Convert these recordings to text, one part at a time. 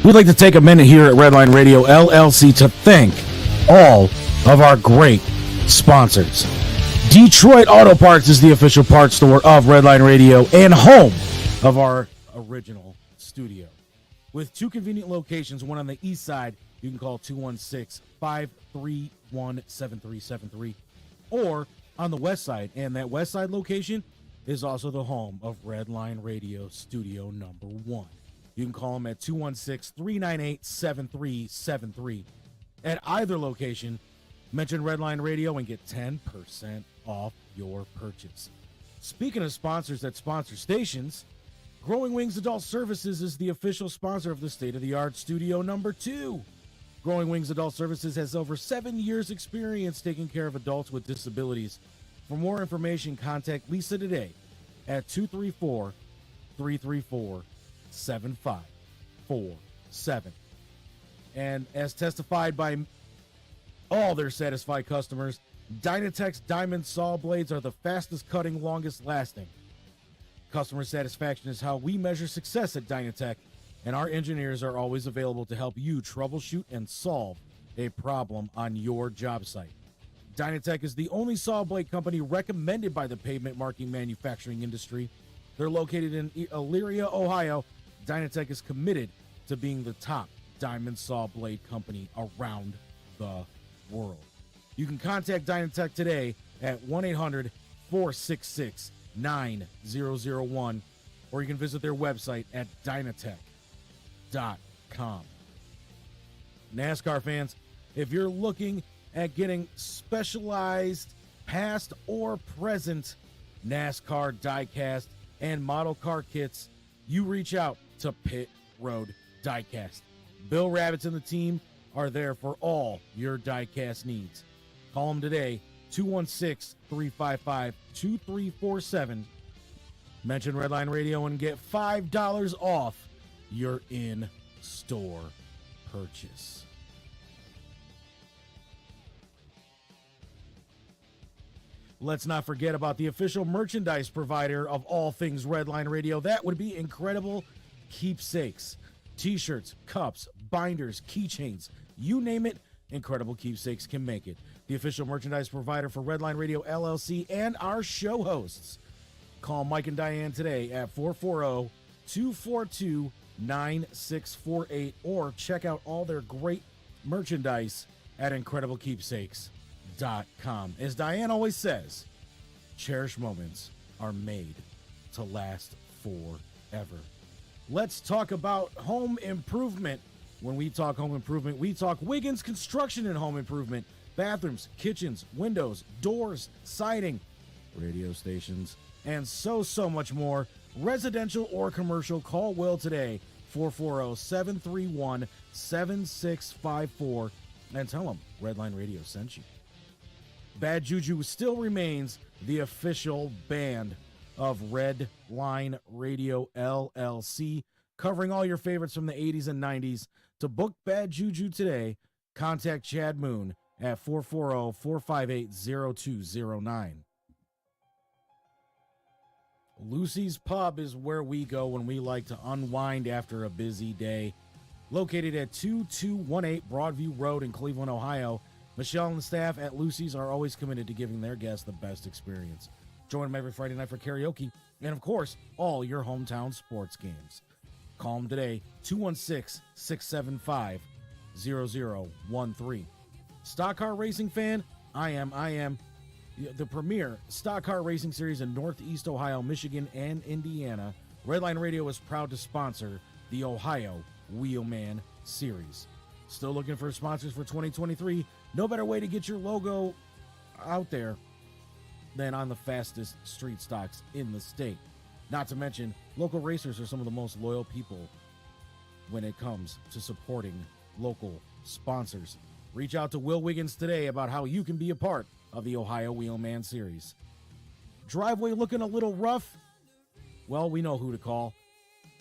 We'd like to take a minute here at Redline Radio LLC to thank all of our great sponsors. Detroit Auto Parts is the official parts store of Redline Radio and home of our original studio. With two convenient locations, one on the east side, you can call 216-531-7373, or on the west side, and that west side location is also the home of Redline Radio Studio number 1. You can call them at 216-398-7373. At either location, mention Redline Radio and get 10% off your purchase. Speaking of sponsors that sponsor stations, Growing Wings Adult Services is the official sponsor of the state-of-the-art Studio number 2. Growing Wings Adult Services has over 7 years experience taking care of adults with disabilities. For more information, contact Lisa today at 234-334-7547. And as testified by all their satisfied customers, Dynatech's diamond saw blades are the fastest cutting, longest lasting. Customer satisfaction is how we measure success at Dynatech, and our engineers are always available to help you troubleshoot and solve a problem on your job site. Dynatech is the only saw blade company recommended by the pavement marking manufacturing industry. They're located in Elyria, Ohio. Dynatech is committed to being the top diamond saw blade company around the world. You can contact Dynatech today at 1-800-466-9001, or you can visit their website at dynatech.com. NASCAR fans, if you're looking at getting specialized past or present NASCAR diecast and model car kits, you reach out to Pit Road Diecast. Bill Ravitz and the team are there for all your diecast needs. Call them today, 216-355-2347. Mention Redline Radio and get $5 off your in-store purchase. Let's not forget about the official merchandise provider of all things Redline Radio. That would be Incredible Keepsakes. T-shirts, cups, binders, keychains, you name it, Incredible Keepsakes can make it. The official merchandise provider for Redline Radio LLC and our show hosts. Call Mike and Diane today at 440-242-9648 or check out all their great merchandise at IncredibleKeepsakes.com. As Diane always says, cherished moments are made to last forever. Let's talk about home improvement. When we talk home improvement, we talk Wiggins Construction and Home Improvement. Bathrooms, kitchens, windows, doors, siding, radio stations, and so much more. Residential or commercial, call Will today, 440-731-7654, and tell him Redline Radio sent you. Bad Juju still remains the official band of Redline Radio LLC, covering all your favorites from the 80s and 90s. To book Bad Juju today, contact Chad Moon at 440-458-0209. Lucy's Pub is where we go when we like to unwind after a busy day. Located at 2218 Broadview Road in Cleveland, Ohio, Michelle and the staff at Lucy's are always committed to giving their guests the best experience. Join them every Friday night for karaoke and, of course, all your hometown sports games. Call them today, 216-675-0013. Stock car racing fan? I am. The premier stock car racing series in Northeast Ohio, Michigan, and Indiana. Redline Radio is proud to sponsor the Ohio Wheelman Series. Still looking for sponsors for 2023? No better way to get your logo out there than on the fastest street stocks in the state. Not to mention, local racers are some of the most loyal people when it comes to supporting local sponsors. Reach out to Will Wiggins today about how you can be a part of the Ohio Wheelman Series. Driveway looking a little rough? Well, we know who to call.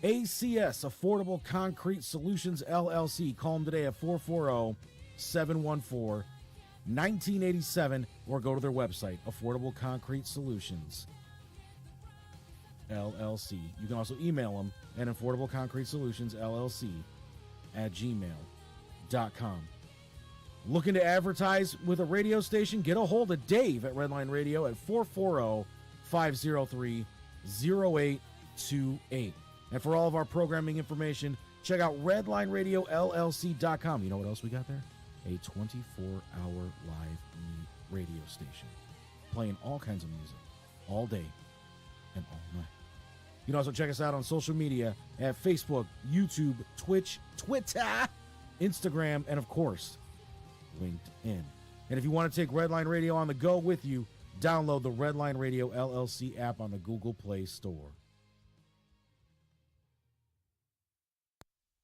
ACS, Affordable Concrete Solutions, LLC. Call them today at 440-714-1987 or go to their website, Affordable Concrete Solutions, LLC. You can also email them at Affordable Concrete Solutions, LLC redlineradio@gmail.com. Looking to advertise with a radio station? Get a hold of Dave at Redline Radio at 440-503-0828. And for all of our programming information, check out redlineradiolllc.com. You know what else we got there? A 24-hour live radio station playing all kinds of music all day and all night. You can also check us out on social media at Facebook, YouTube, Twitch, Twitter, Instagram, and of course, LinkedIn. And if you want to take Redline Radio on the go with you, download the Redline Radio LLC app on the Google Play Store.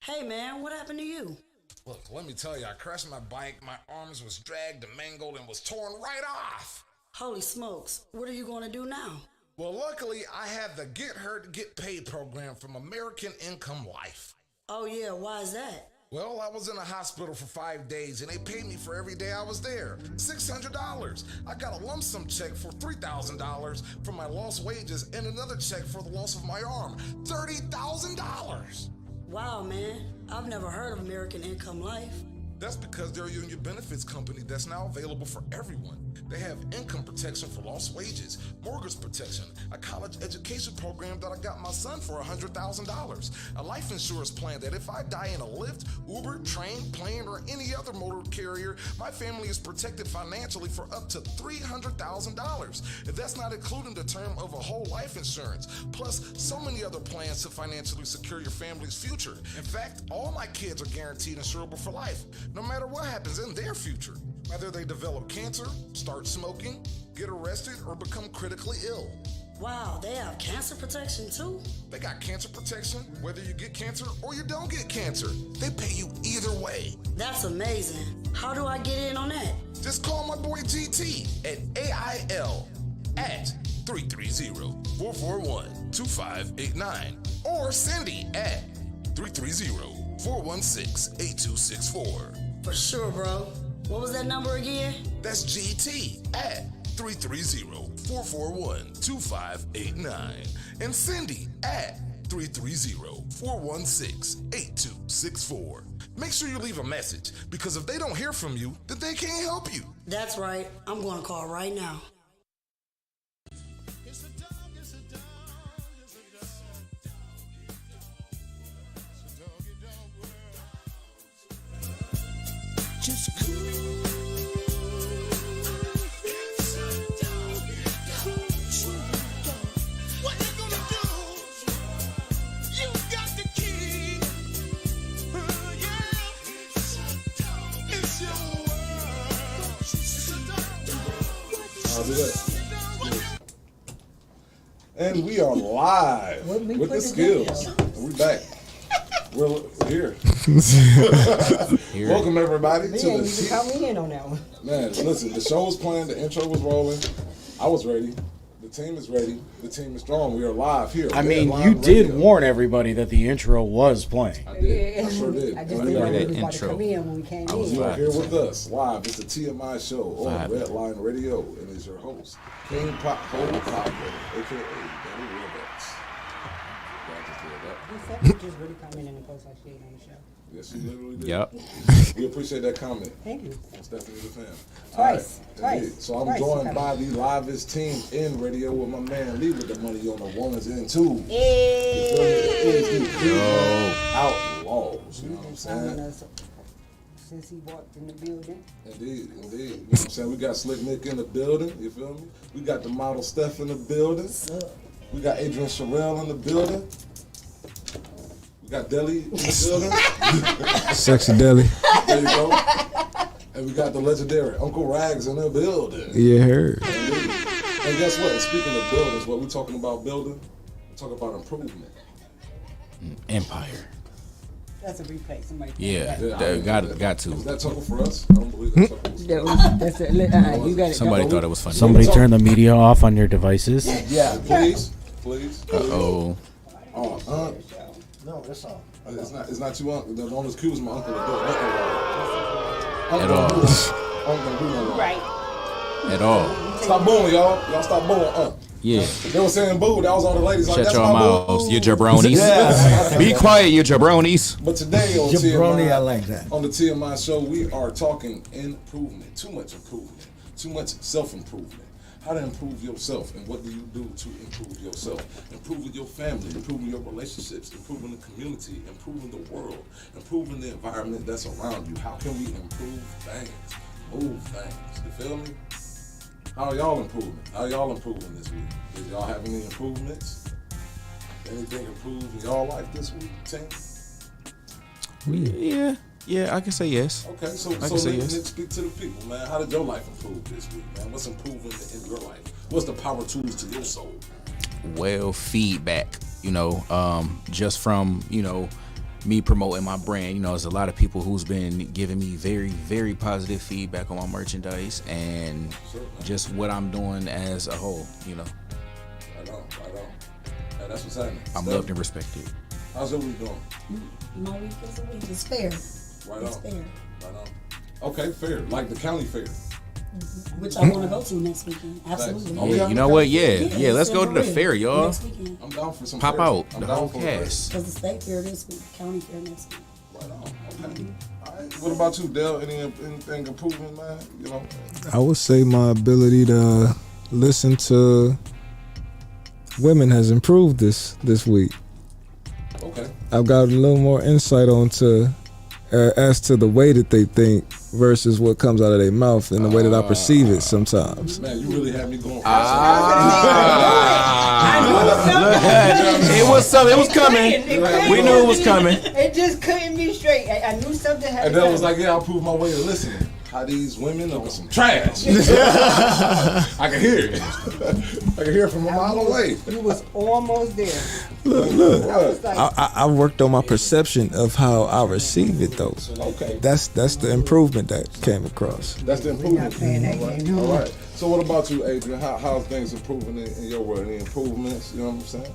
Hey man, what happened to you? Look, let me tell you, I crashed my bike, my arms was dragged and mangled and was torn right off. Holy smokes, what are you going to do now? Well, luckily, I have the Get Hurt, Get Paid program from American Income Life. Oh yeah, why is that? Well, I was in a hospital for 5 days, and they paid me for every day I was there. $600. I got a lump sum check for $3,000 for my lost wages and another check for the loss of my arm. $30,000. Wow, man. I've never heard of American Income Life. That's because they're a union benefits company that's now available for everyone. They have income protection for lost wages, mortgage protection, a college education program that I got my son for $100,000, a life insurance plan that if I die in a Lyft, Uber, train, plane, or any other motor carrier, my family is protected financially for up to $300,000. If that's not including the term of a whole life insurance, plus so many other plans to financially secure your family's future. In fact, all my kids are guaranteed insurable for life, no matter what happens in their future. Whether they develop cancer, start smoking, get arrested, or become critically ill. Wow, they have cancer protection too? They got cancer protection, whether you get cancer or you don't get cancer. They pay you either way. That's amazing. How do I get in on that? Just call my boy GT at AIL at 330-441-2589 or Cindy at 330-416-8264. For sure, bro. What was that number again? That's GT at 330-441-2589 and Cindy at 330-416-8264. Make sure you leave a message, because if they don't hear from you, then they can't help you. That's right. I'm going to call right now. Just cool. What you gonna do? You got the key. Yeah. It's your world. I'll do that. And we are live with the skills. We back. We're here. Welcome everybody to You the count me in on that one. Man, listen, the show was playing, the intro was rolling. I was ready. The team is ready. The team is strong. We are live here. I mean, Live you did radio. warn everybody that the intro was playing. I did. I sure did. I just And didn't know you we are was about to come in when we came in. here with us live. It's the TMI show on Redline Radio, and it's your host, King Pop Hole Pop, aka Danny Wilbex. He said we just really come in and post our shit on the show. Yes, you literally did. Yep. We appreciate that comment. Thank you. It's definitely the fam. Twice. Indeed. So I'm Twice. joined by the livest team in radio with my man Lee with the money on the ones and twos. Hey. Outlaws. You know what I'm saying? Since he walked in the building. Indeed. You know what I'm saying? We got Slick Nick in the building. You feel me? We got the model Steph in the building. We got Adrian Sherrill in the building. We got Deli in the building. Sexy Deli. There you go. And we got the legendary Uncle Rags in the building. Yeah, heard. Indeed. And guess what? And speaking of buildings, what we're talking about building, we're talking about improvement. Empire. That's a replay. Somebody Yeah, got to. Is that talking for us? I don't believe that's talking for us. That's it. You got it. Somebody thought it was funny. Somebody turn the media off on your devices. Yeah, please. Uh-oh. No, that's all. It's not you, uncle. Don't accuse my uncle of doing At all. Uncle do no wrong. Right. At all. Stop booing, y'all. Y'all stop booing. Yeah. They were saying boo. That was all the ladies. Like, Shut that's your my mouths, boo. you jabronis. Be quiet, you jabronis. But today on Jabroni, TMI, I like that. on the TMI show, we are talking improvement. Too much improvement. Too much self-improvement. How to improve yourself, and what do you do to improve yourself? Improving your family, improving your relationships, improving the community, improving the world, improving the environment that's around you. How can we improve things, move things? You feel me? How are y'all improving? How are y'all improving this week? Did y'all have any improvements? Anything improved in y'all life this week, team? Yeah, I can say yes. Okay, so can say Nick, yes. Nick, speak to the people, man. How did your life improve this week, man? What's improving in your life? What's the power tools to your soul? Well, feedback, just from, me promoting my brand. There's a lot of people who's been giving me very, very positive feedback on my merchandise and just what I'm doing as a whole, Right on, right on. Hey, that's what's happening. I'm Steph, loved and respected. how's your week doing? My week is a week. It's fair. Right It's on. fair. Right on. Okay, fair. Like the county fair. Which I want to go to next weekend. Absolutely. Oh, Yeah, yeah. you know what? Yeah, let's go to the December fair, y'all. Next weekend. I'm down for some Pop fairs. out I'm the down whole for a fair. cast. Because the state fair this week, county fair next week. Right on. Okay. All right. What about you, Dale? Anything improving, man? I would say my ability to listen to women has improved this week. Okay. I've got a little more insight onto as to the way that they think versus what comes out of their mouth and the way that I perceive it sometimes. Man, you really had me going. It was something. It was coming. We knew it was coming. It just couldn't be straight. I knew something had And to Dale was come. like, yeah, I'll prove my way to listening. How these women are some trash. I can hear it. I can hear it from a mile away. You was almost there. Look. I was like, I worked on my perception of how I receive it though. Okay. That's the improvement that came across. That's the improvement. playing that All right. game, no. All right. So what about you, Adrian? How's things improving in your world? Any improvements? You know what I'm saying?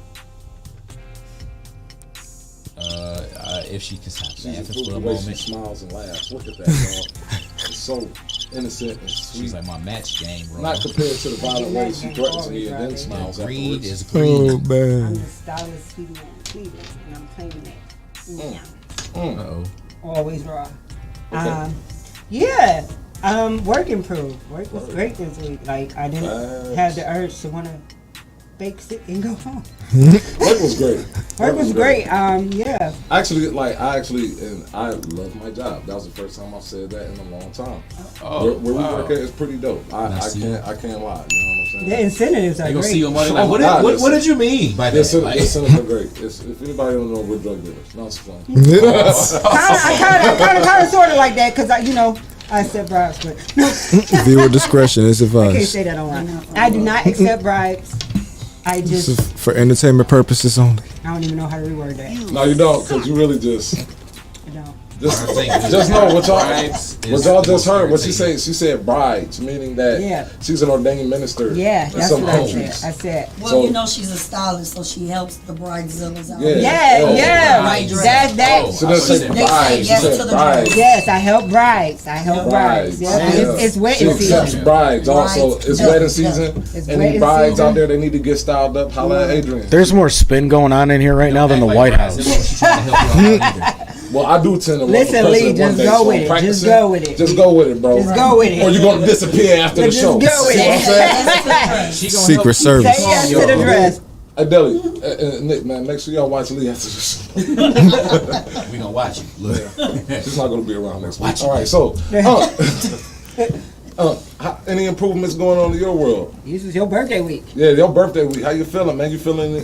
If she can stop She's laughing improved for a the way she moment. smiles and laughs. Look at that, y'all. It's so innocent and sweet. She's like my match game, bro. Not compared to the violent way she threatens me and then smiles Greed afterwards. is greed. Oh I'm man. the stylist Stevie Wonder Cleveland, and I'm claiming that. Uh-oh. Always raw. Yeah. Work improved. Work was great this week. Like I didn't have the urge to want to bake, sit, and go home. Work was great. Work was great. Yeah. Actually, and I love my job. That was the first time I've said that in a long time. Oh, where wow. we work at is pretty dope. I can't lie. You know what I'm saying? The incentives are You gonna great. see your money like, Oh, what, God, did, what, listen. what did you mean by that? This Like, incentives are great. If anybody don't know, we're drug dealers. No, it's fun. I kind of sort of like that because I accept bribes, but no, Viewer discretion is I can't advised. say that online. I do not accept bribes. I This just, is for entertainment purposes only. I don't even know how to reword that. No, you don't, because you really just I don't. just know what y'all just heard. What she irritating. said. She said brides, meaning that Yeah. she's an ordained minister. Yeah, in that's some what I countries. said. I said, Well, So- she's a stylist, so she helps the bridezillas out. Yeah. yeah. Right dress. That. So that's They say say brides. She yes to said the brides. Yes, I help brides. Brides. Yeah. It's She wedding accepts season. brides. Also, Brides. it's Yeah. wedding season. It's Any wedding brides season. out there that need to get styled up, holla at Adrian. There's more spin going on in here right now than the Act like White Bryce, House. they know she's trying to help you out either. Well, I do tend to Listen, run for Lee, president one just day, go so with I'm it. Just practicing. go with it. Just go with it, bro. Just go with it. Or you're gonna disappear after the Just show. go with See what I'm it. saying? She gonna Secret help Service. Say yes to the dress. Deli, Nick, man, make sure y'all watch Lee after the show. We gonna watch you. She's not gonna be around next week. All right, so any improvements going on in your world? This was your birthday week. Yeah, your birthday week. How you feeling, man? You feeling,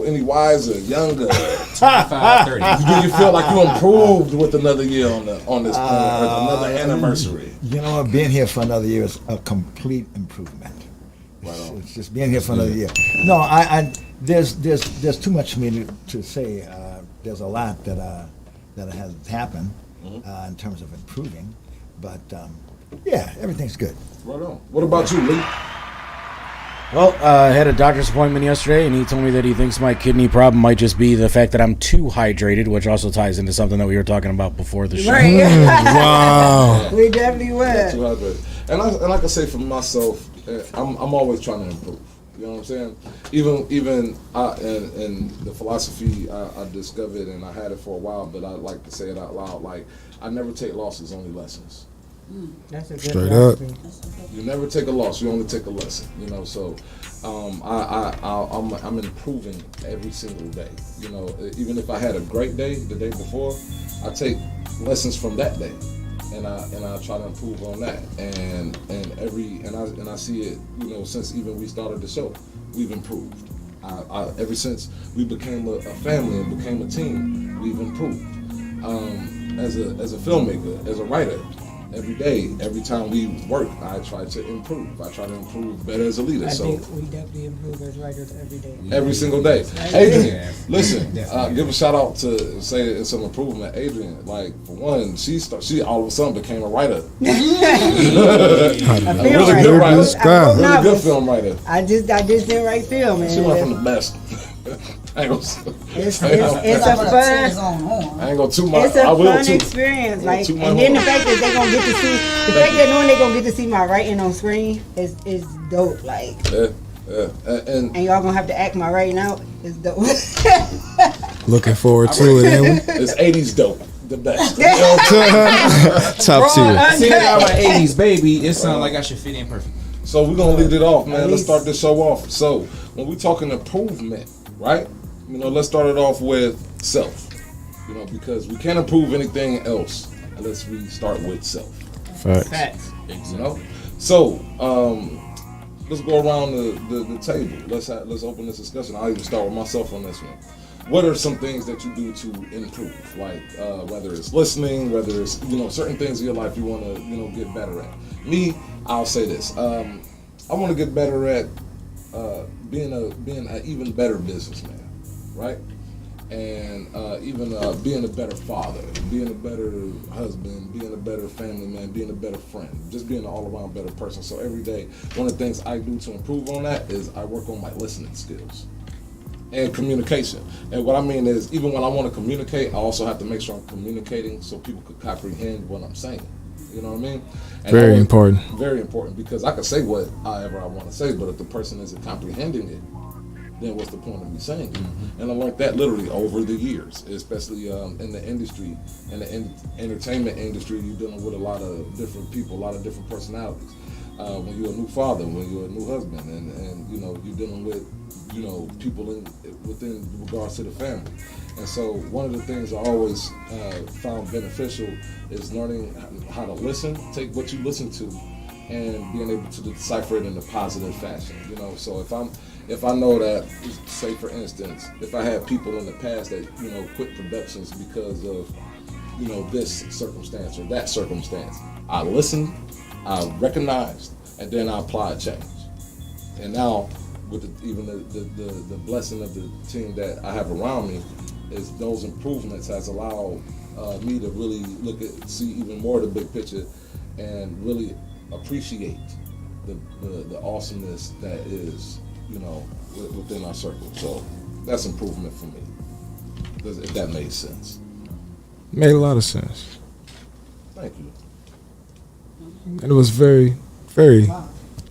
any wiser, younger? 5:30. Do you feel like you improved with another year on this another anniversary? You know, being here for another year is a complete improvement. It's just being here for another year. No, there's too much for me to say. There's a lot that has happened in terms of improving, but yeah, everything's good. Right on. What about you, Lee? Well, I had a doctor's appointment yesterday, and he told me that he thinks my kidney problem might just be the fact that I'm too hydrated, which also ties into something that we were talking about before the show. Right. Wow. We definitely Too would. hydrated. And I can say for myself, I'm always trying to improve. You know what I'm saying? Even and the philosophy I discovered, and I had it for a while, but I like to say it out loud. Like, I never take losses, only lessons. That's a good Straight up. You never take a loss. You only take a lesson. You know, so I'm improving every single day. You know, even if I had a great day the day before, I take lessons from that day, and I try to improve on that. And I see it. You know, since even we started the show, we've improved. Ever since we became a family and became a team, we've improved. As a filmmaker, as a writer. Every day, every time we work, I try to improve. I try to improve better as a leader. I So think we definitely improve as writers every day. every single day. Adrian, listen, give a shout out to say it's some improvement. Adrian, like for one, she all of a sudden became a writer. A really good writer. Really good film writer. I just didn't write film, man. She went from the best. I ain't gonna. It's a fun. I ain't gonna too much. It's a I will fun too. experience, like, and then the fact that they gonna get to see, the fact that knowing they gonna get to see my writing on screen is dope. Like, and y'all gonna have to act my writing out. It's dope. Looking forward to it, ain't we? It's 80s dope. The best. Top tier. Seeing I'm an 80s baby, it sounds like I should fit in perfect. So we're gonna lead it off, man. Let's start this show off. So when we talking improvement, right? You know, let's start it off with self. You know, because we can't improve anything else unless we start with self. Facts. You know? So let's go around the table. Let's open this discussion. I'll even start with myself on this one. What are some things that you do to improve? Like whether it's listening, whether it's, you know, certain things in your life you want to, you know, get better at. Me, I'll say this. I want to get better at being an even better businessman, right? And even being a better father, being a better husband, being a better family man, being a better friend, just being an all-around better person. So every day, one of the things I do to improve on that is I work on my listening skills and communication. And what I mean is, even when I want to communicate, I also have to make sure I'm communicating so people could comprehend what I'm saying. You know what I mean? And Very important. Very important, because I can say whatever I want to say, but if the person isn't comprehending it, then what's the point of me saying it? And I learned that literally over the years, especially in the industry, in the entertainment industry. You're dealing with a lot of different people, a lot of different personalities. When you're a new father, when you're a new husband, and you know, you're dealing with, you know, people within regards to the family. And so one of the things I always found beneficial is learning how to listen, take what you listen to, and being able to decipher it in a positive fashion. You know, so if I know that, say for instance, if I had people in the past that, you know, quit productions because of, you know, this circumstance or that circumstance, I listened, I recognized, and then I applied change. And now, with even the blessing of the team that I have around me, is those improvements has allowed me to really see even more of the big picture and really appreciate the awesomeness that is, you know, within our circle. So that's improvement for me, if that made sense. Made a lot of sense. Thank you. And it was very, very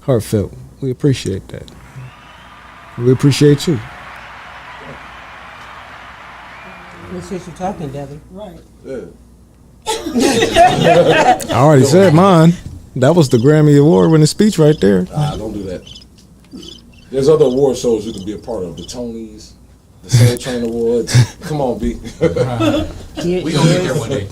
heartfelt. We appreciate that. We appreciate you. Since you're talking, Debbie. Right. Yeah. I already said mine. That was the Grammy Award winning speech right there. Don't do that. There's other award shows you can be a part of. The Tonys, the Soul Train Awards. Come on, B. We gonna get there one day.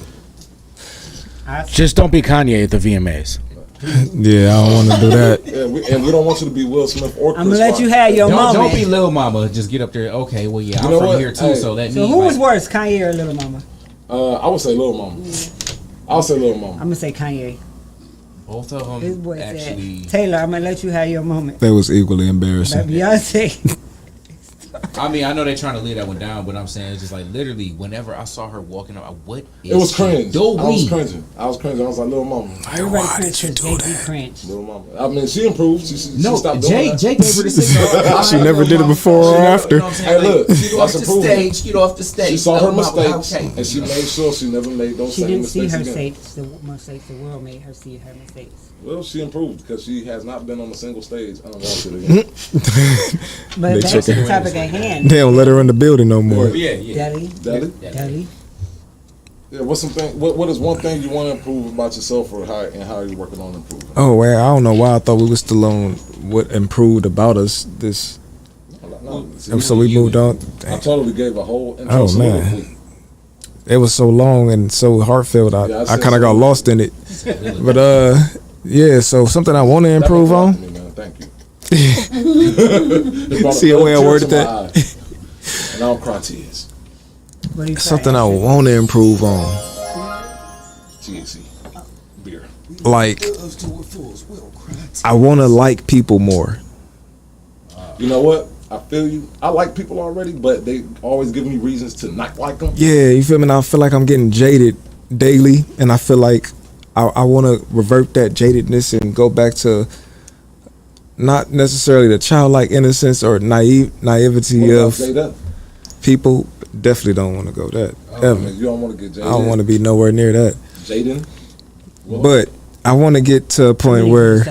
Just don't be Kanye at the VMAs. Yeah, I don't want to do that. Yeah, and we don't want you to be Will Smith or Chris I'm gonna let Rock. you have your moment. Don't be Lil Mama. Just get up there. Okay, well, yeah, You I'm know from what? here too, Hey. so let me. So who was worse, Kanye or Little Mama? I would say Lil Mama. I'll say Lil Mama. I'm gonna say Kanye. Both of This them boy actually. said, Taylor, I'm gonna let you have your moment. That was equally embarrassing. But Beyonce. I mean, I know they're trying to lay that one down, but I'm saying it's just like literally whenever I saw her walking up, what is It was cringe. I doing? was cringing. I was like, little mama. Everybody cringe because they be cringe. Little mama. I mean, she improved. She stopped doing that. Jay gave her the signal. She never did it before or after. Hey, look, Get off that's the improvement. stage. Get off the stage. She saw her Little mama, mistakes, okay. and she made sure she never made those She same didn't see mistakes her again. mistakes. The world made her see her mistakes. Well, she improved because she has not been on a single stage unwanted again. But They back to the checking. topic at hand. They don't let her in the building no more. Yeah. Deli. Yeah, what's something? What is one thing you want to improve about yourself, or how are you working on improving? Oh, well, I don't know why I thought we were still on what improved about us. This, so we moved on. I totally gave a whole intro. Oh man, it was so long and so heartfelt. I kind of got lost in it. But yeah. So something I want to improve on. Thank you. See the way I worded that. And I don't cry tears. Something I want to improve on. THC, beer. Like, I want to like people more. You know what? I feel you. I like people already, but they always give me reasons to not like them. Yeah, you feel me? And I feel like I'm getting jaded daily, and I feel like I want to revert that jadedness and go back to not necessarily the childlike innocence or naivety of people. Definitely don't want to go that ever. You don't want to get jaded. I don't want to be nowhere near that. Jaden? But I want to get to a point where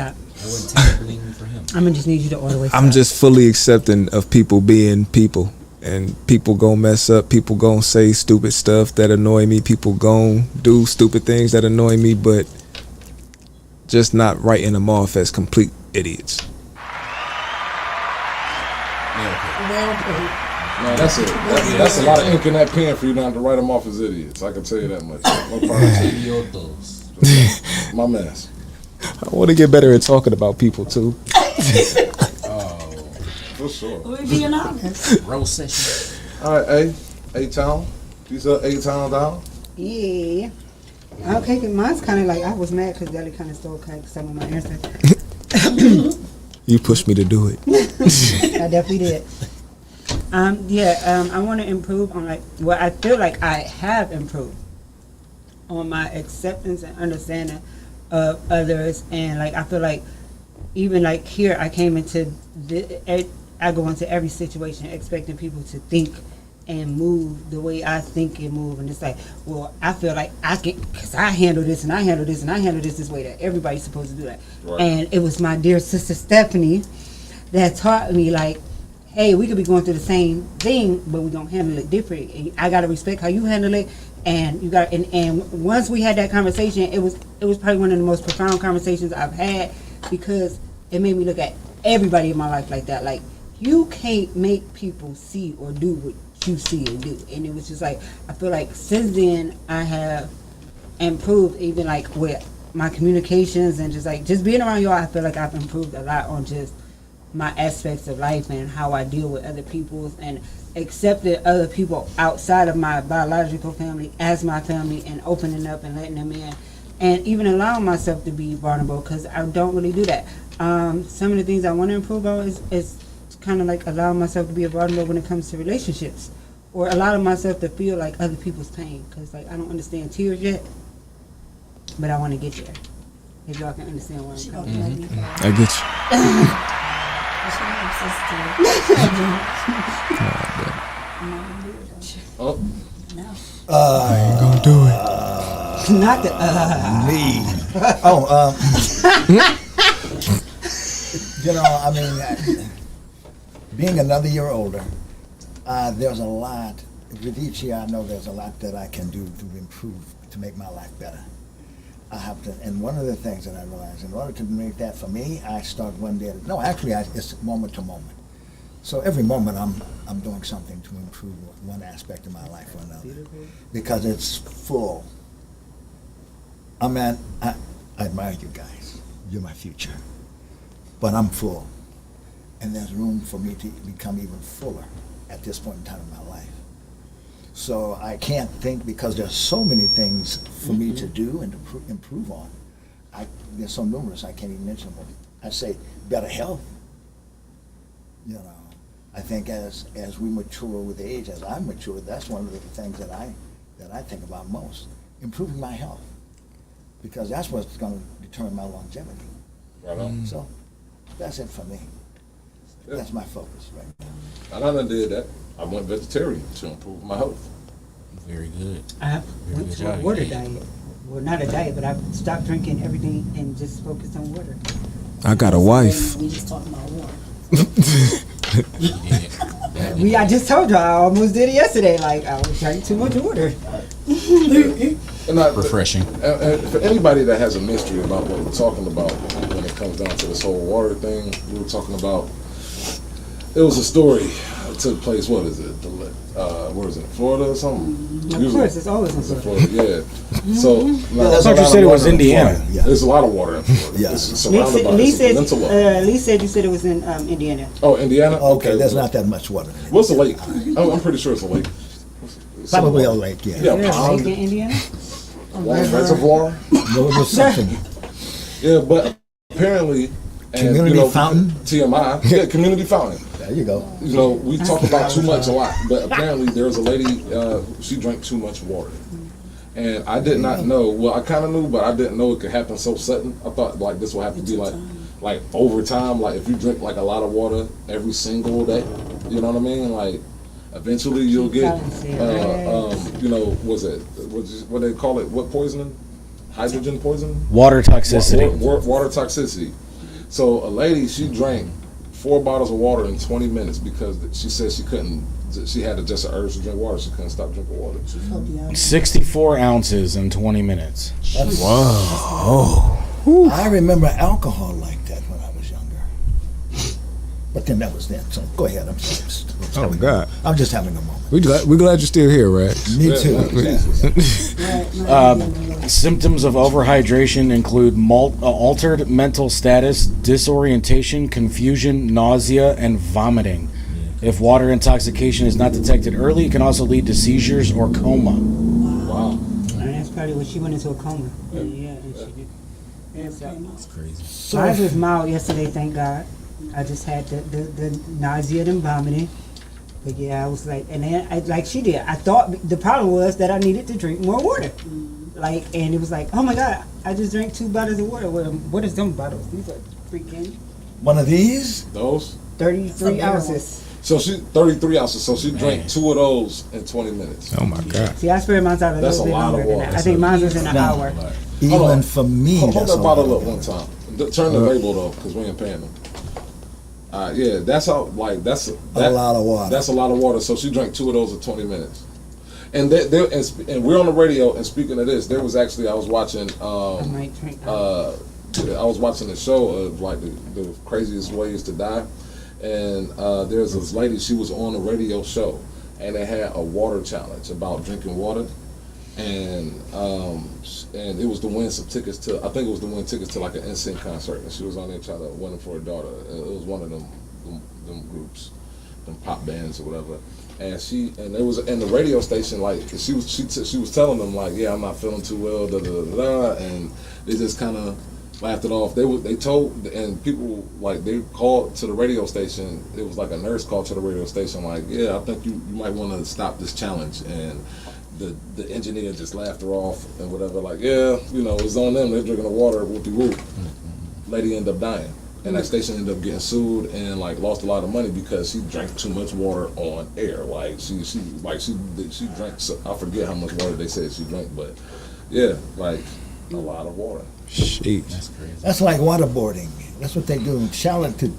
I'm gonna just need you to order away. I'm just fully accepting of people being people, and people gonna mess up, people gonna say stupid stuff that annoy me, people gonna do stupid things that annoy me, but just not writing them off as complete idiots. Man, that's it. That's a lot of ink in that pen for you not to write them off as idiots. I can tell you that much. No problem. My mess. I want to get better at talking about people too. For sure. We're being honest. Roll session. All right, A-Town. You said A-Town down? Yeah. Okay, mine's kind of like, I was mad because Deli kind of stole some of my answers. You pushed me to do it. I definitely did. I want to improve on I feel like I have improved on my acceptance and understanding of others, and I feel like even here I came into I go into every situation expecting people to think and move the way I think and move, and it's like, well, I feel like I can, because I handle this and I handle this and I handle this way that everybody's supposed to do that. Right. And it was my dear sister Stephanie that taught me hey, we could be going through the same thing, but we don't handle it different. And I gotta respect how you handle it, and you got. And once we had that conversation, it was probably one of the most profound conversations I've had, because it made me look at everybody in my life like that. You can't make people see or do what you see and do. And it was just I feel like since then I have improved, even with my communications and just being around y'all. I feel like I've improved a lot on just my aspects of life and how I deal with other people, and accepted other people outside of my biological family as my family, and opening up and letting them in, and even allowing myself to be vulnerable, because I don't really do that. Some of the things I want to improve on is kind of allowing myself to be vulnerable when it comes to relationships, or allowing myself to feel other people's pain, because I don't understand tears yet, but I want to get there. If y'all can understand where I'm coming from. I get you. Oh. I ain't gonna do it. Not the me. Being another year older, there's a lot. With each year, I know there's a lot that I can do to improve, to make my life better. I have to, and one of the things that I realized, in order to make that for me, I start one day. It's moment to moment. So every moment, I'm doing something to improve one aspect of my life or another, because it's full. I admire you guys. You're my future, but I'm full, and there's room for me to become even fuller at this point in time in my life. So I can't think, because there's so many things for me to do and to improve on. There's so numerous I can't even mention them. I say better health. I think as we mature with age, as I mature, that's one of the things that I think about most, improving my health, because that's what's going to determine my longevity. Right on. So that's it for me. Yeah. That's my focus right now. I done did that. I went vegetarian to improve my health. Very good. I Very went good to a job. water Yeah. diet. Well, not a diet, but I stopped drinking everything and just focused on water. I got a wife. We just talking about water. I just told you I almost did it yesterday. Like I was drinking too much water. And I, Refreshing. and for anybody that has a mystery about what we're talking about when it comes down to this whole water thing, we were talking about. It was a story that took place. What is it? Where is it? Florida or something? Of course, it's always in It's in Florida. Florida. Yeah. So now, I thought you said it was Indiana. Yeah. there's a lot of water in Florida. Yeah. It's surrounded by Lee it's a said, peninsula. Lee said you said it was in Indiana. Oh, Indiana. Okay, there's not that much water in it. What's the lake? I'm pretty sure it's a lake. Probably a lake, yeah. Yeah, Is there a pond, lake in Indiana? reservoir. No, it was something. Yeah, but apparently, and, Community fountain? TMI. Yeah, community fountain. There you go. You know, we talk about too much a lot, but apparently there was a lady, she drank too much water. And I did not know, well, I kind of knew, but I didn't know it could happen so sudden. I thought, like, this would have to be, like over time, like, if you drink, like, a lot of water every single day, you know what I mean? Like, eventually you'll get, you know, what they call it, what poisoning? Hydrogen poisoning? Water toxicity. Water toxicity. So a lady, she drank 4 bottles of water in 20 minutes because she said she couldn't. She had just an urge to drink water. She couldn't stop drinking water. 64 ounces in 20 minutes. I remember alcohol like that when I was younger. But then that was then. So go ahead. I'm sorry. Oh God, I'm just having a moment. we're glad you're still here, right? Me too. Symptoms of overhydration include altered mental status, disorientation, confusion, nausea, and vomiting. If water intoxication is not detected early, it can also lead to seizures or coma. Wow. And that's probably when she went into a coma. Yeah, and she did. Yeah, so. That's crazy. Mine was mild yesterday, thank God. I just had the nausea and vomiting. But yeah, I was like, and then like she did. I thought the problem was that I needed to drink more water. Like, and it was like, oh my God, I just drank 2 bottles of water. What is them bottles? These are freaking One of these? Those? 33 ounces. So she 33 ounces. So she drank 2 of those in 20 minutes. Oh my God. See, I spread mine out a That's little bit a lot of longer than water. that. I think mine was in an No. hour. Hold on. Even for me, Hold that's that a bottle lot up of one water. time. Turn the label though, because we ain't paying them. Yeah, that's how. Like that's A lot of water. That's a lot of water. So she drank 2 of those in 20 minutes. And and we're on the radio. And speaking of this, there was actually I was watching. I might drink. I was watching a show of like the craziest ways to die, and there's this lady. She was on a radio show, and they had a water challenge about drinking water, and it was to win some tickets to. I think it was to win tickets to like an NSYNC concert, and she was on there trying to win them for her daughter. And it was one of them groups, them pop bands or whatever. And it was in the radio station, like she was telling them like, yeah, I'm not feeling too well, da da da da, and they just kind of laughed it off. They told, and people like they called to the radio station. It was like a nurse called to the radio station, like, yeah, I think you might want to stop this challenge. And the engineer just laughed her off and whatever, like, yeah, you know, it's on them. They're drinking the water, whoop-de-whoop. Lady ended up dying. And that station ended up getting sued and like lost a lot of money because she drank too much water on air. Like she drank. I forget how much water they said she drank, but yeah, like a lot of water. Sheesh. That's crazy. That's like waterboarding. That's what they do in Charlotte to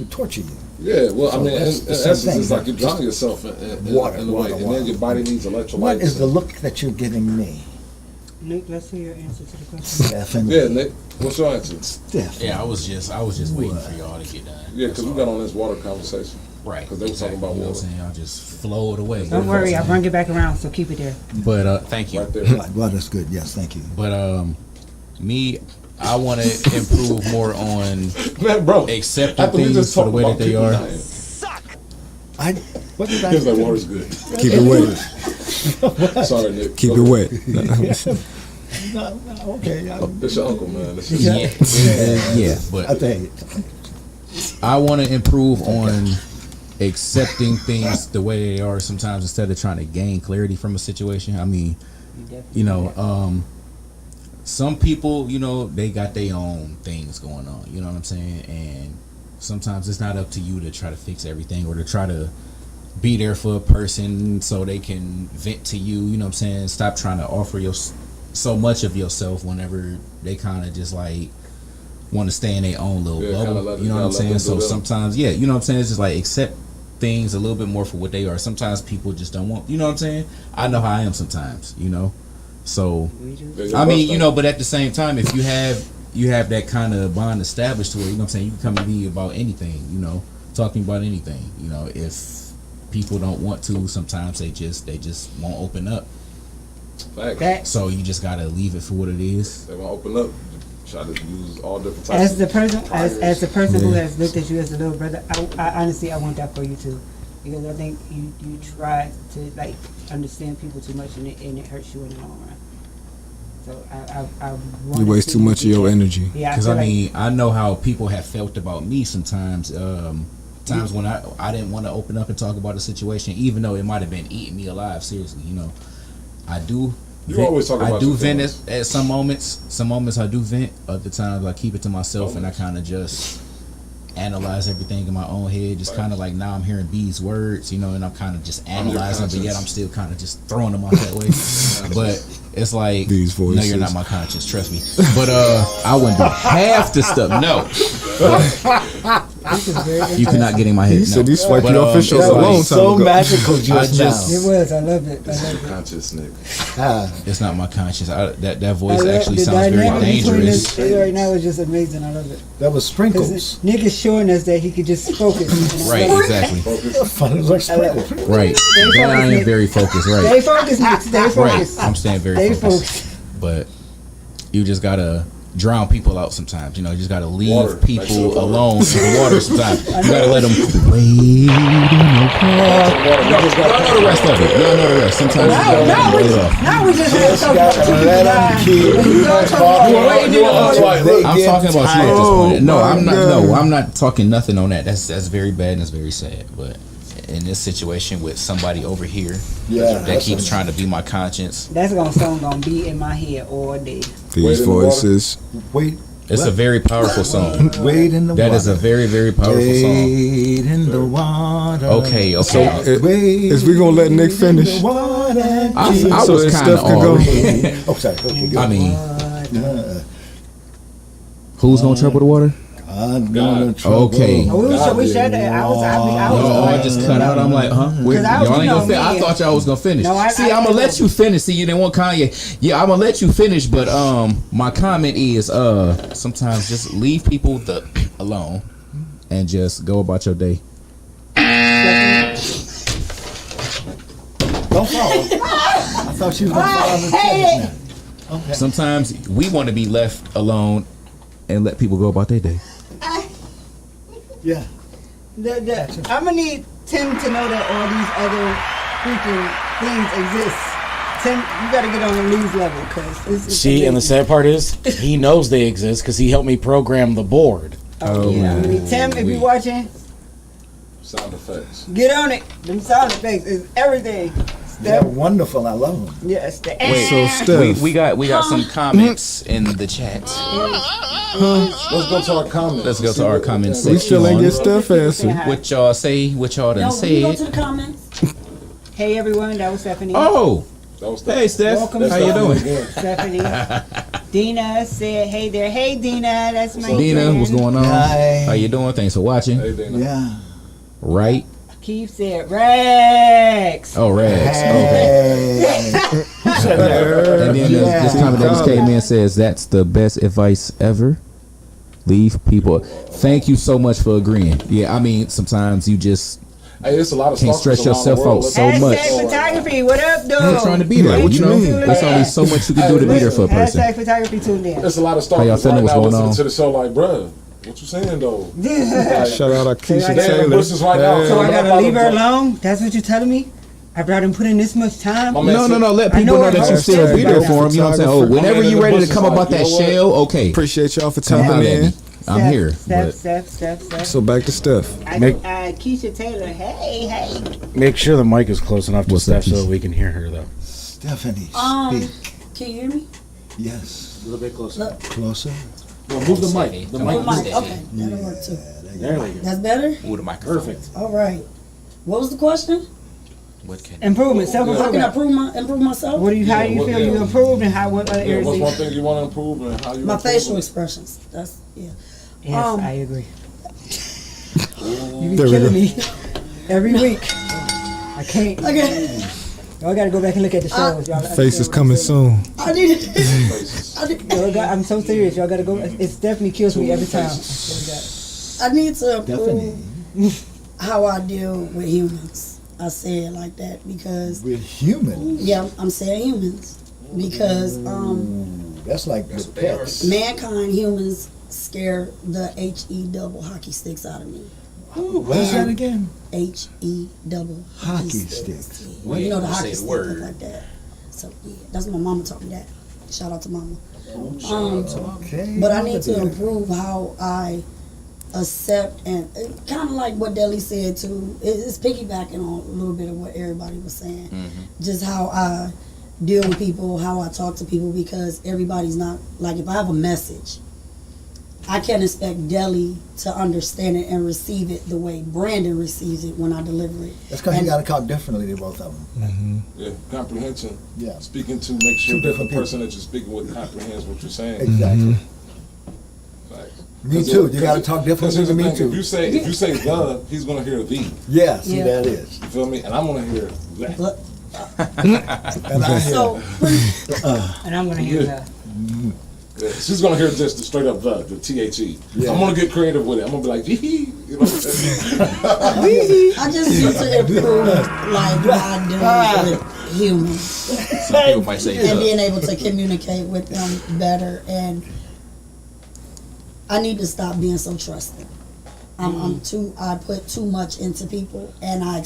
torture you. Yeah, well, So I mean, in that's the same essence, thing. it's like you drown yourself in Water, a way, and water. then your body needs electrolytes. What is the look that you're giving me? Nick, let's hear your answer to the question. Stephanie. Yeah, Nick, what's your answer? Stephanie. Yeah, I was just waiting for y'all to get done. Yeah, because we got on this water conversation. Right. Because they were talking about You know what water. I'm saying? Y'all just flowed away. Don't worry, I'll bring it back around, so keep it there. But thank you. Right there. Well, that's good. Yes, thank you. But me, I want to improve more on Man, bro, accepting after we things just for the talked way about that they people are. dying, What did I He was like, do? water's good. Keep it wet. Sorry, Nick. Keep Go it ahead. wet. No, okay. This your uncle, man. This is Yeah, I but think I want to improve on accepting things the way they are sometimes instead of trying to gain clarity from a situation. I mean, you know, some people, you know, they got their own things going on. You know what I'm saying? And sometimes it's not up to you to try to fix everything or to try to be there for a person so they can vent to you. You know what I'm saying? Stop trying to offer so much of yourself whenever they kind of just like want to stay in their own little bubble. You know what I'm saying? So sometimes, yeah, you know what I'm saying? It's just like accept things a little bit more for what they are. Sometimes people just don't want, you know what I'm saying? I know how I am sometimes, you know? So, I mean, you know, but at the same time, if you have that kind of bond established to where, you know what I'm saying, you can come to me about anything, you know, talking about anything, you know, if people don't want to, sometimes they just won't open up. Facts. So you just gotta leave it for what it is. They won't open up. Try to use all different types. As the person who has looked at you as a little brother, I honestly I want that for you too, because I think you try to like understand people too much and it hurts you in the long run. So I want You waste too much of your energy. Yeah, because I mean I know how people have felt about me sometimes. Times when I didn't want to open up and talk about a situation, even though it might have been eating me alive. Seriously, you know, I do. You always talk about I do your vent feelings. at some moments. Some moments I do vent. Other times I keep it to myself and I kind of just analyze everything in my own head. Just kind of like now I'm hearing B's words, you know, and I'm kind of just analyzing, but yet I'm still kind of just throwing them out that way. But it's like, These no, voices. you're not my conscience. Trust me. But I wouldn't do half the stuff. No. You cannot get in my head. He no. said he swiped But, you off his show it's a like- long time So ago. magical just now. It was. I loved it. Conscious nigga. Ah, It's not my conscience. That voice I love actually the sounds very dynamic between dangerous. this right now is just amazing. I love it. that was Because sprinkles. Nick is showing us that he could just focus. Right, exactly. Fun is like sprinkles. Right. Then I am very focused. Stay Right. focused, Nick. Stay Right. focused. I'm staying very Stay focused. But you just gotta drown people out sometimes. You know, you just gotta leave Water. Like people the water. alone in the water sometimes. You gotta let them wait in the Y'all know the rest of it. Y'all know the rest. Sometimes you gotta let them wait off. Now we just have to talk about two Let people them dying. keep We don't talk about waiting in the water. They I'm get talking about you at tired. this point. No, Oh, I'm not. my No, God. I'm not talking nothing on that. That's very bad and that's very sad. But in this situation with somebody over here Yeah, that keeps trying to be my conscience, That's gonna be in my head all day. These Wait in the voices. Wait, it's a very powerful song. wait in the That water. is a very, very powerful song. Wait in the water. Okay. Is we gonna let Nick finish? I So was that kind of stuff could go. already. Oh, sorry. Okay, good. I mean, who's gonna trouble the water? I'm gonna trouble. Okay. We said that. I was Oh, I just cut out. I'm like, huh? Y'all ain't gonna fin- I thought y'all was gonna finish. No, See, I'm gonna let you finish. See, you didn't want Kanye. Yeah, I'm gonna let you finish. But my comment is, sometimes just leave people alone and just go about your day. Don't follow. I thought she was gonna follow the tennis now. Okay. Sometimes we want to be left alone and let people go about their day. Yeah. I'm gonna need Tim to know that all these other freaking things exist. Tim, you gotta get on the news level, cause it's See, and the sad part is, he knows they exist because he helped me program the board. Oh yeah. I mean, Tim, if you're watching, Sound effects. get on it. Them sound effects is everything. They're wonderful. I love them. Yes, the So Steph, We got some comments in the chat. Let's go to our comments. Let's go to our comments we still ain't get section. Steph answered. What y'all say? What y'all done No, can you go to said? the comments? Hey everyone, that was Stephanie. Oh, That was hey Steph, Welcome, how you doing? Stephanie. Dina said, "Hey there, hey Dina, that's my Dina, friend." what's going on? Hi. How you doing? Thanks for watching. Hey, Dana. Yeah. Right? Keith said, "Rex." Oh, Rags. Okay. Hey. Who said that? And then this comment that just came in says, "That's the best advice ever. Leave people." Thank you so much for agreeing. Yeah, I mean, sometimes you just Hey, it's a lot of can't stalkers stretch around the yourself world. out so Hashtag much. photography. What up, dude? I'm trying to be there. What You you know, mean? there's only so much you can do to be there for a person. Hashtag photography tuned in. There's a lot of How y'all stalkers feeling? right What's now going listening on? to the show like, bruh, what you saying though? Like, Shout out Akeisha So I- They in the Taylor. bushes right now. So I Talking gotta about leave her them. alone? That's what you're telling me? I brought him put in this much time? My man No, said- no. Let I people know know it that you hurts. still be there for them. You know what I'm saying? Oh, whenever Man in you the ready to bushes come like, about you that know what? shell, okay. Appreciate y'all for Come tapping holler at in. me. I'm here. Steph. So back to Steph. Keisha Taylor. Hey. Make sure the mic is close enough to What's Steph up, so we can hear her though. Stephanie, speak. Can you hear me? Yes. A little bit closer. Closer. Well, move the mic. The Oh, mic. mic. Okay, that'll work too. There we go. That's better? Ooh, the microphone. Perfect. All right. What was the question? What can Improvement, How can I self-improvement. improve myself? How do you Yeah, feel yeah. you improved and what other Yeah, areas? what's do one you- thing you want to improve and how you My improve facial it? expressions. That's yeah. Yes, I agree. You be There we killing go. me every week. I can't. Okay. Y'all gotta go back and look at the shows. Y'all Face is coming soon. I need it. I'm so serious. Y'all gotta go. It definitely kills me every time. I need to Definitely. improve how I deal with humans. I say it like that because We're human. yeah, I'm saying humans because That's like the pets. mankind humans scare the HE double hockey sticks out of me. What is that again? HE double Hockey sticks. sticks. Yeah. You know the Say hockey the stick word. look like that. So yeah, that's what my mama taught me that. Shout out to mama. Okay. But I need to improve how I accept and kind of like what Deli said too. It's piggybacking on a little bit of what everybody was saying. Just how I deal with people, how I talk to people, because everybody's not like if I have a message, I can't expect Deli to understand it and receive it the way Brandon receives it when I deliver it. That's because you And- got to talk differently to both of them. Yeah, comprehension. Yeah. Speaking to make sure Two that the different person that you're speaking with comprehends what you're saying. Exactly. Like, Me too. You got to talk differently here's to the me thing, too. if you say the, he's gonna hear the. Yeah, see, Yeah. that is. You feel me? And I'm gonna hear that. But And I hear, so And I'm gonna hear that. Yeah, she's gonna hear just the straight up the THE. Yeah. I'm gonna get creative with it. I'm gonna be like, hee. You know what I'm saying? I just need to improve like how I deal with humans. some people might say And look, being able to communicate with them better, and I need to stop being so trusting. I put too much into people, and I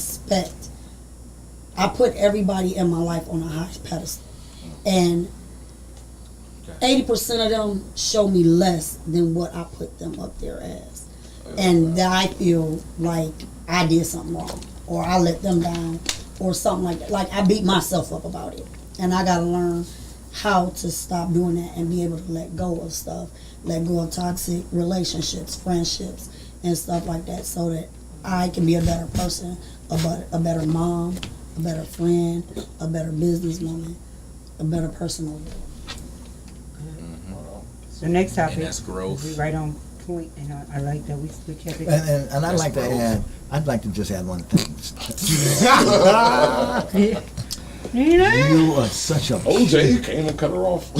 put everybody in my life on a high pedestal, and 80% of them show me less than what I put them up there as, and that I feel like I did something wrong, or I let them down, or something like that. Like I beat myself up about it, and I gotta learn how to stop doing that and be able to let go of stuff, let go of toxic relationships, friendships, and stuff like that, so that I can be a better person, a better mom, a better friend, a better businesswoman, a better person overall. The next topic. And that's growth. We right on point, and I like that we kept it. and I'd like to add. I'd like to just add one thing. You are such a OJ came and cut her off.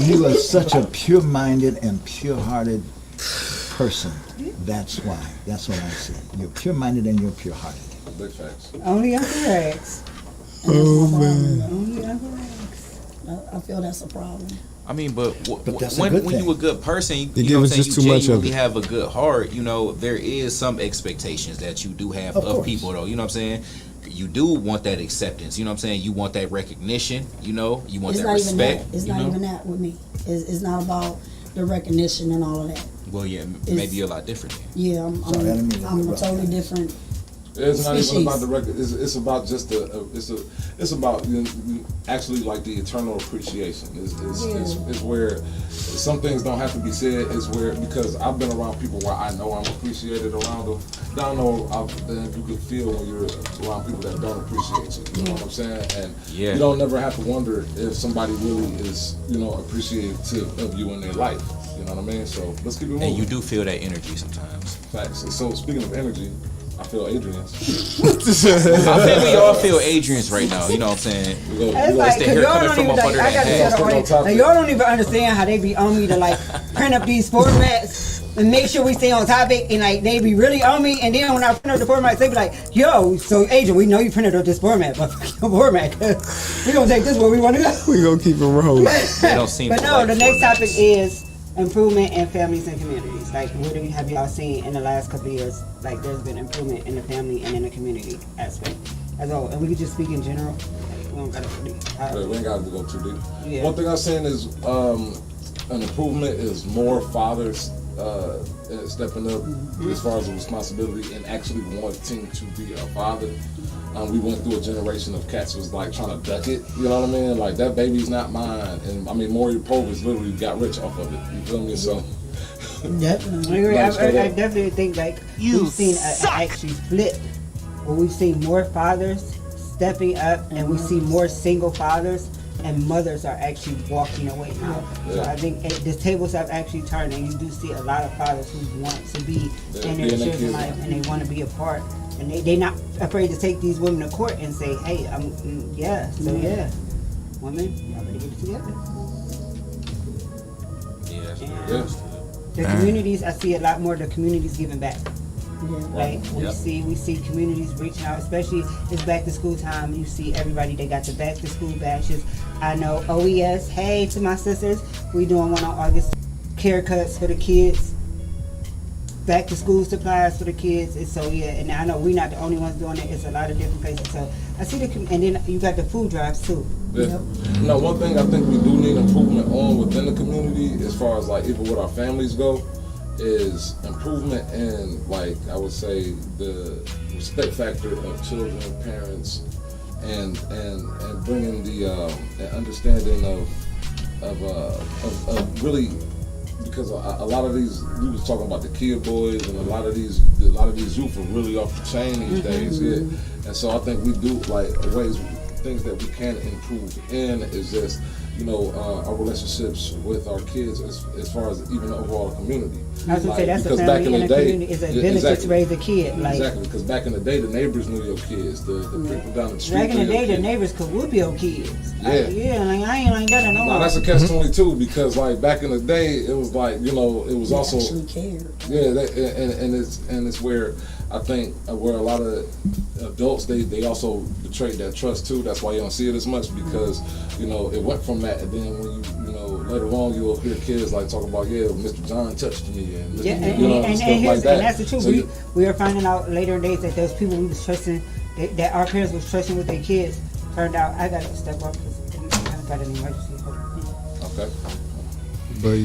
you are such a pure-minded and pure-hearted person. That's why. That's what I see. You're pure-minded and you're pure-hearted. Big facts. Only Uncle Rex. Oh man, Only Uncle Rex. I feel that's a problem. I mean, but that's a when good when thing. you a good person, you give know what us I'm saying, just you too much of genuinely it. have a good heart, you know, there is some expectations that you do have Of of course. people though, you know what I'm saying? You do want that acceptance, you know what I'm saying? You want that recognition, you know, you want It's that not even respect. that. It's you not know? even that with me. It's not about the recognition and all of that. Well, yeah, maybe you're a lot different. Then. Yeah, I'm Sorry, I didn't mean to I'm a interrupt. totally different. It's not even Species. about the record. It's about just it's about actually like the eternal appreciation. Is where some things don't have to be said. Is where because I've been around people where I know I'm appreciated around them. I don't know if you could feel when you're around people that don't appreciate you. You know what I'm saying? And Yeah. you don't never have to wonder if somebody really is appreciative of you in their life. You know what I mean? So let's keep it moving. And you do feel that energy sometimes. Facts. So speaking of energy, I feel Adrian's. I think we all feel Adrian's right now, you know what I'm saying? It's like, cause y'all don't even like, I gotta tell the audience, like, y'all don't even understand how they be on me to like print up these formats and make sure we stay on topic, and like they be really on me, and then when I print up the formats, they be like, yo, so Adrian, we know you printed up this format, but fuck your format, we gonna take this where we wanna go. We gonna keep it rolling. They don't seem But to no, like the next formats. topic is improvement in families and communities. Like, what have y'all seen in the last couple of years? Like, there's been improvement in the family and in the community aspect as well. And we could just speak in general. Like, we don't gotta We ain't gotta go too deep. Yeah. One thing I'm saying is an improvement is more fathers stepping up as far as the responsibility and actually wanting to be a father. We went through a generation of cats was like trying to duck it, you know what I mean? Like, that baby's not mine. And I mean, Maury Povich literally got rich off of it, you feel me? So Definitely. I definitely think like we've seen actually flip, where we've seen more fathers stepping up, and we see more single fathers, and mothers are actually walking away now. Yeah. So I think the tables have actually turned, and you do see a lot of fathers who want to be in their children's life, and they want to be a part, and they're not afraid to take these women to court and say, hey, women, y'all better get it together. yeah. The communities, I see a lot more of the communities giving back. Like we see communities reaching out, especially it's back to school time. You see everybody, they got the back to school bashes. I know OES, hey to my sisters, we doing one on August, haircuts for the kids, back to school supplies for the kids. And so and I know we're not the only ones doing it. It's a lot of different places. So I see and then you got the food drives too. Yeah. Now, one thing I think we do need improvement on within the community, as far as like even with our families go, is improvement in, like, I would say, the respect factor of children, parents, and bringing the understanding of really, because a lot of these, we was talking about the kid boys, and a lot of these youth are really off the chain these days. Yeah. And so I think we do like things that we can improve in is just, you know, our relationships with our kids as far as even the overall community. I was gonna say that's a family in a community. It's a village to raise a kid. Like, exactly, because back in the day, the neighbors knew your kids. The people down the street. Back in the day, the neighbors could whoop your kids. Yeah, like I ain't got to know. No, that's a catch-22 because like back in the day, it was like, you know, it was They also actually cared. and it's where I think where a lot of adults they also betrayed that trust too. That's why you don't see it as much because you know it went from that, and then when you know later on you'll hear kids like talk about Mr. John touched me and stuff like that. And that's the truth. So we are finding out later in days that those people we was trusting, that our parents was trusting with their kids, turned out I got to step up because I haven't got an emergency. Okay. But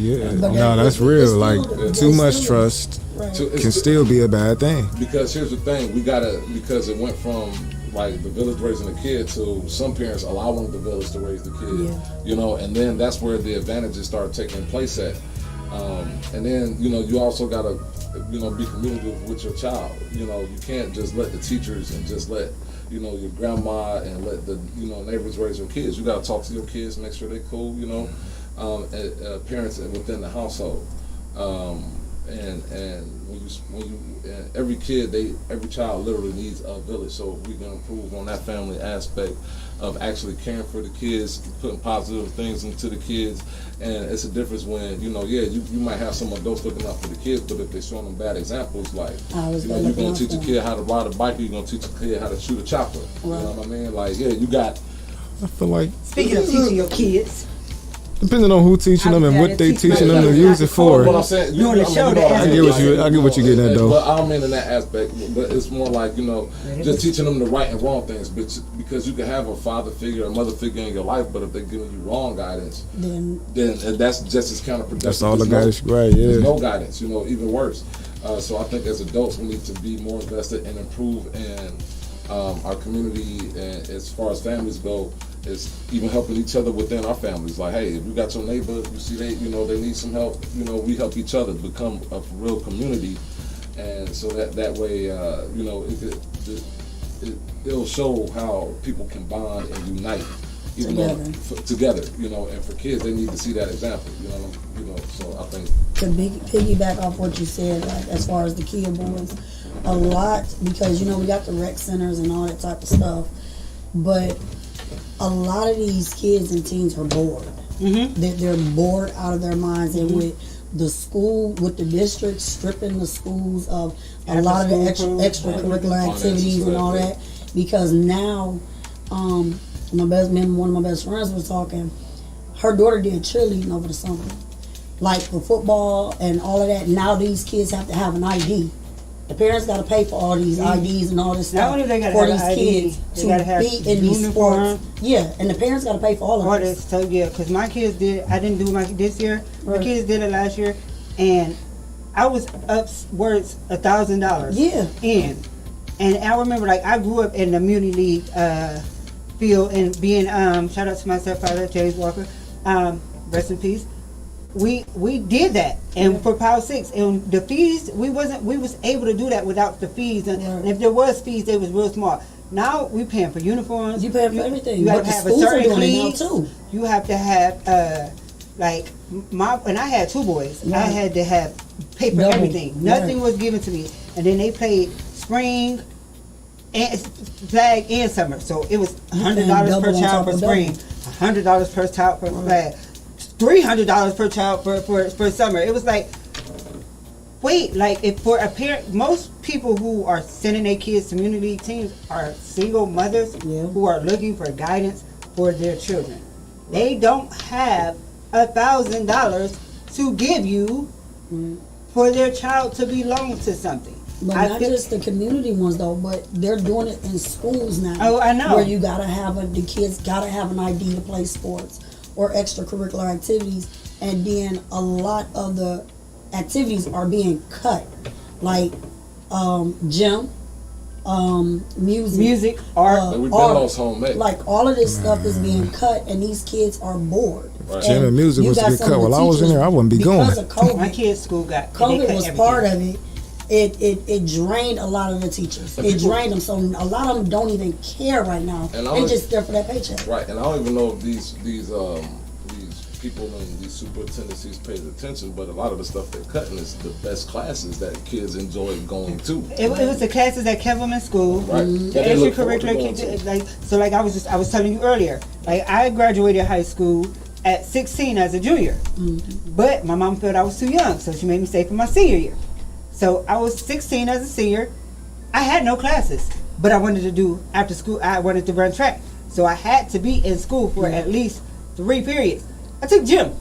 that's real. Like too much trust can still be a bad thing. Because here's the thing, because it went from like the village raising a kid to some parents allowing the village to raise the kid, you know, and then that's where the advantages start taking place at. And then, you know, you also gotta, you know, be communicative with your child. You know, you can't just let the teachers and just let, you know, your grandma and let the, you know, neighbors raise your kids. You gotta talk to your kids, make sure they're cool, you know, parents within the household. And when you every child literally needs a village. So if we can improve on that family aspect of actually caring for the kids, putting positive things into the kids, and it's a difference when you might have some adults looking out for the kids, but if they're showing them bad examples, like you're gonna teach a kid how to ride a bike, or you're gonna teach a kid how to shoot a chopper. You know what I mean? Like you got. I feel like speaking of teaching your kids. Depending on who teaching them and what they teaching them to use it for. What I'm saying, I get what you getting at though. But I don't mean in that aspect, but it's more like, you know, just teaching them the right and wrong things. But because you can have a father figure, a mother figure in your life, but if they're giving you wrong guidance, then that's just as counterproductive. That's all the guidance, right? Yeah. There's no guidance, you know, even worse. So I think as adults, we need to be more invested and improve in our community, and as far as families go. Is even helping each other within our families. Like, hey, if you got your neighbor, you see they need some help. You know, we help each other become a real community, and so that way, you know, it'll show how people can bond and unite, together. You know, and for kids, they need to see that example. You know. So I think to piggyback off what you said, like as far as the kid boys, a lot because we got the rec centers and all that type of stuff, but a lot of these kids and teens are bored. They're bored out of their minds, and with the school, with the district stripping the schools of a lot of the extracurricular activities and all that, because now, one of my best friends was talking. Her daughter did cheerleading over the summer, like for football and all of that. Now these kids have to have an ID. The parents got to pay for all these IDs and all this stuff for these kids to be in these sports. Yeah, and the parents got to pay for all of this. So because my kids did, I didn't do my this year. My kids did it last year, and I was upwards $1,000. Yeah. And I remember, like, I grew up in the Muni League field and being shout out to my stepfather James Walker, rest in peace. We did that, and for Power 6, and the fees we was able to do that without the fees, and if there was fees, they was real small. Now we paying for uniforms. You pay for everything. You have But to the have a schools are certain doing it now, league. too. You have to have like and I had 2 boys. I Right. had to have pay for Double. everything. Nothing Right. was given to me, and then they played spring and flag and summer. So it was $100 per double on child top for of spring, $100 per child for flag, $300 per child for summer. It was like, wait, like if for a parent, most people who are sending their kids to community league teams are single mothers who are looking for guidance for their children. They don't have $1,000 to give you for their child to belong to something. But not just the community ones though, but they're doing it in schools now. Oh, I know. Where you gotta have the kids gotta have an ID to play sports or extracurricular activities, and then a lot of the activities are being cut, like gym, music, art. Like we've been art. lost homemade. Like all of this stuff is being cut, and these kids are bored. Right. Gym and music you was to got get some cut. of the While I was in teachers, there, I wouldn't be because going. of COVID, My kids' school got they COVID cut was everything. part of it. It drained a lot of the teachers. It drained them, so a lot of them don't even care right now. And They're just there for that paycheck. Right, and I don't even know if these people and these superintendents paid attention, but a lot of the stuff they're cutting is the best classes that kids enjoy going to. It was the classes that kept them in school. Right. The That they look forward to extracurricular going kids, to. like so. Like I was telling you earlier. Like I graduated high school at 16 as a junior, but my mom felt I was too young, so she made me stay for my senior year. So I was 16 as a senior. I had no classes, but I wanted to do after school. I wanted to run track, so I had to be in school for at least 3 periods. I took gym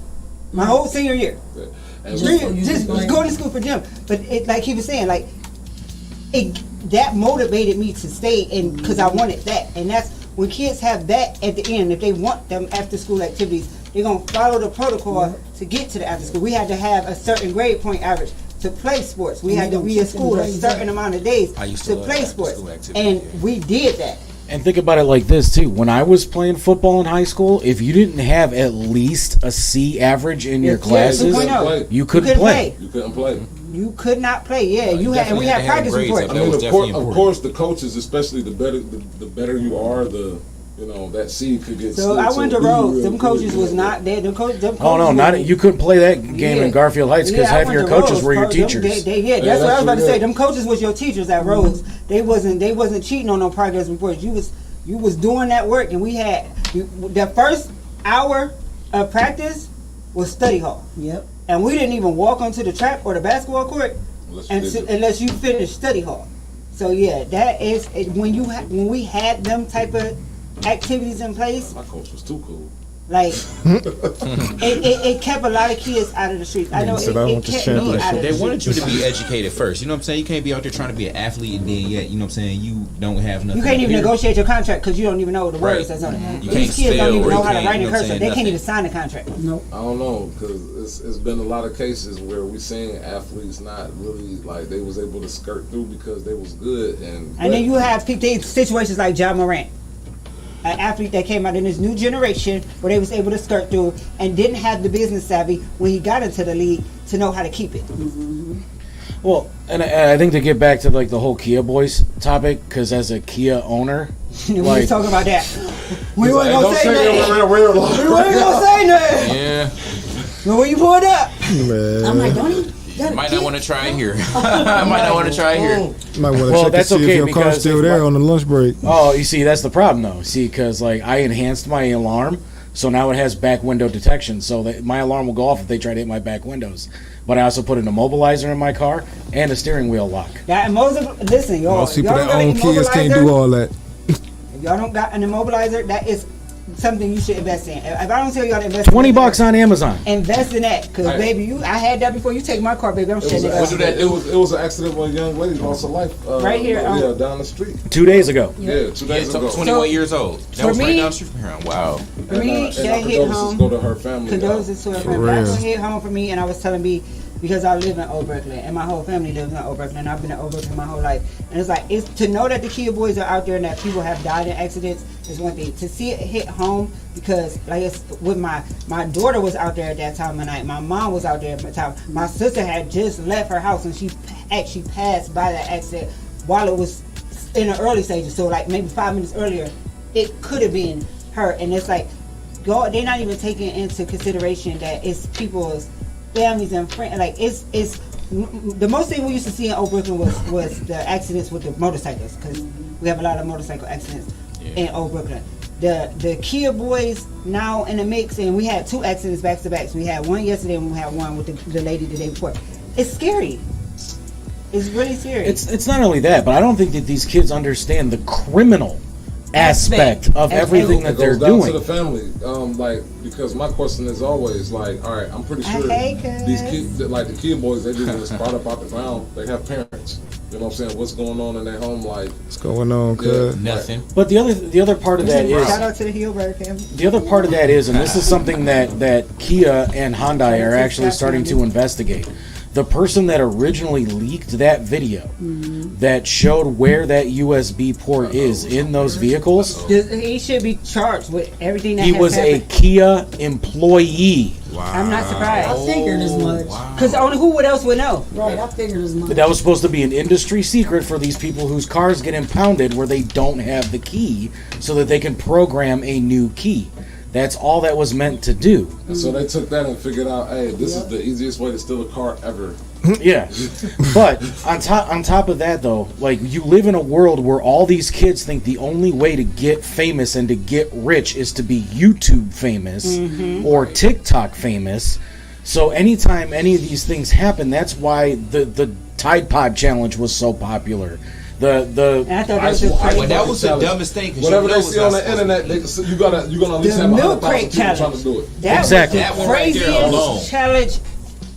my whole senior year. And Just going to school for gym. But it, like he was saying, like that motivated me to stay in because I wanted that. And that's when kids have that at the end. If they want them after school activities, they're gonna follow the protocol to get to the after school. We had to have a certain grade point average to play sports. We had to be in school a certain amount of days to play sports, and we did that. And think about it like this too. When I was playing football in high school, if you didn't have at least a C average in your classes, you couldn't play. You couldn't play. You could not play. Yeah, you had, and we had practice reports. I mean, of course, the coaches, especially the better you are, that seed could get. So I went to Rhodes. Them coaches was not there. Them coaches. Oh no, not you couldn't play that game in Garfield Heights because half your coaches were your teachers. That's what I was about to say. Them coaches was your teachers at Rhodes. They wasn't cheating on no progress reports. You was doing that work, and we had the first hour of practice was study hall. Yep. And we didn't even walk onto the track or the basketball court unless you finished study hall. So yeah, that is when we had them type of activities in place. My coach was too cool. Like it kept a lot of kids out of the streets. I know it kept me out of the They wanted you streets. to be educated first. You know what I'm saying? You can't be out there trying to be an athlete and then yet, you know what I'm saying, you don't have nothing. You can't even here. negotiate your contract because you don't even know the Right. words that's on it. You These can't kids don't spell even or know you how to can't, write you in know what I'm cursive. saying, They can't nothing. even sign a contract. Nope. I don't know, because it's been a lot of cases where we seen athletes not really like they was able to skirt through because they was good, and then you have situations like John Morant, an athlete that came out in this new generation where they was able to skirt through and didn't have the business savvy when he got into the league to know how to keep it. Well, and I think to get back to like the whole Kia Boys topic, because as a Kia owner, We was talking about that. We weren't Don't gonna say say nothing. we're We weren't gonna say nothing. Yeah. But when you pull it up, I'm like, don't he? Might not want to try it here. I might not want to try it here. Might want to Well, check that's to see okay if your car's because still if there my- on the lunch break. Oh, you see, that's the problem though. See, because like I enhanced my alarm, so now it has back window detection, so that my alarm will go off if they try to hit my back windows. But I also put an immobilizer in my car and a steering wheel lock. that listen, y'all. Most people y'all that don't got own an kids can't immobilizer? do all that. If y'all don't got an immobilizer, that is something you should invest in. If I don't tell y'all to invest $20 on Amazon. invest in that, because Right. baby, I had that before. You take my car, baby, I'm It was, shutting it off. it was an accident where a young lady lost her life. Right here, down the street. 2 days ago. Yeah, 2 days ago. 21 years old. That for was right me- down the street from here. Wow. For me, and that our hit condolences home. go to her family. Condolences to her For family. That real. one hit home for me, and I was telling me because I live in Old Brooklyn and my whole family lives in Old Brooklyn and I've been in Old Brooklyn my whole life. And it's like, it's to know that the Kia boys are out there and that people have died in accidents is one thing. To see it hit home, because like it's with my daughter was out there at that time of night. My mom was out there at the time. My sister had just left her house and she actually passed by that accident while it was in the early stages. So like maybe 5 minutes earlier, it could have been her. And it's like, they're not even taking into consideration that it's people's families and friends. Like it's the most thing we used to see in Old Brooklyn was the accidents with the motorcycles, because we have a lot of motorcycle accidents in Old Brooklyn. The Kia boys now in the mix, and we had 2 accidents back to back. So we had one yesterday and we had one with the lady the day before. It's scary. It's really serious. It's not only that, but I don't think that these kids understand the criminal aspect of everything that they're down doing. to the family, like, because my question is always like, all right, I'm pretty sure these kids, like the Kia boys, they didn't just spot up out the ground. They have parents. You know what I'm saying? What's going on in their home? Like, what's going on, cuz? Nothing. But the other part of that is, shout out to the Hillberg family. the other part of that is, and this is something that Kia and Hyundai are actually starting to investigate. The person that originally leaked that video that showed where that USB port is in those vehicles, He should be charged with everything that he has was a happened. Kia employee. I'm not surprised. I figured as much. Because only who else would know? Right, I figured as much. That was supposed to be an industry secret for these people whose cars get impounded where they don't have the key, so that they can program a new key. That's all that was meant to do. and so they took that and figured out, hey, this is the easiest way to steal a car ever. Yeah, but on top of that though, like, you live in a world where all these kids think the only way to get famous and to get rich is to be YouTube famous or TikTok famous. So anytime any of these things happen, that's why the Tide Pod challenge was so popular. And I thought that was just crazy. Well, that was the dumbest thing. 'cause Whatever you know they it's see not on the supposed internet, you're gonna at least The have milk 100,000 crate people trying challenge. to do it. That Exactly. was That the one right there craziest alone. challenge.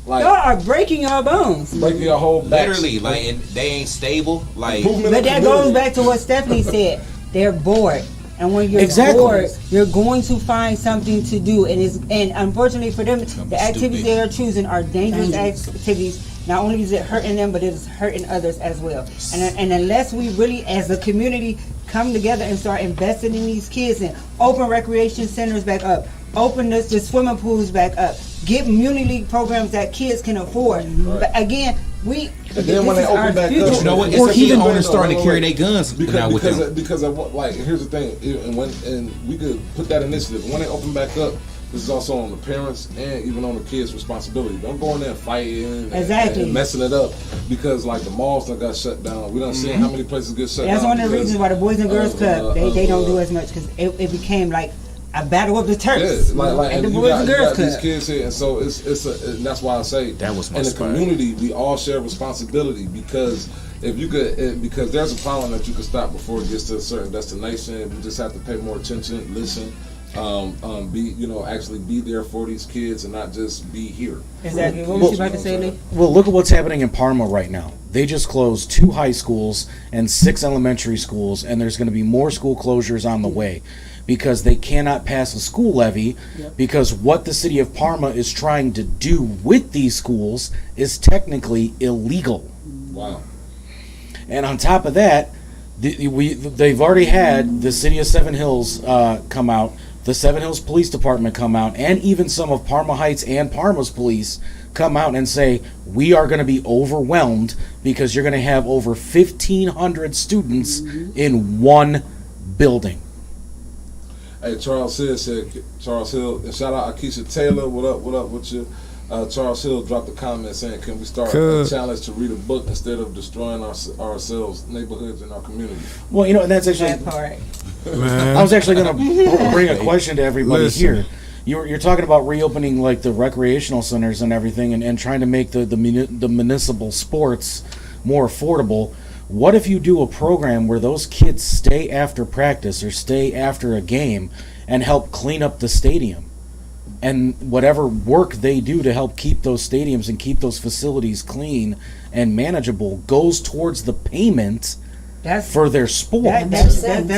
Like, Y'all are breaking your bones. breaking your whole back. Literally, like, and they ain't stable. Like, Improvement But of that community. goes back to what Stephanie said. They're bored. And when you're Exactly. bored, you're going to find something to do. And unfortunately for them, the activities they are choosing are dangerous activities. Not only is it hurting them, but it is hurting others as well. And unless we really, as a community, come together and start investing in these kids and open recreation centers back up, open the swimming pools back up, get community league programs that kids can afford. But again, And then when they open back up, you know what? It's or a kid even owners starting to carry their guns now with them. because of what, like, here's the thing, and we could put that initiative when they open back up. This is also on the parents and even on the kids' responsibility. Don't go in there fighting and messing it up, because like the malls that got shut down. We done seen how many places get shut down. That's one of the reasons why the Boys and Girls Club they don't do as much, because it became like a battle of the Turks. Yeah, like at the and Boys and Girls these Club. kids here, and so and that's why I say That was my in the spot. community we all share responsibility, because if you could, because there's a problem that you could stop before it gets to a certain destination. We just have to pay more attention, listen, actually be there for these kids and not just be here. Exactly. What was you about to say, Lee? Well, look at what's happening in Parma right now. They just closed 2 high schools and 6 elementary schools, and there's going to be more school closures on the way because they cannot pass a school levy, because what the city of Parma is trying to do with these schools is technically illegal. Wow. And on top of that, they've already had the city of Seven Hills come out, the Seven Hills Police Department come out, and even some of Parma Heights and Parma's police come out and say, we are going to be overwhelmed because you're going to have over 1,500 students in one building. Hey, Charles Hill, and shout out Akeisha Taylor. What up with you? Charles Hill dropped a comment saying, can we start a challenge to read a book instead of destroying ourselves, neighborhoods, and our community? Well, and that's actually... That part. Man. I was actually going to bring a question to everybody Listen. here. You're talking about reopening like the recreational centers and everything, and trying to make the municipal sports more affordable. What if you do a program where those kids stay after practice or stay after a game and help clean up the stadium? And whatever work they do to help keep those stadiums and keep those facilities clean and manageable goes towards the payment for their sport. That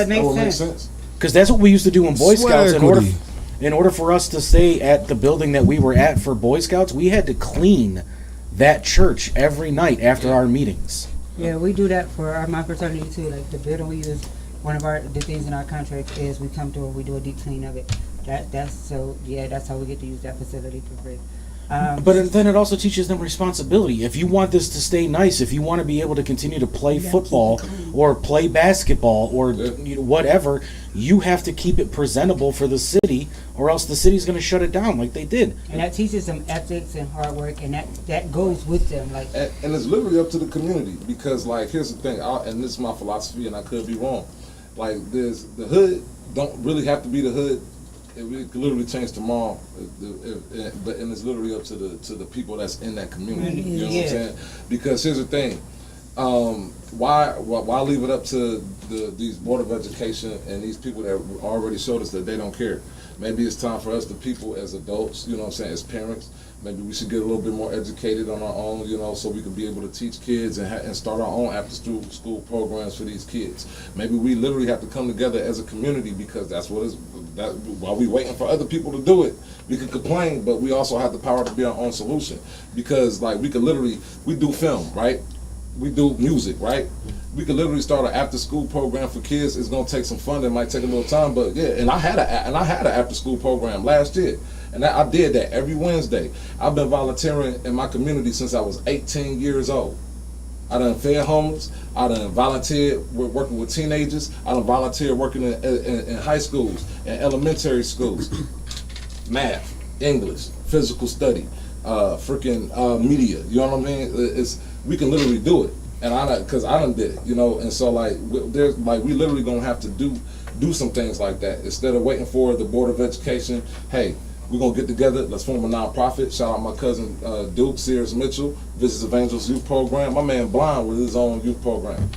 makes sense. Because that's what we used to do in Boy Scouts. equity. In order for us to stay at the building that we were at for Boy Scouts, we had to clean that church every night after our meetings. Yeah, we do that for my fraternity too. Like the building we use, one of the things in our contract is we come through and we do a deep clean of it. That's how we get to use that facility for free. But then it also teaches them responsibility. If you want this to stay nice, if you want to be able to continue to play football or play basketball or whatever, you have to keep it presentable for the city, or else the city's going to shut it down like they did. And that teaches them ethics and hard work, and that goes with them. Like, and it's literally up to the community, because like here's the thing, and this is my philosophy, and I could be wrong. Like there's the hood don't really have to be the hood. It could literally change tomorrow, but it's literally up to the people that's in that community. You know what I'm saying? Because here's the thing, why leave it up to these Board of Education and these people that already showed us that they don't care? Maybe it's time for us, the people as adults, you know what I'm saying, as parents, maybe we should get a little bit more educated on our own, you know, so we can be able to teach kids and start our own after school programs for these kids. Maybe we literally have to come together as a community, because that's while we waiting for other people to do it. We can complain, but we also have the power to be our own solution, because like we do film, right? We do music, right? We could literally start an after-school program for kids. It's gonna take some fun. It might take a little time, but yeah. And I had an after-school program last year, and I did that every Wednesday. I've been volunteering in my community since I was 18 years old. I done fed homeless. I done volunteered working with teenagers. I done volunteered working in high schools and elementary schools. Math, English, physical study, media. You know what I mean? We can literally do it, and because I done did it, you know. And so like we literally gonna have to do some things like that instead of waiting for the Board of Education. Hey, we're gonna get together. Let's form a nonprofit. Shout out my cousin Duke Sears Mitchell, Visits of Angels Youth Program. My man Blind with his own youth program.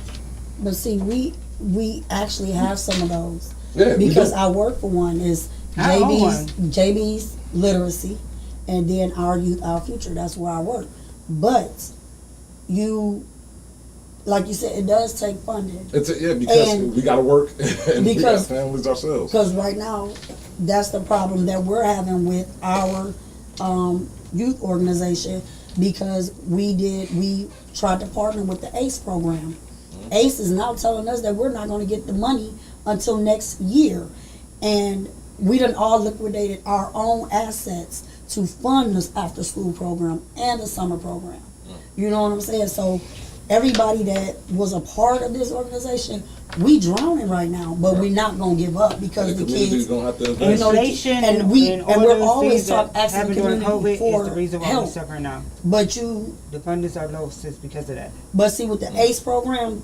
But see, we actually have some of those. Yeah, because I work for one is JB's Literacy, and then Our Youth, Our Future. That's where I work. But like you said, it does take funding. Because we got to work and we got families ourselves. Because right now, that's the problem that we're having with our youth organization, because we tried to partner with the ACE program. ACE is now telling us that we're not going to get the money until next year. And we done all liquidated our own assets to fund this after school program and the summer program. You know what I'm saying? So everybody that was a part of this organization, we drowning right now, but we're not gonna give up, because the kids, gonna have to inflation, and we're always asking the community COVID for is the reason why help. we suffer now. But the fundings are low since because of that. But see, with the ACE program,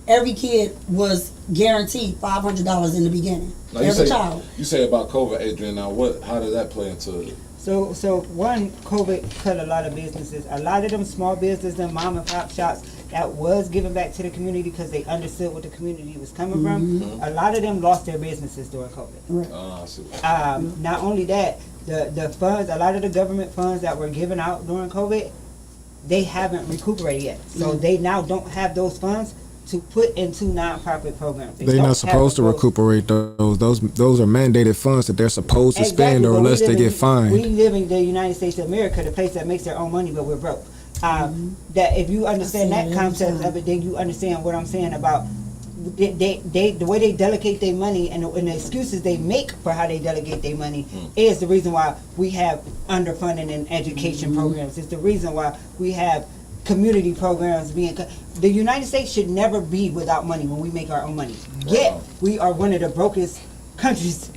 every kid was guaranteed $500 in the beginning. Now, every child. You say about COVID, Adrian. Now, how did that play into it? So one, COVID cut a lot of businesses. A lot of them small businesses and mom and pop shops that was giving back to the community because they understood what the community was coming from. A lot of them lost their businesses during COVID. Right. Not only that, the funds, a lot of the government funds that were given out during COVID, they haven't recuperated yet. So they now don't have those funds to put into nonprofit programs. They're not supposed to recuperate those. Those are mandated funds that they're supposed to spend, or unless they get fined. We live in the United States of America, the place that makes their own money, but we're broke. That if you understand that concept of it, then you understand what I'm saying about the way they delegate their money and the excuses they make for how they delegate their money is the reason why we have underfunding in education programs. It's the reason why we have community programs being. The United States should never be without money when we make our own money. Yet we are one of the brokest countries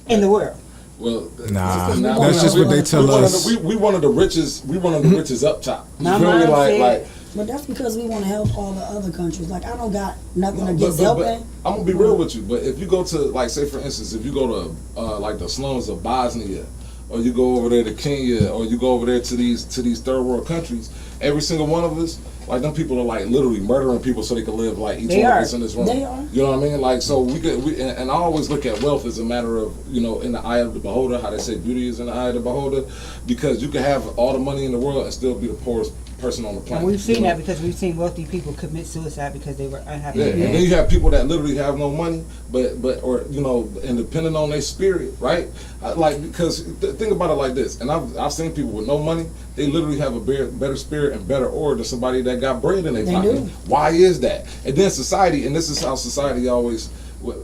in the world. Well, that's just what they tell us. We one of the richest. We one of the richest up top. But that's because we want to help all the other countries. Like, I don't got nothing against helping. I'm gonna be real with you. But if you go to, like, say for instance, if you go to like the slums of Bosnia, or you go over there to Kenya, or you go over there to these third world countries, every single one of us, like, them people are like literally murdering people so they can live like each one of us in this room. They are. You know what I mean? Like, so and I always look at wealth as a matter of, you know, in the eye of the beholder. How they say beauty is in the eye of the beholder, because you can have all the money in the world and still be the poorest person on the planet. And we've seen you know? that because we've seen wealthy people commit suicide because they were unhappy. Yeah, and then you have people that literally have no money, but or you know, and depending on their spirit, right? Like because think about it like this, and I've seen people with no money, they literally have a better spirit and better aura than somebody that got bread in their pocket. do. Why is that? And then society, and this is how society always.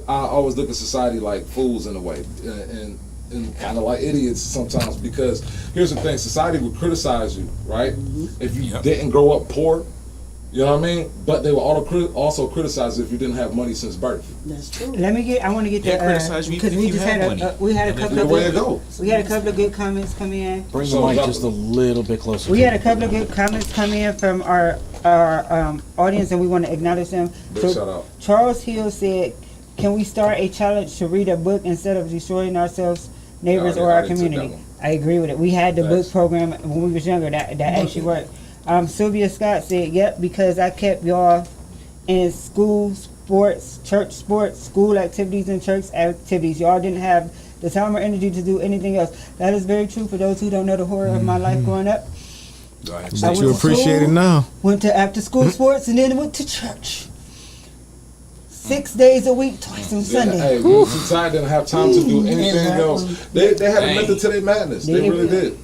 I always look at society like fools in a way, and kind of like idiots sometimes, because here's the thing: society would criticize you, right? If you didn't grow up poor, you know what I mean. But they will also criticize if you didn't have money since birth. That's true. I want to get Yeah, the criticize you because even we if you just have had money. we had a And couple The of way it good, go. we had a couple of good comments come in. Bring So the mic drop just it. a little bit closer. We to had a you. couple of good comments come in from our audience, and we want to acknowledge them. Big shout out. Charles Hill said, "Can we start a challenge to read a book instead of destroying ourselves, neighbors, I or our already took that community?" one. I agree with it. We had the book Facts. program when we was younger. That actually worked. Sylvia Scott said, "Yep, because I kept y'all in school sports, church sports, school activities, and church activities. Y'all didn't have the time or energy to do anything else." That is very true for those who don't know the horror of my life growing up. But you appreciate it now. Went to after school sports and then went to church. 6 days a week, twice on Sunday. Hey, society didn't have time to do anything else. They had a method to their madness. They really did.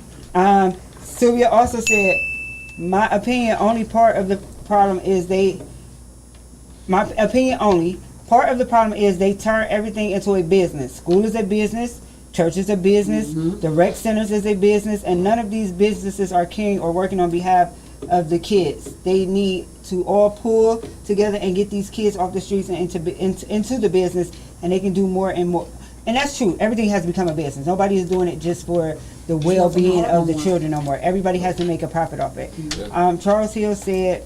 Sylvia also said, "My opinion, only part of the problem is they. My opinion only. Part of the problem is they turn everything into a business. School is a business. Church is a business. The rec centers is a business, and none of these businesses are caring or working on behalf of the kids. They need to all pull together and get these kids off the streets and into the business, and they can do more and more." And that's true. Everything has become a business. Nobody is doing it just for the well-being of the children no more. Everybody has to make a profit off it. Charles Hill said,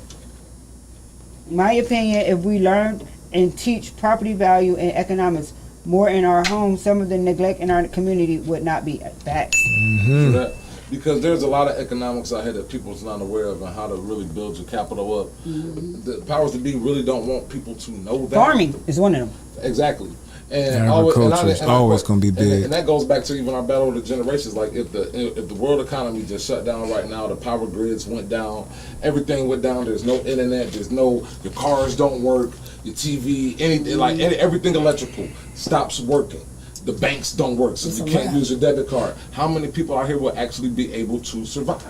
"My opinion, if we learned and teach property value and economics more in our homes, some of the neglect in our community would not be facts." True that. Because there's a lot of economics out here that people's not aware of, and how to really build your capital up. The powers that be really don't want people to know that. Farming is one of them. Exactly. And Agriculture is always gonna be and- big. And that goes back to even our battle of the generations. Like if the world economy just shut down right now, the power grids went down, everything went down. There's no internet. Your cars don't work, your TV, anything everything electrical stops working. The banks don't work, so you can't use your debit card. How many people out here will actually be able to survive?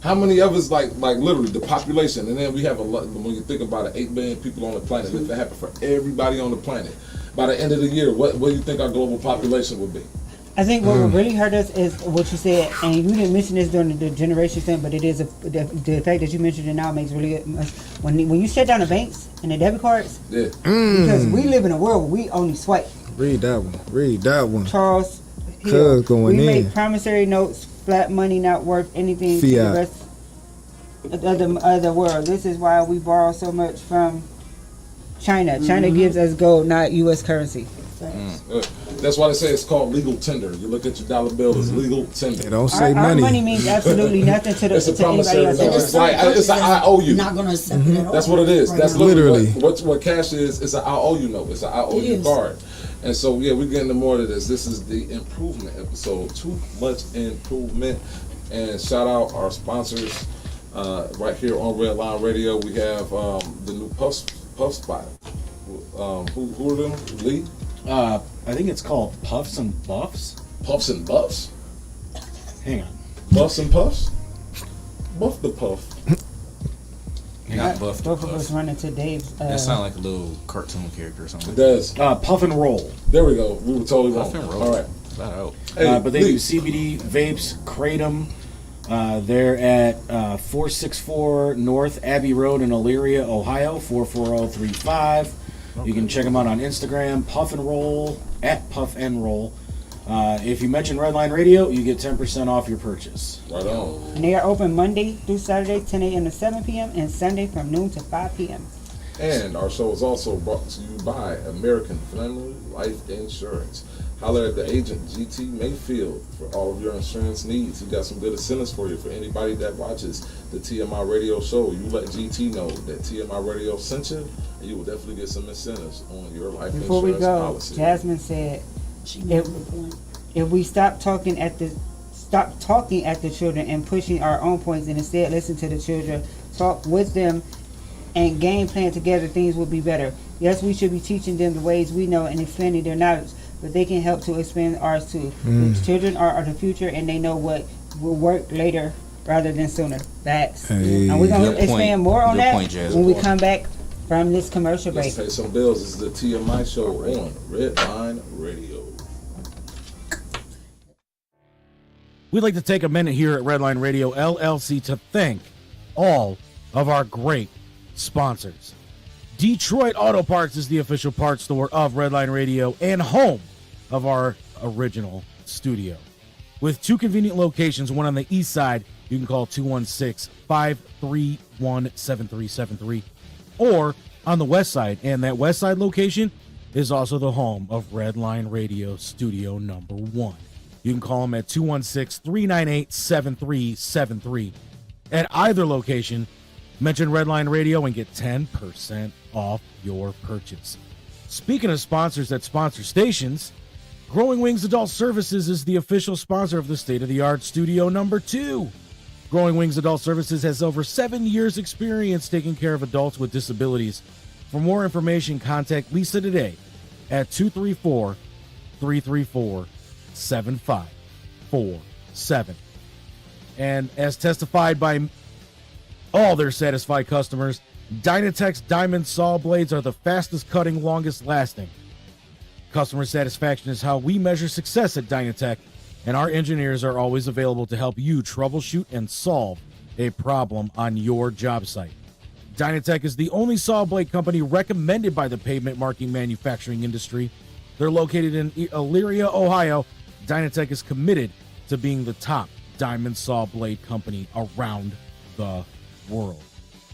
How many of us, like literally the population, and then we have a lot, when you think about it, 8 billion people on the planet, if it happened for everybody on the planet, by the end of the year, what do you think our global population would be? I think what would really hurt us is what you said, and you didn't mention this during the generation thing, but it is the fact that you mentioned it now makes really good. When you shut down the banks and the debit cards, because we live in a world where we only swipe. Read that one. Charles Cuz Hill, going we in. make promissory notes, flat money not worth anything to the Fiat. rest of the world. This is why we borrow so much from China. China gives us gold, not U.S. currency. That's why they say it's called legal tender. You look at your dollar bill, it's legal tender. They don't say Our money. money means absolutely nothing to It's a to anybody promissory else. note. It's like it's an I owe you. Not gonna accept it at all. That's what it is. Right That's now. literally what cash is. It's an I owe you note. It's an I owe It you is. card. And so yeah, we're getting to more of this. This is the improvement episode. Too much improvement. And shout out our sponsors right here on Redline Radio. We have the new Puff Spot. Who are them? Lee? I think it's called Puffs and Buffs. Puffs and Buffs? Hang on. Buffs and Puffs? Buff the Puff. Not Buff the Both of us Puff. run into Dave's. That sounds like a little cartoon character or It something. does. Puff and Roll. There we go. We were totally wrong. Puff and Roll. All right. Flat out. Hey, But they Lee. do CBD vapes, Kratom. They're at 464 North Abbey Road in Elyria, Ohio, 44035. You can check them out on Instagram, Puff and Roll, at Puff and Roll. If you mention Redline Radio, you get 10% off your purchase. Right on. And they are open Monday through Saturday, 10 a.m. to 7 p.m. and Sunday from noon to 5 p.m. And our show is also brought to you by American Family Life Insurance. Holler at the agent GT Mayfield for all of your insurance needs. He got some good incentives for you. For anybody that watches the TMI Radio show, you let GT know that TMI Radio sent you, and you will definitely get some incentives on your life Before we insurance go, policy. Jasmine said, She made a good point. if we stop talking at the stop talking at the children and pushing our own points, and instead listen to the children, talk with them, and game plan together, things will be better. Yes, we should be teaching them the ways we know and expanding their knowledge, but they can help to expand ours too. The children are the future, and they know what will work later rather than sooner. Facts. Hey. And we're going Good to expand point. more on Good that point, Jazz. when we come back from this commercial break. Let's pay some bills. This is the TMI show on Redline Radio. We'd like to take a minute here at Redline Radio LLC to thank all of our great sponsors. Detroit Auto Parts is the official parts store of Redline Radio and home of our original studio. With 2 convenient locations, one on the east side, you can call 216-531-7373, or on the west side, and that west side location is also the home of Redline Radio Studio number 1. You can call them at 216-398-7373. At either location, mention Redline Radio and get 10% off your purchase. Speaking of sponsors that sponsor stations, Growing Wings Adult Services is the official sponsor of the state-of-the-art Studio number 2. Growing Wings Adult Services has over 7 years experience taking care of adults with disabilities. For more information, contact Lisa today at 234-334-7547. And as testified by all their satisfied customers, Dynatech's diamond saw blades are the fastest cutting, longest lasting. Customer satisfaction is how we measure success at Dynatech, and our engineers are always available to help you troubleshoot and solve a problem on your job site. Dynatech is the only saw blade company recommended by the pavement marking manufacturing industry. They're located in Elyria, Ohio. Dynatech is committed to being the top diamond saw blade company around the world.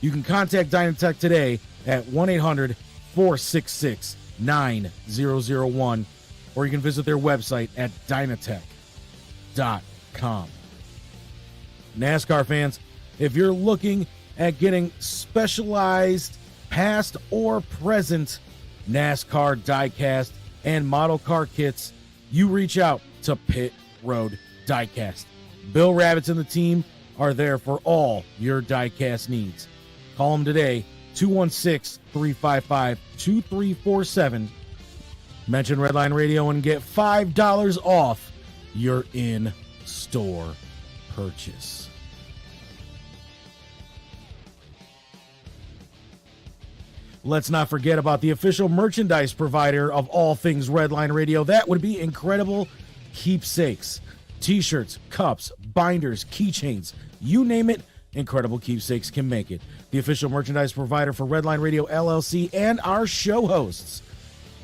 You can contact Dynatech today at 1-800-466-9001, or you can visit their website at dynatech.com. NASCAR fans, if you're looking at getting specialized past or present NASCAR diecast and model car kits, you reach out to Pit Road Diecast. Bill Rabbits and the team are there for all your diecast needs. Call them today, 216-355-2347. Mention Redline Radio and get $5 off your in-store purchase. Let's not forget about the official merchandise provider of all things Redline Radio. That would be Incredible Keepsakes. T-shirts, cups, binders, keychains, you name it, Incredible Keepsakes can make it. The official merchandise provider for Redline Radio LLC and our show hosts.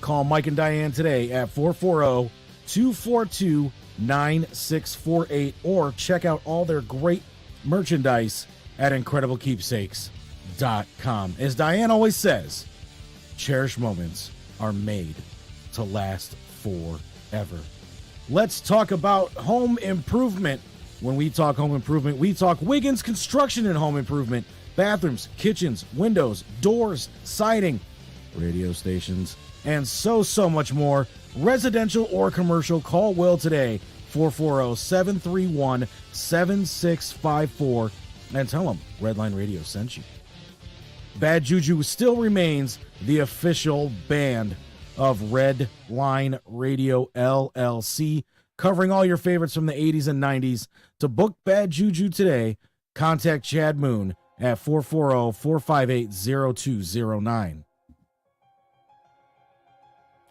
Call Mike and Diane today at 440-242-9648 or check out all their great merchandise at IncredibleKeepsakes.com. As Diane always says, cherished moments are made to last forever. Let's talk about home improvement. When we talk home improvement, we talk Wiggins Construction and Home Improvement. Bathrooms, kitchens, windows, doors, siding, radio stations, and so much more. Residential or commercial, call Will today, 440-731-7654, and tell them Redline Radio sent you. Bad Juju still remains the official band of Redline Radio LLC, covering all your favorites from the 80s and 90s. To book Bad Juju today, contact Chad Moon at 440-458-0209.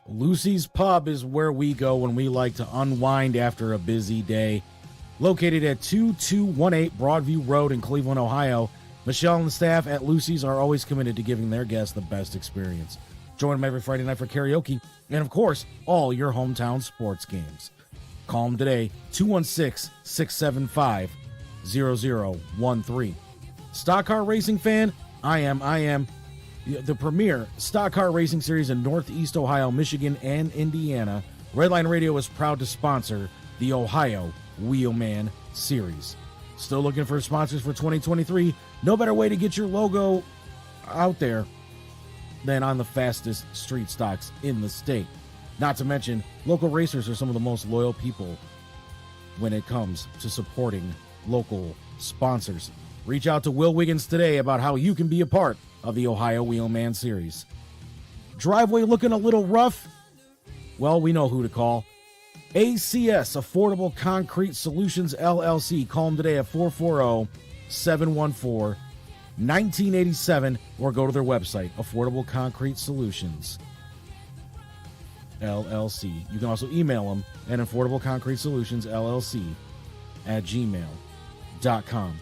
Lucy's Pub is where we go when we like to unwind after a busy day. Located at 2218 Broadview Road in Cleveland, Ohio, Michelle and the staff at Lucy's are always committed to giving their guests the best experience. Join them every Friday night for karaoke and, of course, all your hometown sports games. Call them today, 216-675-0013. Stock car racing fan, I am. The premier stock car racing series in Northeast Ohio, Michigan, and Indiana. Redline Radio is proud to sponsor the Ohio Wheelman Series. Still looking for sponsors for 2023? No better way to get your logo out there than on the fastest street stocks in the state. Not to mention, local racers are some of the most loyal people when it comes to supporting local sponsors. Reach out to Will Wiggins today about how you can be a part of the Ohio Wheelman Series. Driveway looking a little rough? Well, we know who to call. ACS, Affordable Concrete Solutions, LLC. Call them today at 440-714-1987 or go to their website, Affordable Concrete Solutions, LLC. You can also email them at Affordable Concrete Solutions, LLC at gmail.com.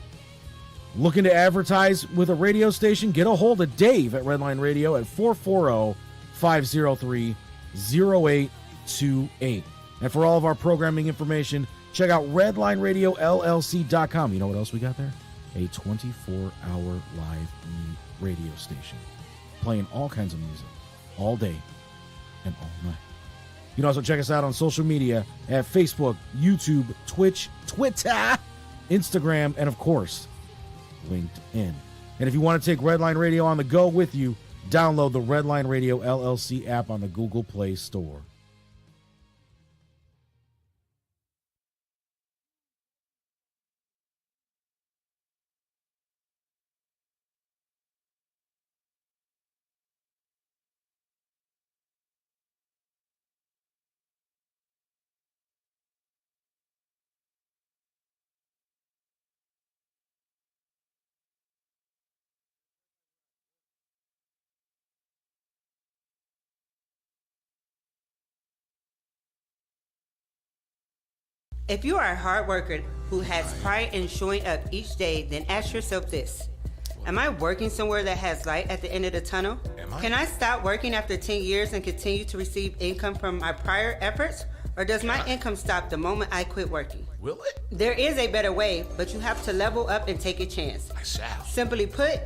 Looking to advertise with a radio station? Get a hold of Dave at Redline Radio at 440-503-0828. And for all of our programming information, check out redlineradiolllc.com. You know what else we got there? A 24-hour live radio station playing all kinds of music all day and all night. You can also check us out on social media at Facebook, YouTube, Twitch, Twitter, Instagram, and of course, LinkedIn. And if you want to take Redline Radio on the go with you, download the Redline Radio LLC app on the Google Play Store. If you are a hard worker who has pride in showing up each day, then ask yourself this. Am I working somewhere that has light at the end of the tunnel? Can I stop working after 10 years and continue to receive income from my prior efforts? Or does my income stop the moment I quit working? Will it? There is a better way, but you have to level up and take a chance. I shall. Simply put,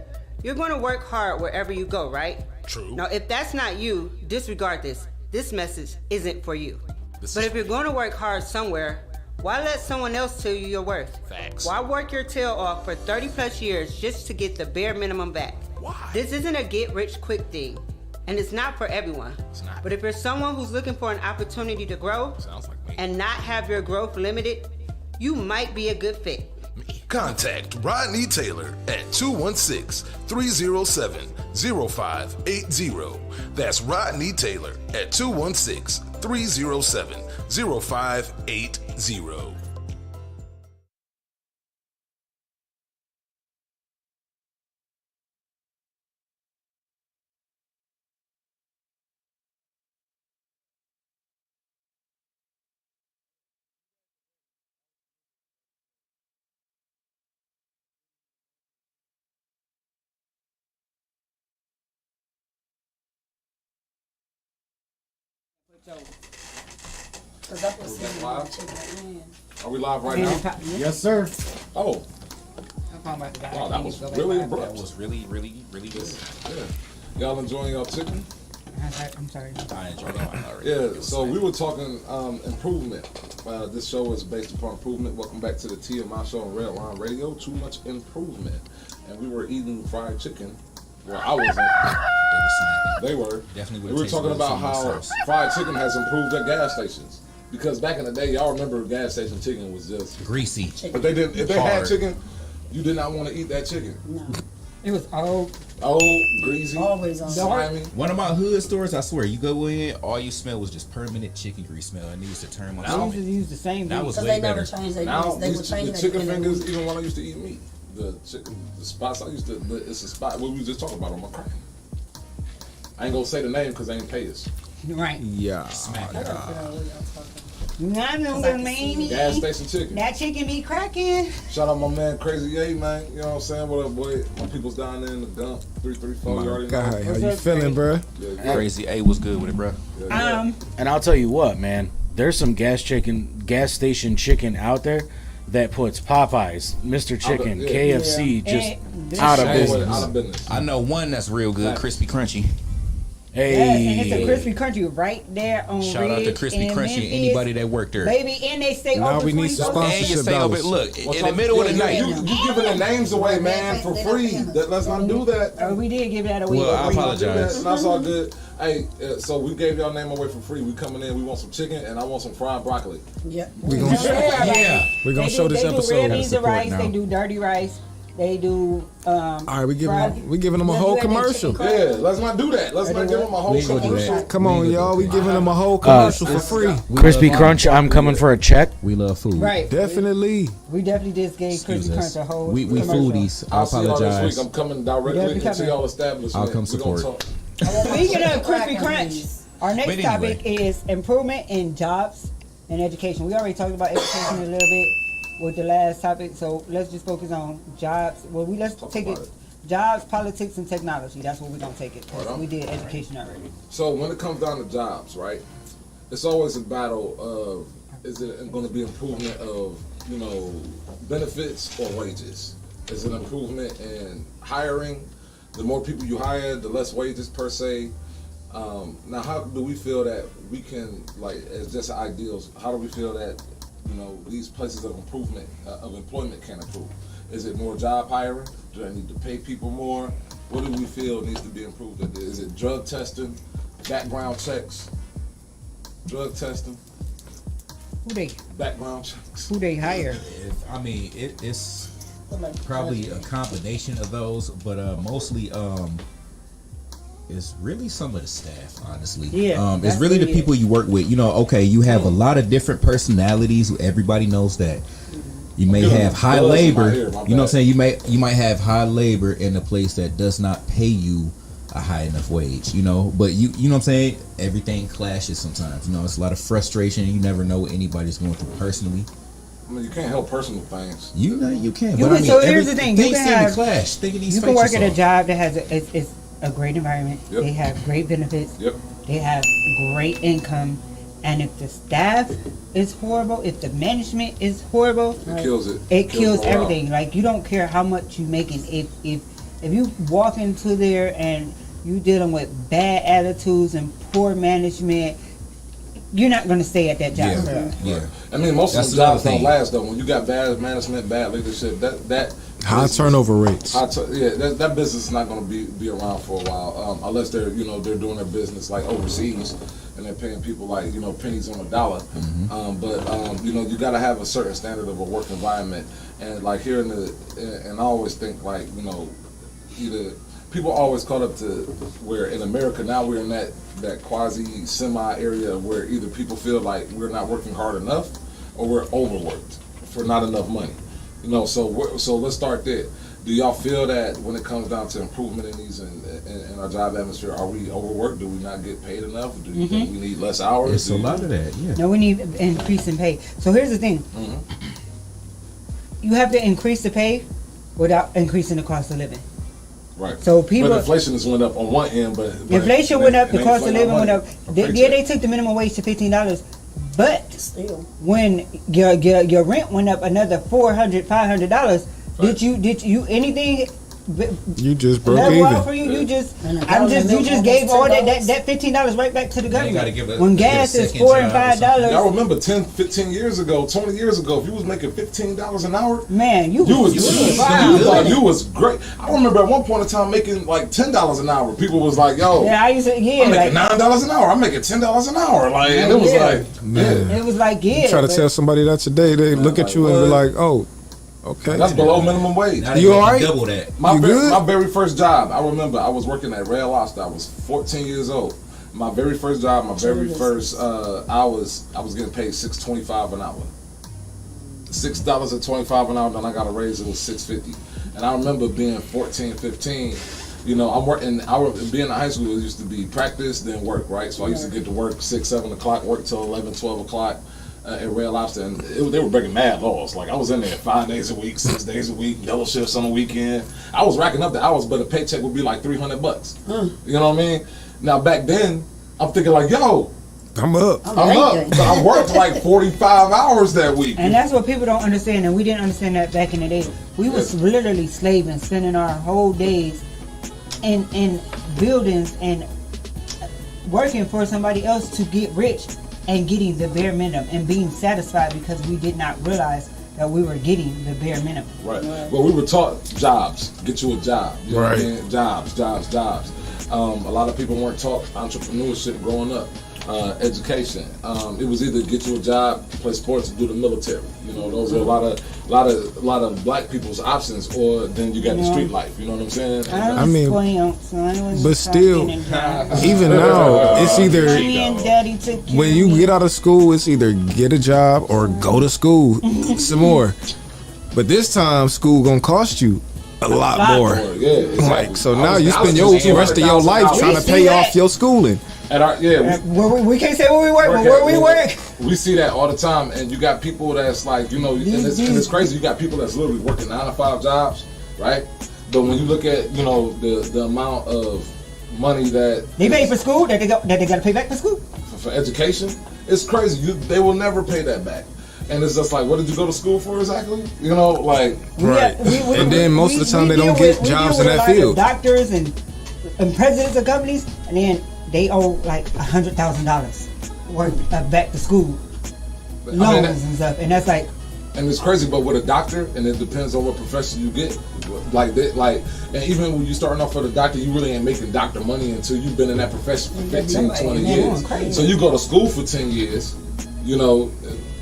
you're going to work hard wherever you go, right? True. Now, if that's not you, disregard this. This message isn't for you. But if you're going to work hard somewhere, why let someone else tell you your worth? Facts. Why work your tail off for 30 plus years just to get the bare minimum back? Why? This isn't a get rich quick thing, and it's not for everyone. It's not. But if you're someone who's looking for an opportunity to grow Sounds like me. and not have your growth limited, you might be a good fit. Contact Rodney Taylor at 216-307-0580. That's Rodney Taylor at 216-307-0580. Are we live right now? Yes, sir. Oh. Wow, that was really abrupt. That was really good. Yeah. Y'all enjoying y'all chicken? I'm sorry. I enjoyed mine already. Yeah, so we were talking improvement. This show is based upon improvement. Welcome back to the TMI show on Redline Radio. Too much improvement. And we were eating fried chicken. Well, I wasn't. They were. Definitely. We were talking about how fried chicken has improved at gas stations. Because back in the day, y'all remember gas station chicken was just greasy. But they didn't. If they had chicken, you did not want to eat that chicken. No. It was old, greasy, always on slimy. One of my hood stores, I swear, you go in, all you smell was just permanent chicken grease smell. And they used to turn my They used to use the same. That was Because way they never better. changed their Now grease. They were the changing chicken their fingers, grease. even when I used to eat meat, the spots I used to. It's a spot what we was just talking about on my crack. I ain't gonna say the name because they ain't pay us. Right. Yeah. I know what I mean. Gas station chicken. That chicken be cracking. Shout out my man Crazy A, man. You know what I'm saying? What up, boy? My people's down there in the dump. 334. You already God, know. how you feeling, bro? Yeah, Crazy A was good with it, bro. And I'll tell you what, man. There's some gas station chicken out there that puts Popeyes, Mr. Chicken, yeah. KFC Yeah. just out of Out business. of business. I know one that's real good, crispy crunchy. Yes, and it's a crispy crunchy right there on Shout out to Ridge Crispy in Crunchy Memphis. and anybody that worked there. Baby, and they stay Now open we need 24 some And you sponsorship stay open. dollars. Look, in the middle of the night. You giving the names away, man, for free. Let's not do that. We did give that away. Well, I for free. apologize. That's all good. Hey, so we gave y'all name away for free. We coming in. We want some chicken, and I want some fried broccoli. Yep. We gonna we're gonna show this episode. They do red beans and rice. now. They do dirty rice. They do. All right, we giving them a Yeah, whole you had that commercial. chicken Yeah, let's not do that. Let's not give them a whole We ain't gonna do commercial. that. Come on, y'all. We giving them a whole commercial for free. Crispy Crunch, I'm coming for a check. We love food. Right. Definitely. We definitely just gave Excuse Crispy us. Crunch a whole. We commercial. foodies. I I'll see y'all apologize. this week. I'm coming directly Yeah, we into coming. y'all establishment. I'll come We gonna support. talk. Speaking of Crispy Crunch, our next But topic is improvement in jobs and education. We already talked about education a little bit with the last topic, so let's just focus on jobs. Well, let's take about it. it. Jobs, politics, and technology. That's what we're gonna take it. 'cause Right on. we did education already. So when it comes down to jobs, right? It's always a battle of is it going to be improvement of benefits or wages? Is it improvement in hiring? The more people you hire, the less wages per se. Now, how do we feel that we can, like, as just ideals? How do we feel that these places of improvement of employment can improve? Is it more job hiring? Do I need to pay people more? What do we feel needs to be improved? Is it drug testing, background checks, drug testing, Who they background checks? who they hire? It's probably a combination of those, but mostly it's really some of the staff, honestly. Yeah, It's that's really the what it people you work with. Okay, you have a lot of different personalities. Everybody knows that. You may Give them have high buzz in my labor. ear, my You know what I'm bad. saying? You might have high labor in a place that does not pay you a high enough wage. But you know what I'm saying? Everything clashes sometimes. It's a lot of frustration. You never know what anybody's going through personally. I mean, you can't help personal things. You can. You But can- so here's the thing, you things can seem to have- clash. Think of these You can work at a faces job that has it's a great environment. Yep. They have great benefits. Yep. They have great income. And if the staff is horrible, if the management is horrible, It kills it. It kills morale. everything. Like, you don't care how much you making. If you walk into there and you dealing with bad attitudes and poor management, you're not going to stay at that job. Yeah. I mean, most That's of the jobs another don't thing. last though. When you got bad management, bad leadership, that High turnover rates. that business is not going to be around for a while unless they're they're doing their business like overseas and they're paying people like pennies on a dollar. But you got to have a certain standard of a work environment. And like here and I always think like either people always caught up to where in America now we're in that quasi semi area where either people feel like we're not working hard enough or we're overworked for not enough money. So let's start there. Do y'all feel that when it comes down to improvement in these in our job atmosphere, are we overworked? Do we not get paid enough? Do you think we need less hours? It's a lot of that. Yeah. No, we need increase in pay. So here's the thing. You have to increase the pay without increasing the cost of living. Right. So people- but inflation has went up on one end, but Inflation went up, the it cost of ain't living went inflating up. our Yeah, paycheck. they took the minimum wage to $15, but Still. when your rent went up another $400-$500, did you anything You just broke level out for even. you? You just And a you government just gave all that $10. $15 right back to the gotta government. give it- When give it a gas is second $4 and job or something. Y'all $5, remember 10, 15 years ago, 20 years ago, if you was making $15 an hour, man, you was good. you was great. I remember at one point in time making like $10 an hour. People was like, "Yo, Yeah, I used to I'm making like $9 an hour. I'm making $10 an hour." Like, and it was Yeah. like, Man. it was like yeah. Try to but- tell somebody that today, they look at you and be like, "Oh, okay." that's below minimum wage. Now they You making alright? double that. My You good? my very first job, I remember I was working at Red Lobster. I was 14 years old. My very first job, my very first I was getting paid $6.25 an hour. $6.25 an hour. Then I got a raise. It was $6.50. And I remember being 14, 15. I'm working. Being in high school, it used to be practice then work, right? So I used to get to work 6, 7 o'clock, work till 11, 12 o'clock. At Red Lobster, and they were breaking mad laws. Like I was in there 5 days a week, 6 days a week, double shifts on the weekend. I was racking up the hours, but a paycheck would be like $300. You know what I mean? Now back then, I'm thinking like, yo, I'm up. I'm up. So I worked like 45 hours that week. And that's what people don't understand, and we didn't understand that back in the day. We was literally slaving, spending our whole days in buildings and working for somebody else to get rich and getting the bare minimum and being satisfied because we did not realize that we were getting the bare minimum. Right. Well, we were taught jobs. Get you a job. You know what I Right. mean? Jobs. A lot of people weren't taught entrepreneurship growing up. Education. It was either get you a job, play sports, or do the military. You know, those are a lot of black people's options. Or then you got the street life. You know what I'm saying? I mean, was but still, even now, it's either Mommy and Daddy took care when of you me. get out of school, it's either get a job or go to school some more. But this time, school gonna cost you a lot more. Yeah, exactly. Like, so I now was- you I was spend your just rest of your life $200,000. trying to pay off your schooling. At our, we can't say where we work, but where we work. We see that all the time, and you got people that's like, you know, and it's crazy. You got people that's literally working 9 to 5 jobs, right? But when you look at, you know, the amount of money that They pay for school that they got to pay back for school. for education, it's crazy. They will never pay that back. And it's just like, what did you go to school for exactly? You know, like And then most of the time they don't get jobs in that field. Doctors and presidents of companies, and then they owe like $100,000 worth of back to school loans and stuff, and that's like. And it's crazy, but with a doctor, and it depends on what profession you get. And even when you're starting off with a doctor, you really ain't making doctor money until you've been in that profession for 15, 20 years. So you go to school for 10 years, you know,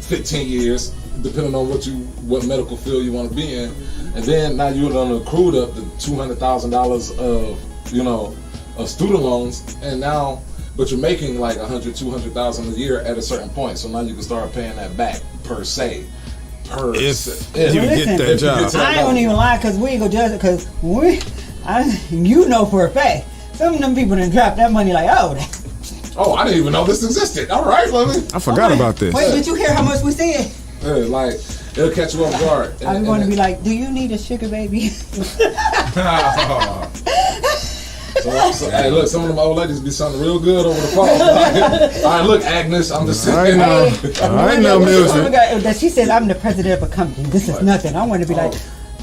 15 years, depending on what medical field you want to be in. And then now you're done accrued up to $200,000 of, you know, of student loans, and now, but you're making like $200,000 a year at a certain point. So now you can start paying that back per se. If you get that job. I ain't gonna even lie, cause we ain't gonna judge it, cause you know for a fact, some of them people done dropped that money like, oh, I didn't even know this existed. All right, let me. I forgot about this. Wait, did you hear how much we said? Like, it'll catch you off guard. I'm going to be like, do you need a sugar baby? So, hey, look, some of them old ladies be sounding real good over the phone. All right, look, Agnes, I'm just saying. I know, That she says I'm the president of a company. This is nothing. I want to be like,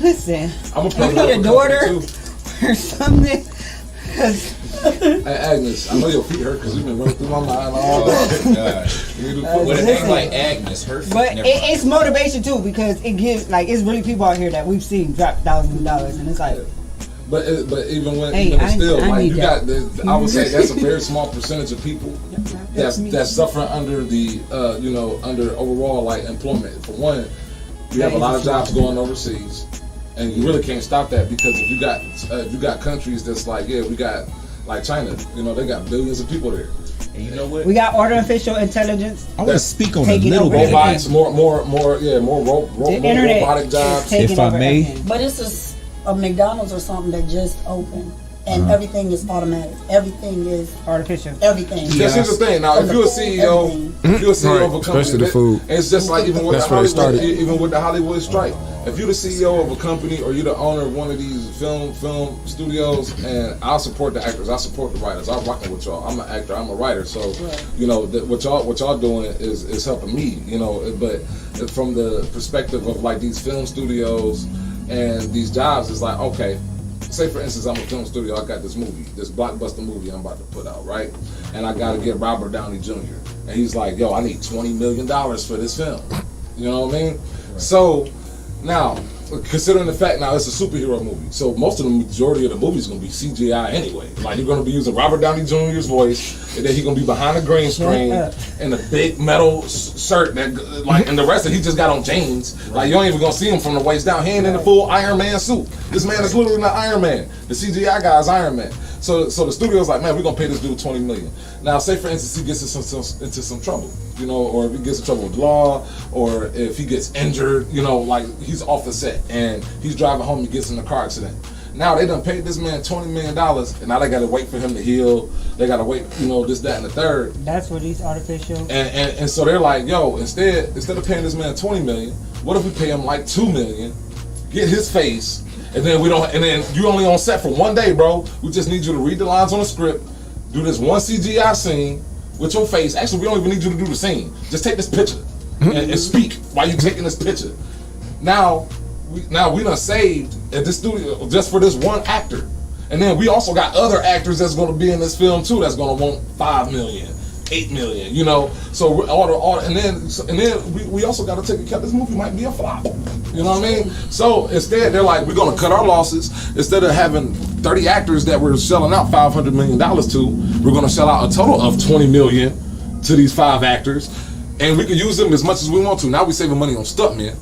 listen, I'm a you president need a of a daughter company, or something. Hey, Agnes, I know your feet hurt because you've been running through my mind all day. With a name like Agnes, her feet But never it's motivation too, because it gives, like, it's really people out here that we've seen drop thousands of dollars, and it's like. But even when Hey, even still, I like need you that. got, I would say that's a very small percentage of people that's suffering under the under overall like employment. For one, you have a lot of jobs going overseas, and you really can't stop that because if you got countries that's like, yeah, we got like China, you know, they got billions of people there. And you know what? We got artificial intelligence. I want to speak on a taking little over bit. Robots, more internet robotic is jobs. taking If I over may. everything. But it's a McDonald's or something that just opened, and everything is automatic. Everything is artificial. Everything. Just here's the thing. Now, if you're a CEO, if you're a CEO of a company, Especially the food. it's just like even with That's the where it Hollywood, started. even with the Hollywood strike. If you're the CEO of a company or you're the owner of one of these film studios, and I'll support the actors, I'll support the writers, I'm rocking with y'all. I'm an actor, I'm a writer, so you know what y'all doing is helping me. You know, but from the perspective of like these film studios and these jobs, it's like, okay. Say for instance, I'm a film studio. I got this movie, this blockbuster movie I'm about to put out, right? And I got to get Robert Downey Jr. And he's like, "Yo, I need $20 million for this film." You know what I mean? Right. So now, considering the fact now it's a superhero movie, so most of the majority of the movie is going to be CGI anyway. Like you're going to be using Robert Downey Jr.'s voice, and then he's going to be behind a green screen in a big metal shirt that, like, and the rest of he just got on jeans. Like you ain't even going to see him from the waist down. He ain't in the full Iron Man suit. This man is literally not Iron Man. The CGI guy is Iron Man. So the studio's like, man, we're gonna pay this dude $20 million. Now, say for instance he gets into some trouble, you know, or if he gets in trouble with law, or if he gets injured, you know, like he's off the set and he's driving home and gets in a car accident. Now they done paid this man $20 million, and now they gotta wait for him to heal. They gotta wait, you know, this, that, and the third. That's what these artificial. And so they're like, yo, instead of paying this man $20 million, what if we pay him like $2 million, get his face. And then you only on set for 1 day, bro. We just need you to read the lines on the script, do this one CGI scene with your face. Actually, we don't even need you to do the scene. Just take this picture and speak while you're taking this picture. Now we done saved at this studio just for this one actor. And then we also got other actors that's going to be in this film too. That's going to want $5 million, $8 million. You know, so and then we also got to take account. This movie might be a flop. You know what I mean? So instead, they're like, we're going to cut our losses. Instead of having 30 actors that we're selling out $500 million to, we're going to sell out a total of $20 million to these 5 actors, and we can use them as much as we want to. Now we saving money on stuntmen.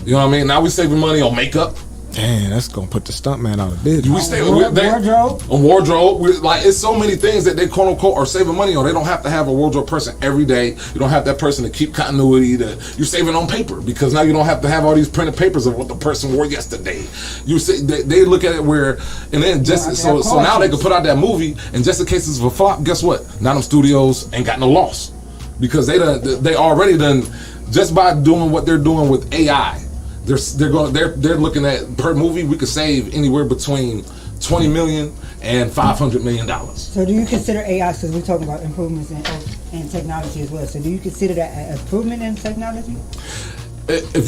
You know what I mean? Now we saving money on makeup. Damn, that's gonna put the stuntman out of business. We stay wardrobe. On wardrobe, like it's so many things that they quote unquote are saving money on. They don't have to have a wardrobe person every day. You don't have that person to keep continuity. You're saving on paper because now you don't have to have all these printed papers of what the person wore yesterday. You say they look at it where, and then just so now they can put out that movie, and just in case it's a flop, guess what? Now them studios ain't got no loss because they already done just by doing what they're doing with AI. They're looking at per movie we could save anywhere between $20 million and $500 million. So do you consider AI, because we're talking about improvements in technology as well, so do you consider that an improvement in technology? If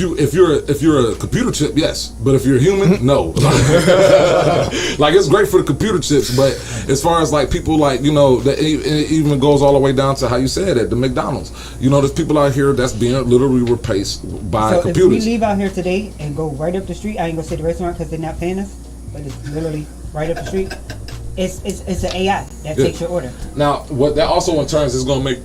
you're a computer chip, yes, but if you're a human, no. Like it's great for the computer chips, but as far as like people like, you know, that it even goes all the way down to how you said it, the McDonald's. You know, there's people out here that's being literally replaced by computers. So if we leave out here today and go right up the street, I ain't gonna say the restaurant because they're not paying us, but it's literally right up the street. It's an AI that takes your order. Now, what that also in turns is gonna make,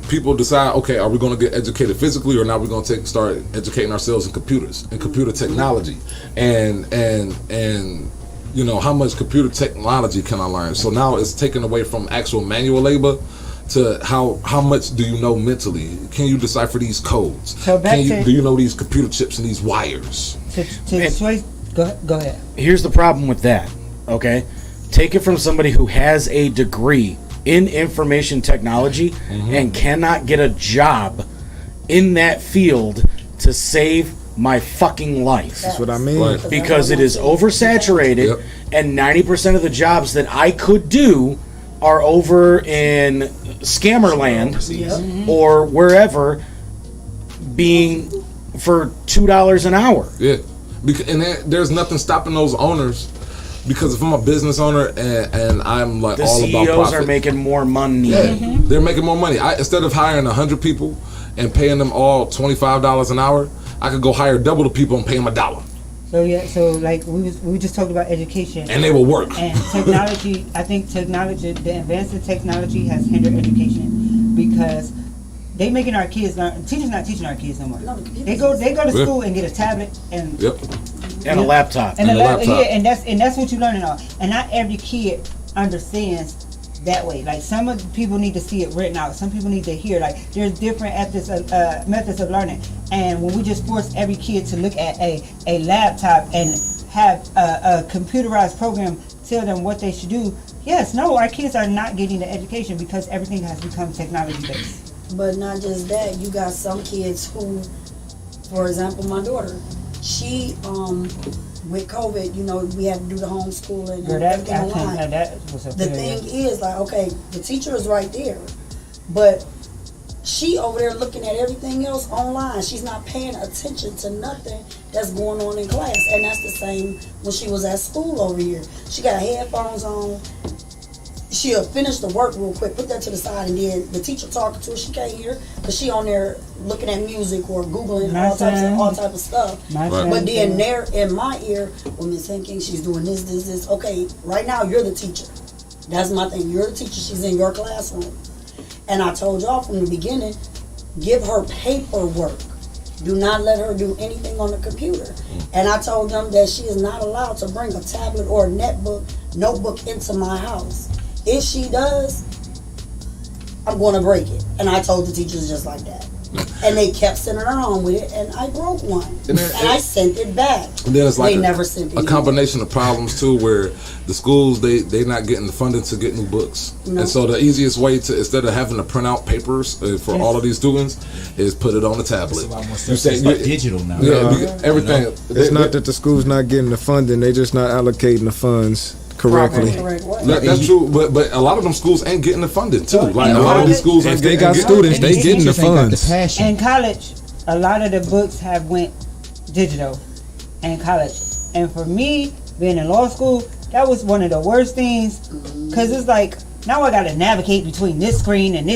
people decide, okay, are we going to get educated physically, or now we're going to start educating ourselves in computers and computer technology, and you know, how much computer technology can I learn? So now it's taken away from actual manual labor to how much do you know mentally? Can you decipher these codes? So do you know these computer chips and these wires? Go ahead. Here's the problem with that. Okay, take it from somebody who has a degree in information technology and cannot get a job in that field to save my fucking life. That's what I mean. Right. Because it is oversaturated, and 90% of the jobs that I could do are over in Scammerland or wherever, being for $2 an hour. Yeah, and there's nothing stopping those owners. Because if I'm a business owner and I'm like all about profit, the CEOs are making more money. Yeah, they're making more money. Instead of hiring 100 people and paying them all $25 an hour, I could go hire double the people and pay them $1. So like we just talked about education, and they will work. And technology, I think the advance in technology has hindered education because they making our kids learn. Teachers not teaching our kids no more. They go to school and get a tablet and. And a laptop. And a laptop. Yeah, and that's what you're learning on. And not every kid understands that way. Like some of the people need to see it written out. Some people need to hear. Like there's different methods of learning. And when we just force every kid to look at a laptop and have a computerized program tell them what they should do, our kids are not getting the education because everything has become technology based. But not just that, you got some kids who, for example, my daughter. She, with COVID, you know, we had to do the homeschooling and everything online. The thing is, like, okay, the teacher is right there, but she over there looking at everything else online. She's not paying attention to nothing that's going on in class. And that's the same when she was at school over here. She got headphones on. She'll finish the work real quick, put that to the side, and then the teacher talking to her, she can't hear because she on there looking at music or Googling all type of stuff. But then there in my ear, when Miss Henkin, she's doing this. Okay, right now you're the teacher. That's my thing. You're the teacher. She's in your classroom. And I told y'all from the beginning, give her paperwork. Do not let her do anything on the computer. And I told them that she is not allowed to bring a tablet or a notebook into my house. If she does, I'm going to break it. And I told the teachers just like that. And they kept sending her on with it, and I broke one. And I sent it back. And then it's like they never sent it. A combination of problems, too, where the schools, they not getting the funding to get new books. No. And so the easiest way to, instead of having to print out papers for all of these students, is put it on the tablet. You say digital now. Yeah, everything. You know, it's not that the school's not getting the funding, they just not allocating the funds correctly. That's true, but a lot of them schools ain't getting the funding too. Like a lot of these schools, if they got students, they getting the funds. In college, a lot of the books have went digital in college, and for me, being in law school, that was one of the worst things, because it's like now I gotta navigate between this screen and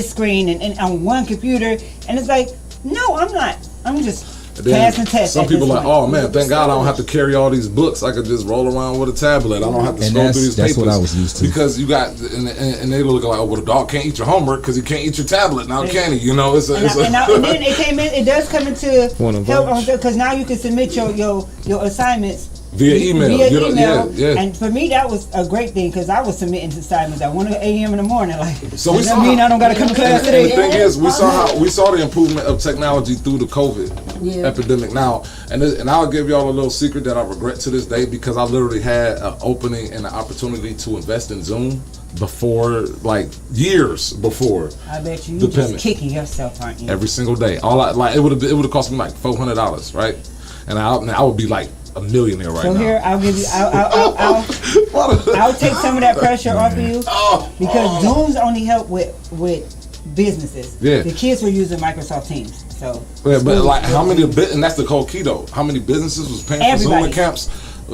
and on one computer, and it's like, no, I'm not. I'm just passing tests. Some people like, oh man, thank God I don't have to carry all these books. I could just roll around with a tablet. I don't have to scroll through these papers. That's what I was used to. Because you got, and they look like, oh, well, the dog can't eat your homework because he can't eat your tablet. Now can he? You know, and then it came in. It does come into help because now you can submit your assignments via email. Yeah. And for me, that was a great thing because I was submitting assignments at 1 a.m. in the morning. Like, so we saw. I don't gotta come to class today. And the thing is, we saw the improvement of technology through the COVID epidemic now, and I'll give y'all a little secret that I regret to this day because I literally had an opening and an opportunity to invest in Zoom before, like years before. I bet you the just payment. Kicking yourself, aren't you? Every single day. It would have cost me like $400, right? And I would be like a millionaire right now. So here, I'll give you. I'll take some of that pressure off of you because Zoom's only help with businesses. Yeah. The kids were using Microsoft Teams. So. Yeah, but like how many? And that's the whole key though. How many businesses was paying for Zoom accounts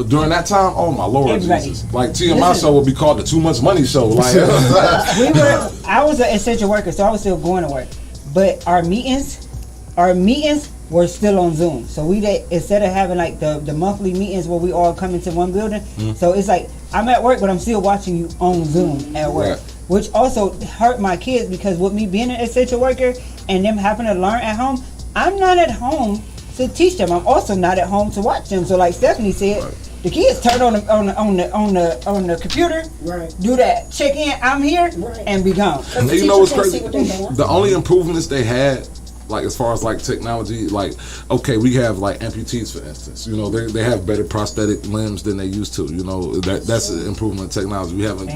during that time? Oh my Lord, Jesus! Like TMI show would be called the Too Much Money Show. Like I was an essential worker, so I was still going to work. But our meetings were still on Zoom. So instead of having like the monthly meetings where we all come into one building, so it's like I'm at work, but I'm still watching you on Zoom at work, which also hurt my kids because with me being an essential worker and them having to learn at home, I'm not at home to teach them. I'm also not at home to watch them. So like Stephanie said, the kids turn on the computer, do that check in, I'm here, and be gone. And you know what's crazy? The only improvements they had, like as far as like technology, like okay, we have like amputees for instance. You know, they have better prosthetic limbs than they used to. You know, that's an improvement in technology. We haven't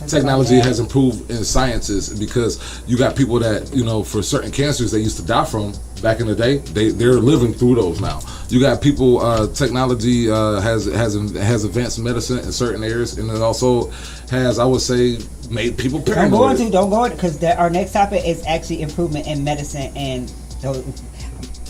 technology has improved in sciences because you got people that, you know, for certain cancers they used to die from back in the day, they're living through those now. You got people. Technology has advanced medicine in certain areas, and it also has, I would say, made people paranoid. Don't go into because our next topic is actually improvement in medicine, and so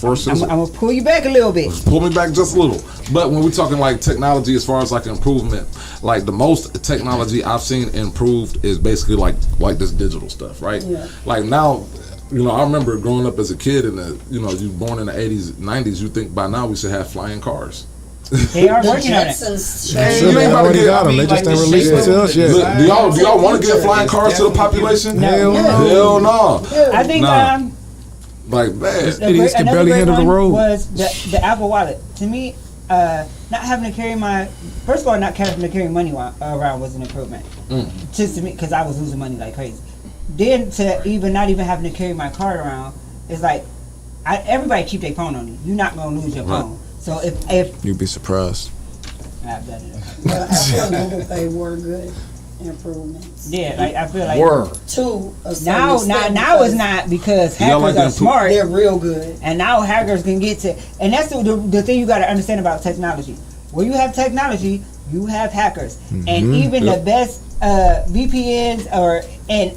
I'm gonna pull you back a little bit. Pull me back just a little. But when we're talking like technology, as far as like improvement, like the most technology I've seen improved is basically like this digital stuff, right? Yeah. Like now, you know, I remember growing up as a kid and you know, you born in the 80s, 90s, you think by now we should have flying cars. They are working on it. They already got them. They just ain't released it to us yet. Do y'all want to get flying cars to the population? Hell no. I think like man, idiots can barely handle the road. Was the Apple Wallet to me? Not having to carry not having to carry money around was an improvement. Just to me, because I was losing money like crazy. Then to not even having to carry my card around, it's like everybody keep their phone on you. You're not gonna lose your phone. So if you'd be surprised. I've done it. But I feel Google Pay were good improvements. Yeah, like I feel like now it's not because hackers are smart. They're real good, and now hackers can get to. And that's the thing you got to understand about technology. Where you have technology, you have hackers, and even the best VPNs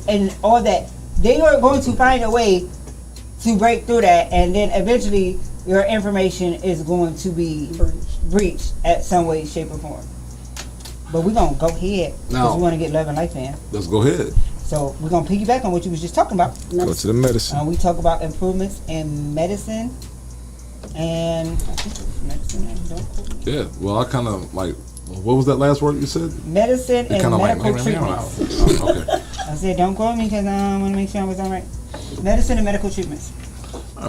and all that, they are going to find a way to break through that, and then eventually your information is going to be breached at some way, shape, or form. But we're going to go ahead because we want to get Love and Life in. Let's go ahead. So we're going to piggyback on what you was just talking about. Go to the medicine. We talk about improvements in medicine and yeah, well, I kind of like, what was that last word you said? Medicine and medical treatments. Okay. I said don't quote me because I want to make sure I was all right. Medicine and medical treatments.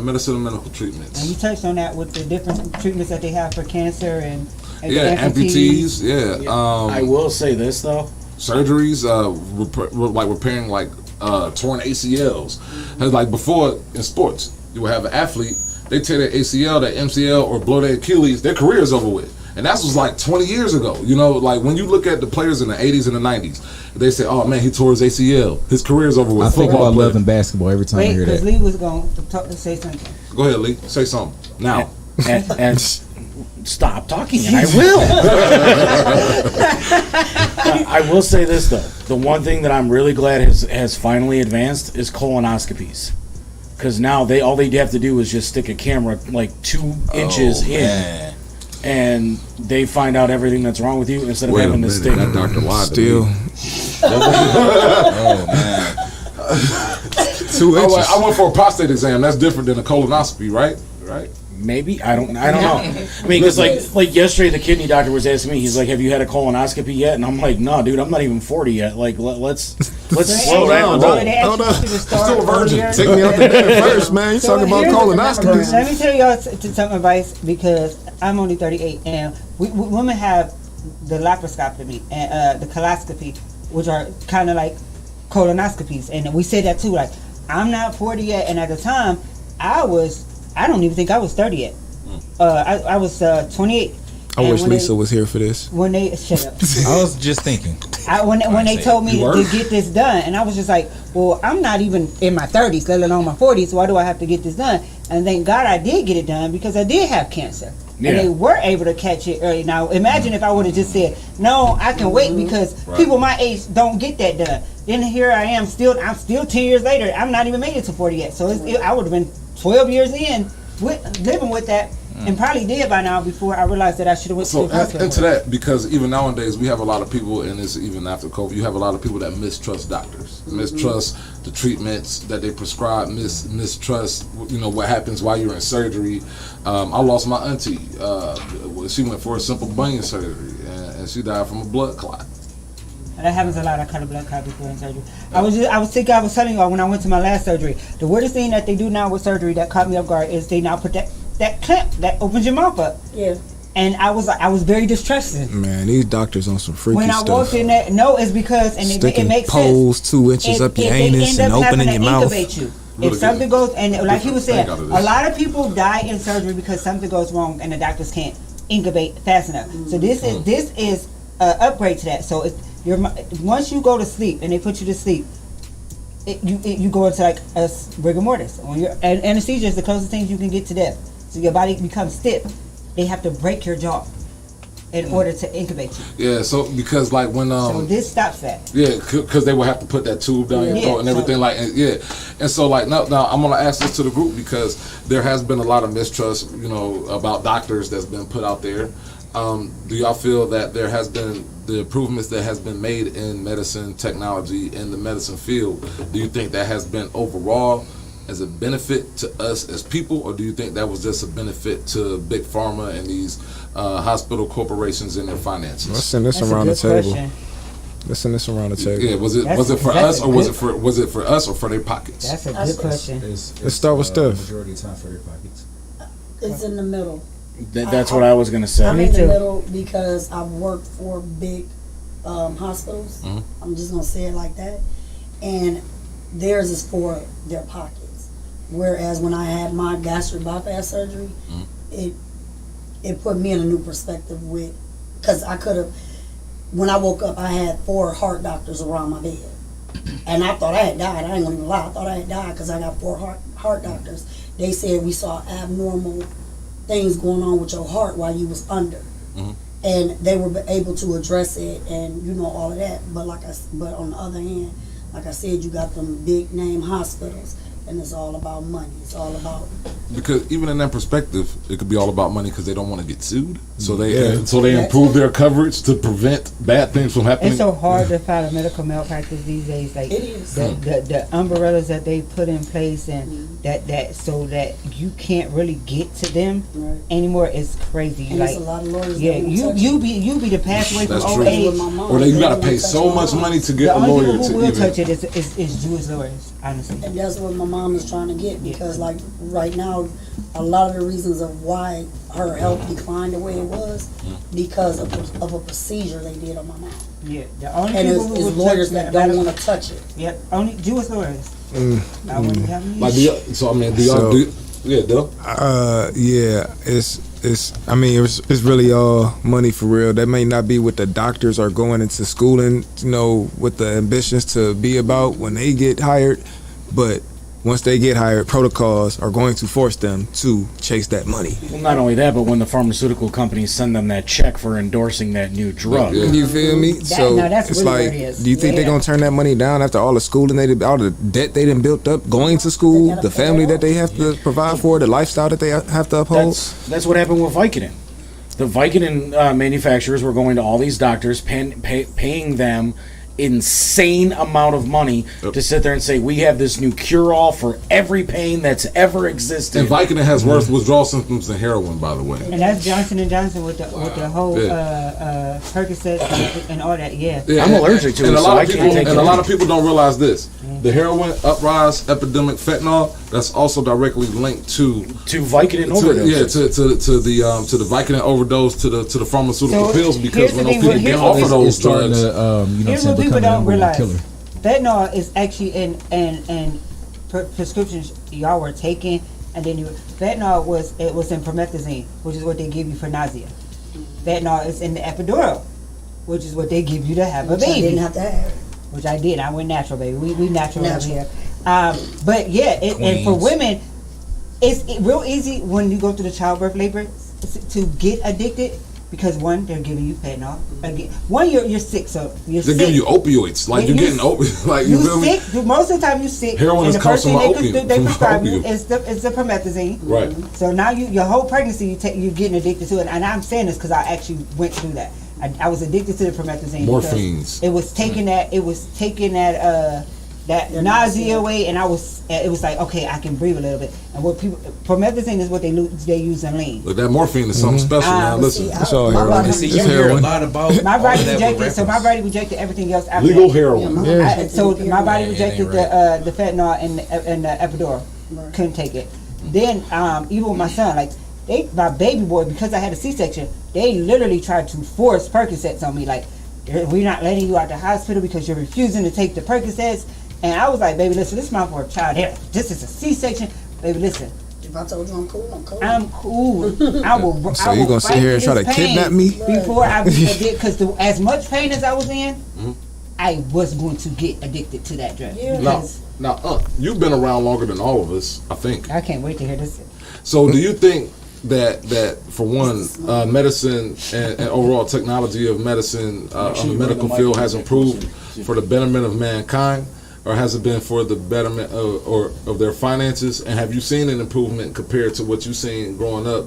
Medicine and medical treatments. And you touched on that with the different treatments that they have for cancer and amputees. Yeah. I will say this though. Surgeries, repairing like torn ACLs. Like before in sports, you would have an athlete, they tear their ACL, their MCL, or blow their Achilles, their career's over with. And that was like 20 years ago. You know, like when you look at the players in the 80s and the 90s, they say, oh man, he tore his ACL. His career's over with. I think about love and basketball every time I hear that. Because Lee was going to say something. Go ahead, Lee. Say something. Now. And stop talking and I will. I will say this though. The one thing that I'm really glad has finally advanced is colonoscopies. Because now all they have to do is just stick a camera like 2 inches in. and they find out everything that's wrong with you instead of having to stick. That Dr. Lied Still. Oh man. 2 inches. I went for a prostate exam. That's different than a colonoscopy, right? Right. Maybe I don't know. I mean, because like yesterday, the kidney doctor was asking me. He's like, "Have you had a colonoscopy yet?" And I'm like, "No, dude, I'm not even 40 yet. Like, let's slow down. Hold up. Still a virgin. Take me out the bed first, man. You talking about colonoscopies? Let me tell y'all some advice because I'm only 38 and women have the laparoscopy and the coloscopy, which are kind of like colonoscopies, and we said that too. Like, I'm not 40 yet, and at the time, I don't even think I was 30 yet. I was 28. I wish Lisa was here for this. When they shut up, I was just thinking. When they told me to get this done, and I was just like, well, I'm not even in my 30s, let alone my 40s. So why do I have to get this done? And thank God I did get it done because I did have cancer, and they were able to catch it early. Now imagine if I would have just said, no, I can wait because people my age don't get that done. Then here I am, I'm still 10 years later. I'm not even made it to 40 yet. So I would have been 12 years in living with that and probably did by now before I realized that I should have went to the hospital. Into that, because even nowadays we have a lot of people, and it's even after COVID, you have a lot of people that mistrust doctors, mistrust the treatments that they prescribe, mistrust what happens while you're in surgery. I lost my auntie. She went for a simple bunion surgery and she died from a blood clot. That happens a lot. I cut a blood clot before in surgery. I was telling y'all when I went to my last surgery, the weirdest thing that they do now with surgery that caught me off guard is they now put that clamp that opens your mouth up. Yeah. And I was very distrusted. Man, these doctors on some freaky stuff. When I walked in there, it's because it makes poles sense. 2 inches up your anus and opening your mouth. You. If something goes, and like he was saying, a lot of people die in surgery because something goes wrong and the doctors can't incubate fast enough. So this is an upgrade to that. So once you go to sleep and they put you to sleep, you go into like a rigor mortis. Anesthesia is the closest thing you can get to death. So your body becomes stiff. They have to break your jaw in order to incubate you. Yeah, so because like when so this stops that. Yeah, because they will have to put that tube down your throat and everything and so like now I'm gonna ask this to the group because there has been a lot of mistrust, about doctors that's been put out there. Do y'all feel that there has been the improvements that has been made in medicine technology in the medicine field? Do you think that has been overall as a benefit to us as people, or do you think that was just a benefit to big pharma and these hospital corporations and their finances? Let's send this around the table. Let's send this around the table. Yeah, was it for us or was it for us or for their pockets? That's a good question. Let's start with Steph. Majority of time for their pockets. It's in the middle. That's what I was gonna say. I'm in the middle because I've worked for big hospitals. Mm-hmm. I'm just gonna say it like that, and theirs is for their pockets. Whereas when I had my gastric bypass surgery, it put me in a new perspective because I could have. When I woke up, I had 4 heart doctors around my bed, and I thought I had died. I ain't gonna even lie. I thought I had died because I got 4 heart doctors. They said we saw abnormal things going on with your heart while you was under, and they were able to address it and all of that. But but on the other hand, like I said, you got them big name hospitals. And it's all about money. It's all about because even in that perspective, it could be all about money because they don't want to get sued. So they improve their coverage to prevent bad things from happening. It's so hard to file a medical malpractice these days. Like it is. The umbrellas that they put in place and that so that you can't really get to them anymore is crazy. And like there's a lot of lawyers. Yeah, you be the pathway from old age. Or you gotta pay so much money to get a lawyer to even. The only people who will touch it is Jewish lawyers, honestly. And that's what my mom is trying to get because like right now, a lot of the reasons of why her health declined the way it was because of a procedure they did on my mom. Yeah, the only and people it's lawyers that don't want to touch it. Yep, only Jewish lawyers. I wouldn't have any. Like, it's really all money for real. That may not be what the doctors are going into schooling, with the ambitions to be about when they get hired, but once they get hired, protocols are going to force them to chase that money. Well, not only that, but when the pharmaceutical companies send them that check for endorsing that new drug. You feel me? That's it's really like, do you think they're going to turn that money down after all the schooling all the debt they done built up, going to school, the family that they have to provide for, the lifestyle that they have to uphold? That's what happened with Vicodin. the Vicodin manufacturers were going to all these doctors, paying them insane amount of money to sit there and say, we have this new cure-all for every pain that's ever existed. And Vicodin has worse withdrawal symptoms than heroin, by the way. And that's Johnson & Johnson with the whole Percocet and all that. Yeah. I'm allergic to it, so I can't take it. And a lot of people don't realize this. The heroin uprise epidemic, fentanyl, that's also directly linked to Vicodin overdose. Yeah, to the Vicodin overdose, to the pharmaceutical pills, because when those people get off of those drugs, here's what people don't realize: fentanyl is actually in prescriptions y'all were taking, and then fentanyl was in promethazine, which is what they give you for nausea. Fentanyl is in the epidural, which is what they give you to have a baby. I didn't have to have. Which I did. I went natural, baby. We natural over here. But yeah, and for women, it's real easy when you go through the childbirth labor to get addicted, because one, they're giving you fentanyl. Again, one, you're sick, so they're giving you opioids. Like you're getting opioids. Like you feel me? Sick. Most of the time, you're sick. Heroin and is the first thing opium. they prescribe you is the promethazine. Right. So now your whole pregnancy you're getting addicted to it, and I'm saying this because I actually went through that. I was addicted to the promethazine. Morphines. It was taking that nausea away, and it was like, okay, I can breathe a little bit. And what promethazine is what they use in lean. Look, that morphine is something special, man. Listen, it's all heroin. You hear a lot about my body rejected. So my body rejected everything else. After legal heroin. So my body rejected the fentanyl and the epidural. Couldn't take it. Then even with my son, like my baby boy, because I had a C-section, they literally tried to force Percocets on me. Like, we're not letting you out the hospital because you're refusing to take the Percocets. And I was like, baby, listen, this is not for a child here. This is a C-section. Baby, listen. If I told you I'm cool, I'm cool. I'm cool. I will. So you gonna sit here and try to kidnap me before I did? Because as much pain as I was in, I was going to get addicted to that drug. Yeah. Now, you've been around longer than all of us, I think. I can't wait to hear this. So, do you think that for one, medicine and overall technology of medicine on the medical field has improved for the betterment of mankind, or has it been for the betterment of their finances? And have you seen an improvement compared to what you've seen growing up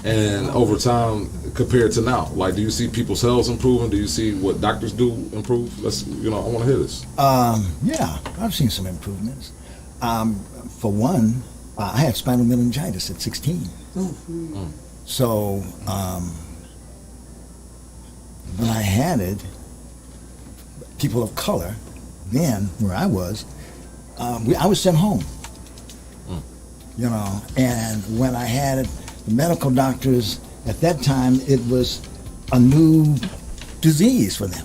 and over time compared to now? Like, do you see people's health improving? Do you see what doctors do improve? I want to hear this. Yeah, I've seen some improvements. For one, I had spinal meningitis at 16. So when I had it, people of color, then where I was sent home. And when I had it, the medical doctors at that time, it was a new disease for them.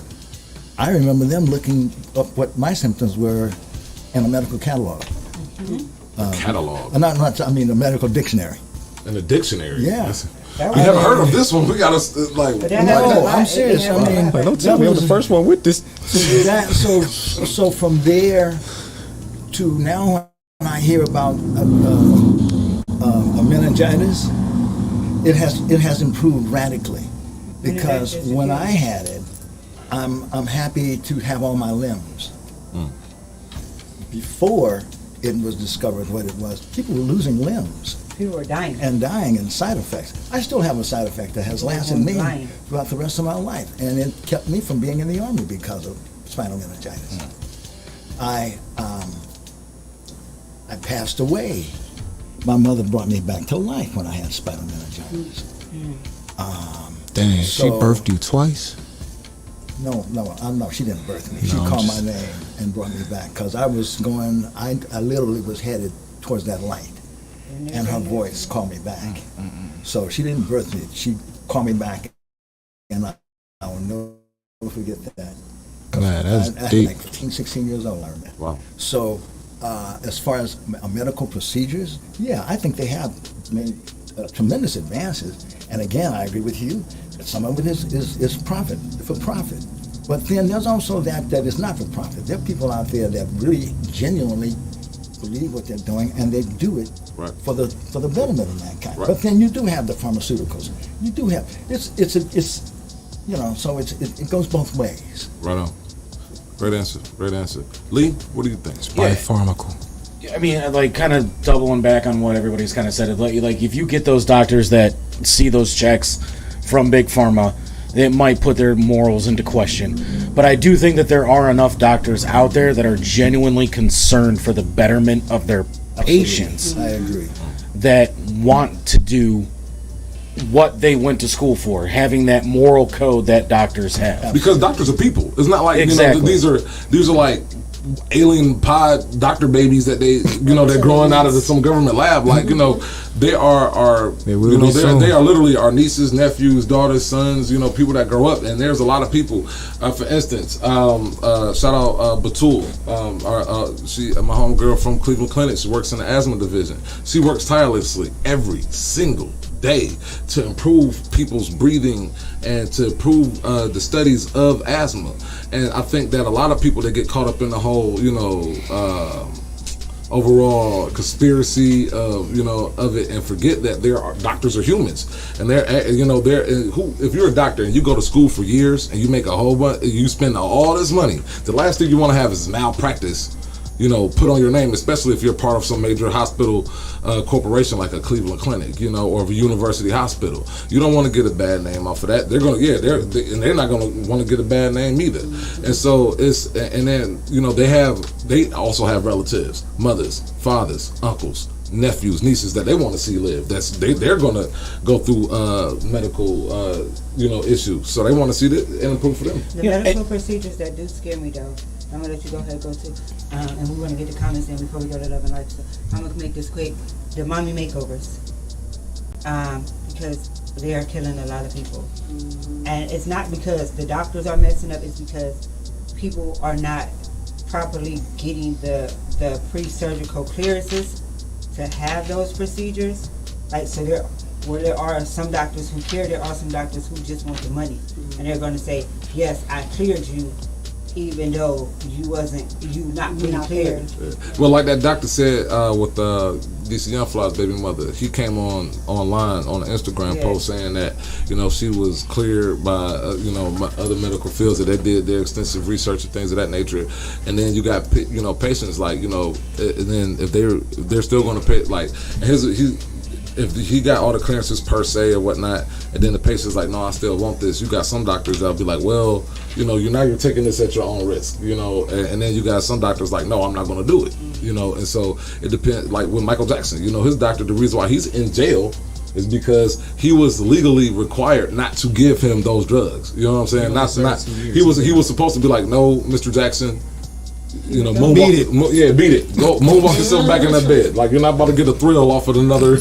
I remember them looking up what my symptoms were in a medical catalog. Catalog? I mean a medical dictionary. In a dictionary? Yeah. We never heard of this one. We got to No, I'm serious. I mean, don't tell me I'm the first one with this. So from there to now, when I hear about a meningitis, it has improved radically, because when I had it, I'm happy to have all my limbs. Before it was discovered what it was, people were losing limbs. People were dying. And dying and side effects. I still have a side effect that has lasted me throughout the rest of my life. And it kept me from being in the Army because of spinal meningitis. I passed away. My mother brought me back to life when I had spinal meningitis. Dang, she birthed you twice? No, she didn't birth me. She called my name and brought me back, because I literally was headed towards that light. And her voice called me back. So she didn't birth me. She called me back, and I will never forget that. Man, that's I deep. like 15, 16 years old, I remember. Wow. So as far as medical procedures, yeah, I think they have made tremendous advances. And again, I agree with you that some of it is profit, for profit. But then there's also that is not for profit. There are people out there that really genuinely believe what they're doing, and they do it for the betterment of mankind. But then you do have the pharmaceuticals. You do have so it goes both ways. Right on. Great answer. Lee, what do you think? Biopharmacal. I mean, like, kind of doubling back on what everybody's kind of said. Like, if you get those doctors that see those checks from Big Pharma, it might put their morals into question. But I do think that there are enough doctors out there that are genuinely concerned for the betterment of their patients. I agree. That want to do what they went to school for, having that moral code that doctors have. Because doctors are people. It's not like Exactly. these are like alien pod doctor babies that they're growing out of some government lab. Like, they are they are literally our nieces, nephews, daughters, sons, people that grow up. And there's a lot of people. For instance, shout out Batul, she my homegirl from Cleveland Clinic. She works in the asthma division. She works tirelessly every single day to improve people's breathing and to improve the studies of asthma. And I think that a lot of people that get caught up in the whole overall conspiracy of it and forget that doctors are humans, and if you're a doctor and you go to school for years and you make a whole bunch, you spend all this money, the last thing you want to have is malpractice put on your name, especially if you're part of some major hospital corporation like a Cleveland Clinic, or a university hospital. You don't want to get a bad name off of that. They're not going to want to get a bad name either. And so they also have relatives, mothers, fathers, uncles, nephews, nieces that they want to see live. They're going to go through medical issues, so they want to see that and improve for them. The medical procedures that do scare me though, I'm gonna let you go ahead and go to, and we want to get the comments in before we go to Love and Life. So I'm gonna make this quick. The mommy makeovers, because they are killing a lot of people, and it's not because the doctors are messing up. It's because people are not properly getting the pre-surgical clearances to have those procedures. Like, so there are some doctors who care, there are some doctors who just want the money, and they're going to say, yes, I cleared you, even though you not being cleared. Well, like that doctor said with DC Young Fly's baby mother, he came online on an Instagram post saying that she was cleared by other medical fields, that they did their extensive research and things of that nature. And then you got patients like and then if they're still going to pay, like if he got all the clearances per se or whatnot, and then the patient's like, no, I still want this. You got some doctors that'll be like, well, you're taking this at your own risk, and then you got some doctors like, no, I'm not going to do it, and so it depends. Like with Michael Jackson, his doctor, the reason why he's in jail is because he was legally required not to give him those drugs. You know what I'm saying? He was supposed to be like, no, Mr. Jackson, beat it. Go move off yourself back in that bed. Like, you're not about to get a thrill off of another.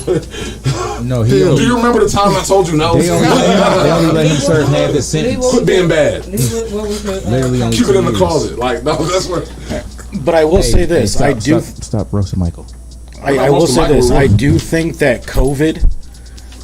No, do you remember the time I told you no? They only let him serve half his sentence. Quit being bad. Keep it in the closet. Like, no, that's where. But I will say this: stop roasting Michael. I will say this: I do think that COVID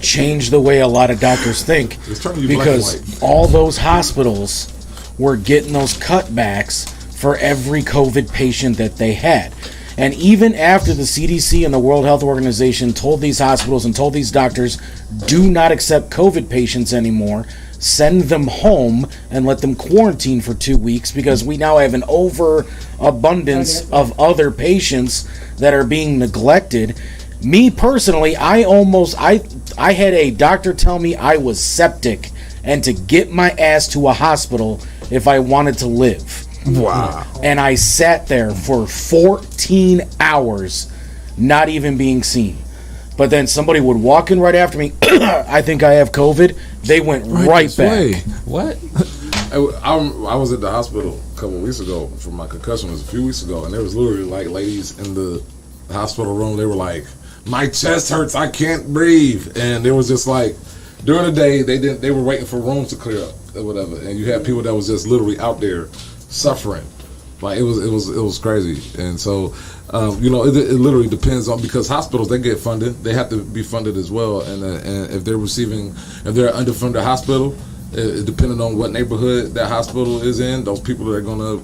changed the way a lot of doctors think, because all those hospitals were getting those cutbacks for every COVID patient that they had. And even after the CDC and the World Health Organization told these hospitals and told these doctors, do not accept COVID patients anymore, send them home and let them quarantine for 2 weeks, because we now have an overabundance of other patients that are being neglected. Me personally, I had a doctor tell me I was septic and to get my ass to a hospital if I wanted to live. Wow. And I sat there for 14 hours not even being seen. But then somebody would walk in right after me, I think I have COVID. They went right back. What? I was at the hospital a couple of weeks ago for my concussion. It was a few weeks ago, and there was literally like ladies in the hospital room. They were like, my chest hurts, I can't breathe. And it was just like, during the day, they were waiting for rooms to clear up or whatever. And you had people that was just literally out there suffering. Like, it was crazy. And so it literally depends on, because hospitals, they get funded, they have to be funded as well. And if they're an underfunded hospital, depending on what neighborhood that hospital is in, those people are going to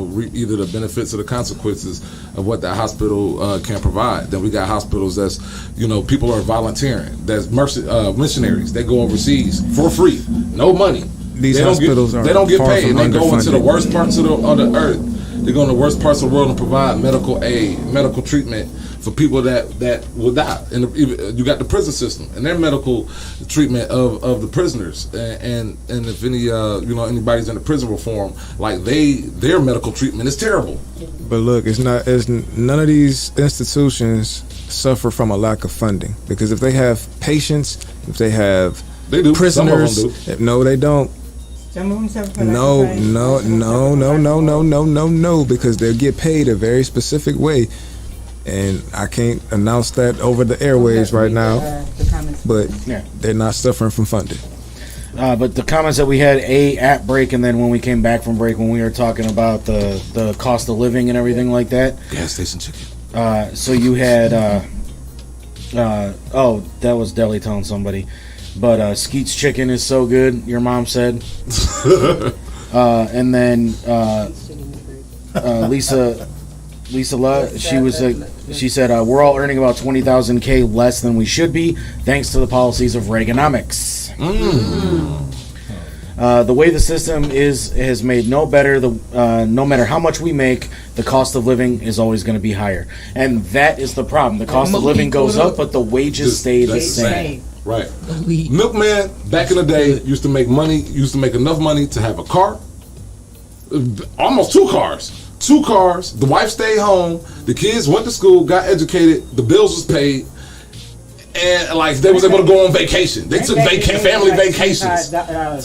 reap either the benefits or the consequences of what that hospital can provide. Then we got hospitals that's people are volunteering, that's missionaries. They go overseas for free, no money. These hospitals they don't get paid, and they go into the worst parts of the earth They go in the worst parts of the world and provide medical aid, medical treatment for people that will die. And you got the prison system and their medical treatment of the prisoners. And if any anybody's in the prison reform, like their medical treatment is terrible. But look, it's none of these institutions suffer from a lack of funding, because if they have patients, if they have prisoners, Some of them do. No, they don't. Some of them suffer from No, because they'll get paid a very specific way, and I can't announce that over the airwaves right now, but they're not suffering from funding. But the comments that we had at break, and then when we came back from break, when we were talking about the cost of living and everything like that. Gas station chicken. So you had, that was Deli telling somebody. But Skeet's chicken is so good, your mom said. And then Lisa she said, we're all earning about $20,000 less than we should be, thanks to the policies of Reaganomics. The way the system has made no better. No matter how much we make, the cost of living is always going to be higher, and that is the problem. The cost of living goes up, but the wages stay the same. Right. Milkman back in the day used to make enough money to have a car, almost 2 cars. 2 cars. The wife stayed home. The kids went to school, got educated. The bills was paid. And like they was able to go on vacation. They took family vacations.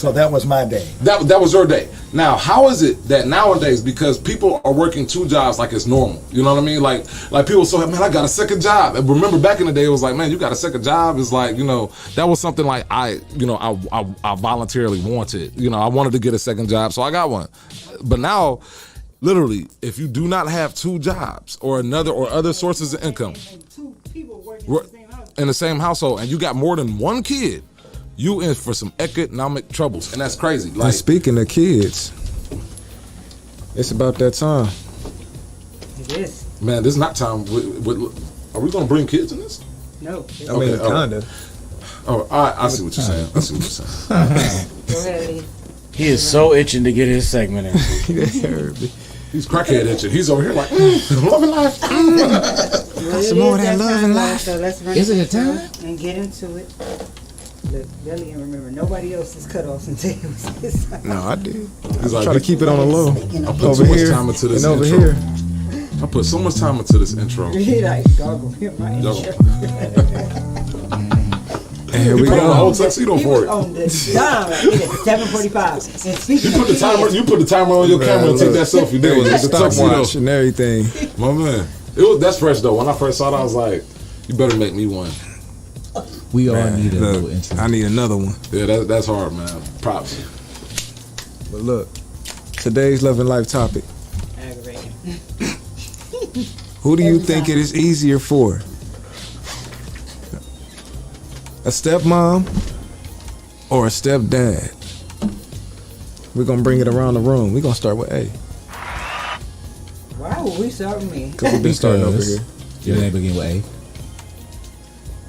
So that was my day. That was your day. Now, how is it that nowadays, because people are working 2 jobs like it's normal, you know what I mean? Like people say, man, I got a second job. And remember back in the day, it was like, man, you got a second job. It's like, that was something like I voluntarily wanted. I wanted to get a second job, so I got one. But now, literally, if you do not have 2 jobs or other sources of income, in the same household, and you got more than 1 kid, you in for some economic troubles, and that's crazy. And speaking of kids, it's about that time. It is. Man, this is not time. Are we gonna bring kids in this? No. I mean, kinda. Oh, I see what you're saying. Go ahead. He is so itching to get his segment in. He's crackhead itching. He's over here like, loving life. Some more of that love and life. So let's run Is it a time? and get into it. Look, Billy, and remember, nobody else is cut off until it was his time. No, I did. He's I try to keep it on the low. I put so much time into this and over intro. here. I put so much time into this intro. He like, gargle, hit my intro. And here we Put on go. a whole tuxedo for it. On the dime, it is 7:45. And speaking You put the timer on your camera and take that selfie. There, It was a the tuxedo. stopwatch and everything. My man, that's fresh though. When I first saw it, I was like, you better make me one. We all need a Look, little intro. I need another one. Yeah, that's hard, man. Props. But look, today's love and life topic. Aggravating. Who do you think it is easier for? A stepmom or a stepdad? We're gonna bring it around the room. We're gonna start with A. Why would we start with me? Because we've been starting over here. Your name begin with A.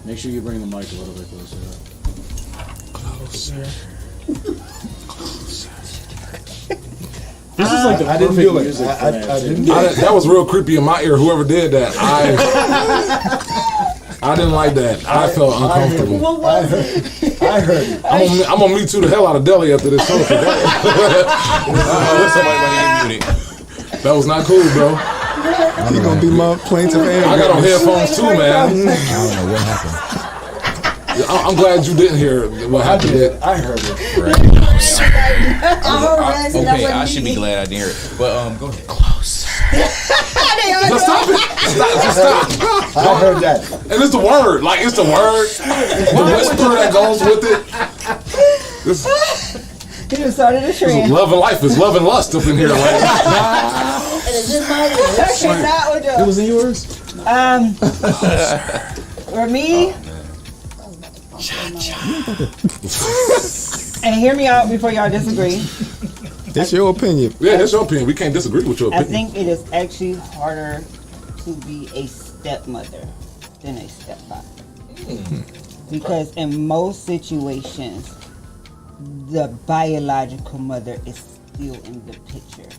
Make sure you bring the mic a little bit closer. This is like the I didn't perfect do it. music I for that, didn't too. do it. That was real creepy in my ear. Whoever did that, I didn't like that. I felt uncomfortable. I heard it. I'm gonna Me Too the hell out of Deli after this show. That was not cool, bro. You're gonna be my plaintiff and I got on headphones too, man. I don't know what happened. I'm glad you didn't hear what happened. I heard it. Okay, I should be glad I didn't hear it. But go ahead. Close. Just stop it. Stop. I heard that. And it's the word. Like, it's the word. The whisper that goes with it. He just started a This trend. is love and life. It's love and lust up in here. Like, It was in yours? For me, and hear me out before y'all disagree. It's your opinion. yeah, that's your opinion. We can't disagree with your I opinion. think it is actually harder to be a stepmother than a stepfather. Because in most situations, the biological mother is still in the picture.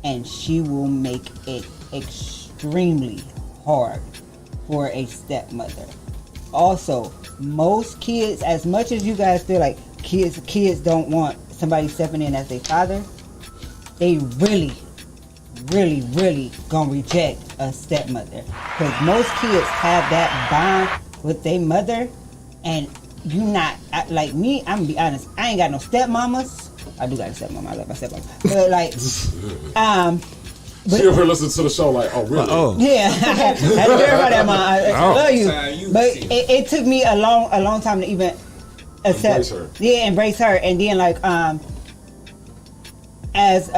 and she will make it extremely hard for a stepmother. Also, most kids, as much as you guys feel like kids don't want somebody stepping in as their father, they really gonna reject a stepmother, because most kids have that bond with their mother, and you not like me. I'm gonna be honest, I ain't got no stepmamas. I do got a stepmama. I love my stepmama, but like She over here listening to the show like, oh really? Yeah, I had to hear about that, Mom. I love you, but it took me a long time to even accept, embrace her, and then like as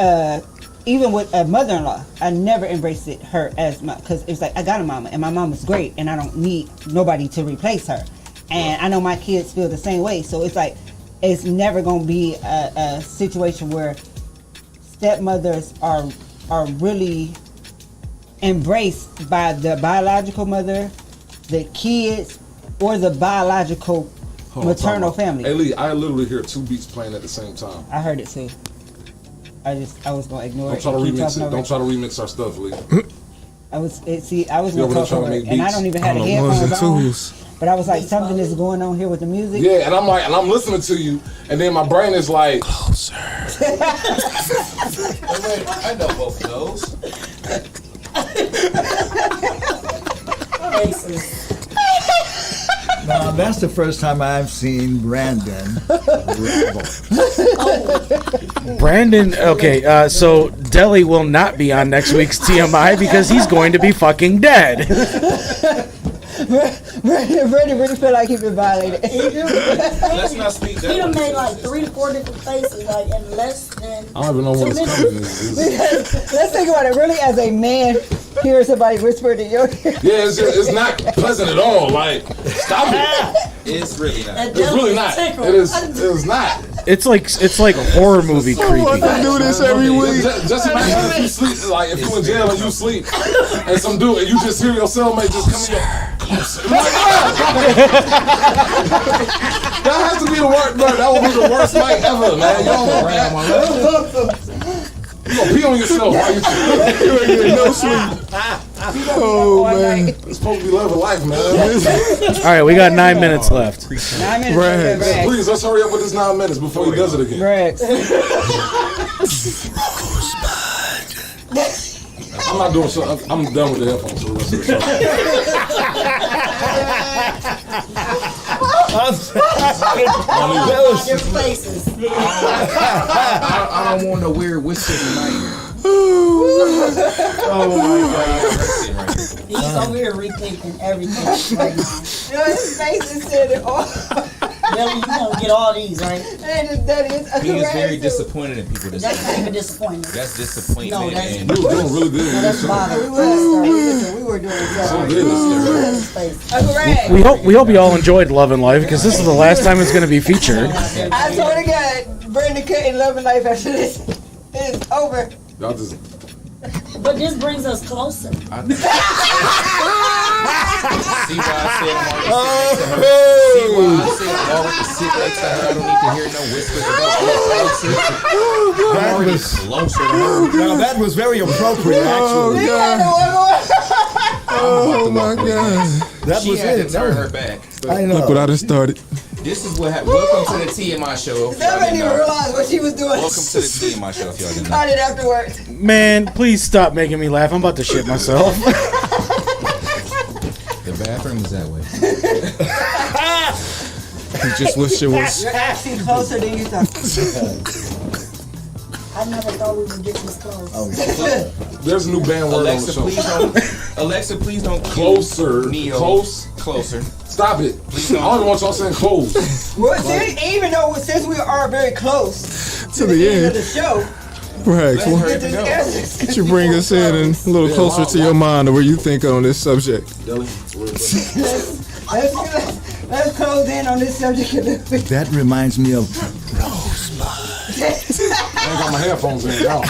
even with a mother-in-law, I never embraced her as my, because it's like I got a mama and my mama's great, and I don't need nobody to replace her, and I know my kids feel the same way. So it's like it's never gonna be a situation where stepmothers are really embraced by the biological mother, the kids, or the biological maternal family. Hey Lee, I literally hear 2 beats playing at the same time. I heard it too. I was gonna ignore it. Don't try to remix it. Don't try to remix our stuff, Lee. I was gonna talk over it, and I don't even have the headphones on. But I was like, something is going on here with the music. Yeah, and I'm listening to you, and then my brain is like, closer. I know both of those. Now, that's the first time I've seen Brandon rebel. Brandon, okay, so Deli will not be on next week's TMI because he's going to be fucking dead. Brandon really feel like he's been violated. Let's not speak that. He done made like 3 to 4 different faces, like in less than. I don't even know what it's coming. Let's think about it. Really, as a man, hearing somebody whisper in your ear. Yeah, it's not pleasant at all. Like, stop it. It's really not. It's really not. It is not. It's like a horror movie creepy. I do this every week. Just imagine if you sleep, like if you in jail and you sleep, and some dude, and you just hear your cellmate just come in. That has to be the worst, bro. That would be the worst night ever, man. You gonna pee on yourself while you sleep. No sleep. Oh man, it's supposed to be living life, man. All right, we got 9 minutes left. 9 minutes. Please, let's hurry up with this 9 minutes before he does it again. Rex. I'm not doing so. I'm done with the headphones for the rest of the show. Your faces. I don't want no weird whisper tonight. Oh my God. He's over here rethinking everything right now. His face is said it all. Billy, you gonna get all these, right? That is He is very disappointed in people. That's not even disappointment. That's disappointment. No, that's and you were doing really good. No, that's bothering. We were doing so. We hope you all enjoyed Love and Life because this is the last time it's going to be featured. I swear to God, Brandon couldn't love and life after this. It's over. Y'all just. But this brings us closer. See why I said I'm already sitting next to her. I don't need to hear no whispers about I'm already closer to her. Now that was very appropriate, actually. Oh my God. That She was had it. to turn her back. I know. Look what I done started. This is what happened. Welcome to the TMI show. I didn't even realize what she was doing. Welcome to the TMI show. If y'all didn't know. Started afterwards. Man, please stop making me laugh. I'm about to shit myself. The bathroom is that way. You just wish it was. You're actually closer than you thought. I never thought we would get this close. There's a new band word Alexa, on the show. Alexa, please don't. Closer. Neo. Closer. Stop it. I don't even want y'all saying close. Well, even though since we are very close To the end. of the show, Rex, why don't you bring us in and a little closer to your mind of where you think on this subject? let's close in on this subject a little bit. That reminds me of I ain't got my headphones in. Y'all.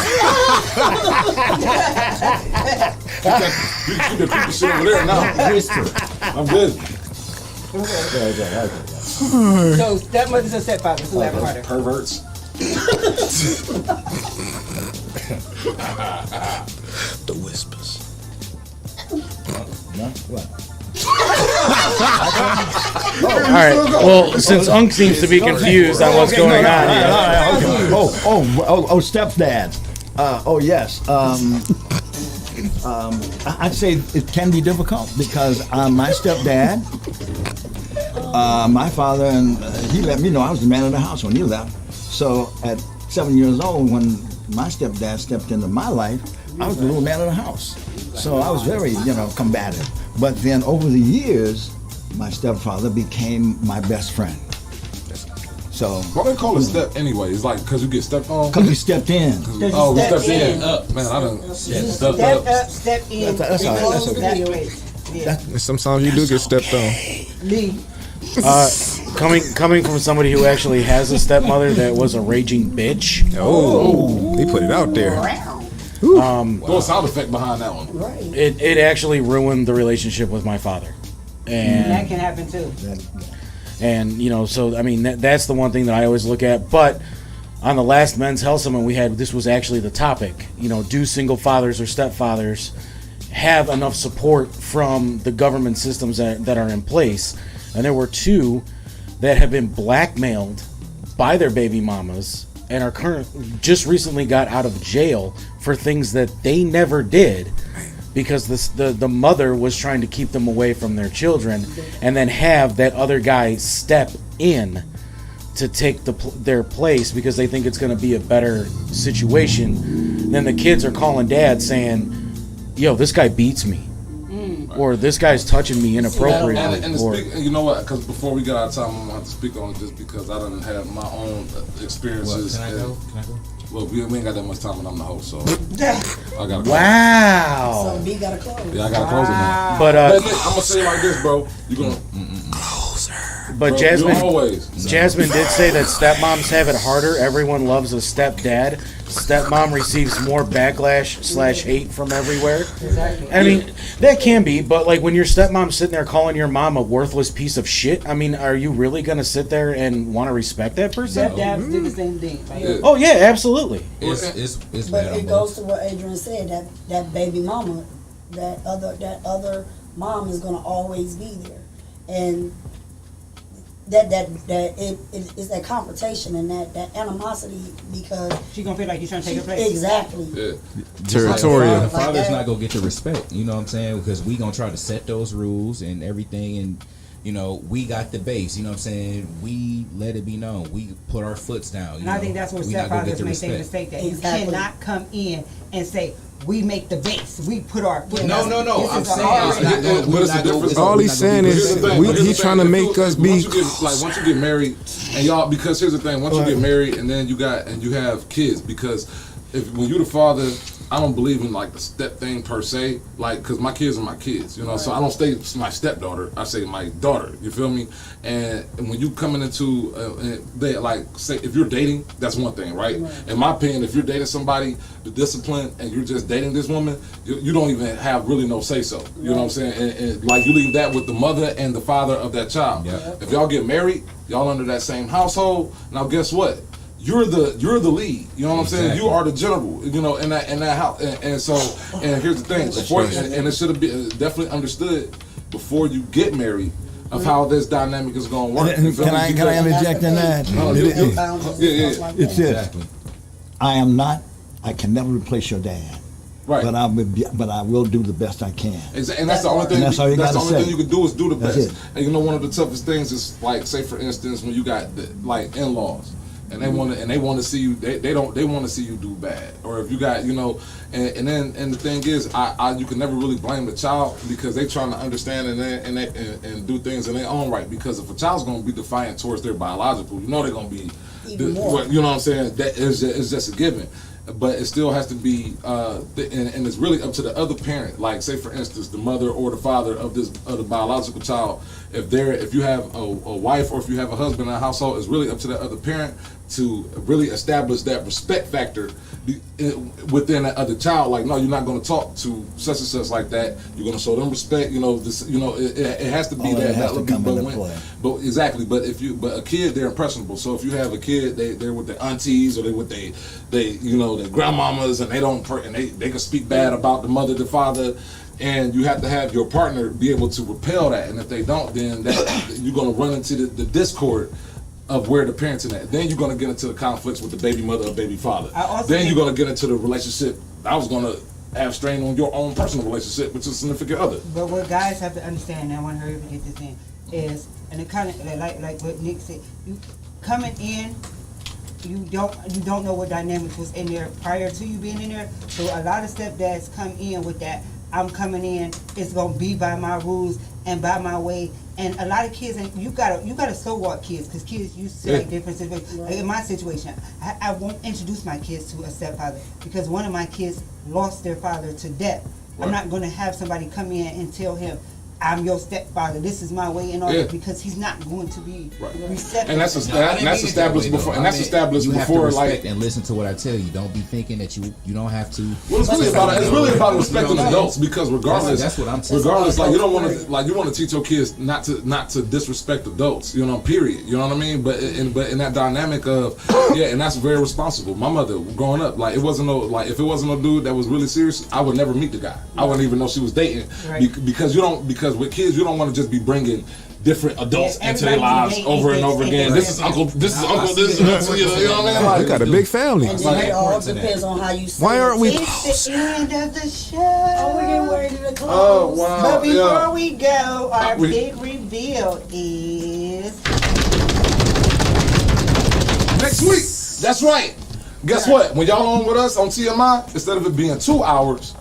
You can keep the shit over there now. I'm good. So stepmothers and stepfathers, who have harder? Perverts. The whispers. No? What? All right. Well, since Unc seems to be confused on what's going on here. Oh, stepdad. Yes. I'd say it can be difficult because my stepdad, my father, and he let me know I was the man of the house when he left. So at 7 years old, when my stepdad stepped into my life, I was the little man of the house. So I was very, combative. But then over the years, my stepfather became my best friend. So why they call it step anyway? It's like because you get stepped on. Because he stepped in. Oh, we stepped in. Man, I done stepped up. Step in. That's all right. That's okay. Sometimes you do get stepped on. Me. Coming from somebody who actually has a stepmother that was a raging bitch. Oh, he put it out there. Throw a sound effect behind that one. Right. It actually ruined the relationship with my father. And That can happen too. And so I mean that's the one thing that I always look at. But on the last Men's Health Summit we had, this was actually the topic. Do single fathers or stepfathers have enough support from the government systems that are in place? And there were two that have been blackmailed by their baby mamas and are just recently got out of jail for things that they never did. Because the mother was trying to keep them away from their children, and then have that other guy step in to take their place because they think it's going to be a better situation. Then the kids are calling dad saying, "Yo, this guy beats me," or "This guy's touching me inappropriately." And you know what? Because before we get out of time, I'm gonna have to speak on it just because I don't have my own experiences. Can I go? Well, we ain't got that much time, and I'm the host, so I gotta. Wow. So B gotta close. Yeah, I gotta close it now. But I'm gonna say it like this, bro. You gonna Closer. But bro, Jasmine did say that stepmoms have it harder. Everyone loves a stepdad. Stepmom receives more backlash/hate from everywhere. Exactly. I mean, that can be, but like when your stepmom's sitting there calling your mom a worthless piece of shit, I mean, are you really gonna sit there and want to respect that person? Stepdads do the same thing. Like, Oh yeah, absolutely. It's But bad on it goes both. to what Adrian said, that baby mama, that other mom is gonna always be there. And it's that confrontation and that animosity because she gonna feel like you're trying to take her place. Exactly. Yeah. Territorial. The father's not gonna get the respect. You know what I'm saying? Because we gonna try to set those rules and everything, and we got the base. You know what I'm saying? We let it be known. We put our foots down. And I think that's where stepfathers make the mistake that Exactly. you cannot come in and say we make the base. We put our No. I'm saying All he's saying is he trying to make us be. Once you get married, and y'all, because here's the thing: once you get married, and then you have kids, because when you're the father, I don't believe in like the step thing per se, because my kids are my kids, so I don't say my stepdaughter, I say my daughter, you feel me? And when you coming into, say if you're dating, that's one thing, right? In my opinion, if you're dating somebody, the discipline, and you're just dating this woman, you don't even have really no say so, you know what I'm saying? And like you leave that with the mother and the father of that child. If y'all get married, y'all under that same household, now guess what? You're the lead. You know what I'm saying? You are the general. In that house. And so here's the thing. And it should have been definitely understood before you get married of how this dynamic is going to work. Can I interject in that? It's this. I can never replace your dad. Right. But I will do the best I can. And that's the only thing. And that's all you that's the gotta only say. thing you can do is do the That's best. it. And one of the toughest things is like, say for instance, when you got in-laws. And they want to see you. They want to see you do bad. Or if you got and the thing is, you can never really blame the child because they trying to understand and do things in their own right. Because if a child's going to be defiant towards their biological, they're going to be, Even more. you know what I'm saying? That is just a given. But it still has to be, and it's really up to the other parent. Like, say for instance, the mother or the father of the biological child. If you have a wife or if you have a husband in a household, it's really up to the other parent to really establish that respect factor within that other child. Like, no, you're not going to talk to such and such like that. You're going to show them respect. You know, this. You know, it has to be that. Has to come into play. But exactly. But a kid, they're impressionable. So if you have a kid, they're with their aunties or they with they you know, their grandmamas, and they can speak bad about the mother, the father. And you have to have your partner be able to repel that. And if they don't, then you're going to run into the discord of where the parenting at. Then you're going to get into the conflicts with the baby mother or baby father. Then you're going to get into the relationship. I was going to have strain on your own personal relationship with your significant other. But what guys have to understand, and I want to hurry up and get this in, is, and it kind of like what Nick said, you coming in, you don't know what dynamics was in there prior to you being in there. So a lot of stepdads come in with that. I'm coming in, it's gonna be by my rules and by my way. And a lot of kids, and you gotta so walk kids, because kids used to like different situations. Like in my situation, I won't introduce my kids to a stepfather because one of my kids lost their father to death. Right. I'm not gonna have somebody come in and tell him, I'm your stepfather, this is my way and all that, because he's not going to be receptive. And that's established before. And that's established you before. Have to respect like, and listen to what I tell you. Don't be thinking that you don't have to. Well, it's really about respecting adults, because regardless, that's what I'm saying. Regardless, like you don't want to, like you want to teach your kids not to disrespect adults. You know, period. You know what I mean? But in that dynamic of and that's very responsible. My mother growing up, like if it wasn't no dude that was really serious, I would never meet the guy. I wouldn't even know she was dating because with kids, you don't want to just be bringing different adults into their lives over and over again. This is uncle. This is uncle. This is uncle. You know what I mean? Like, you got a big family. And then it all depends on how you say Why aren't we? It's the end of the show. Oh, we're getting ready to close. Oh, wow. But before we go, our big reveal is next week. That's right. Guess what? When y'all on with us on TMI, instead of it being 2 hours,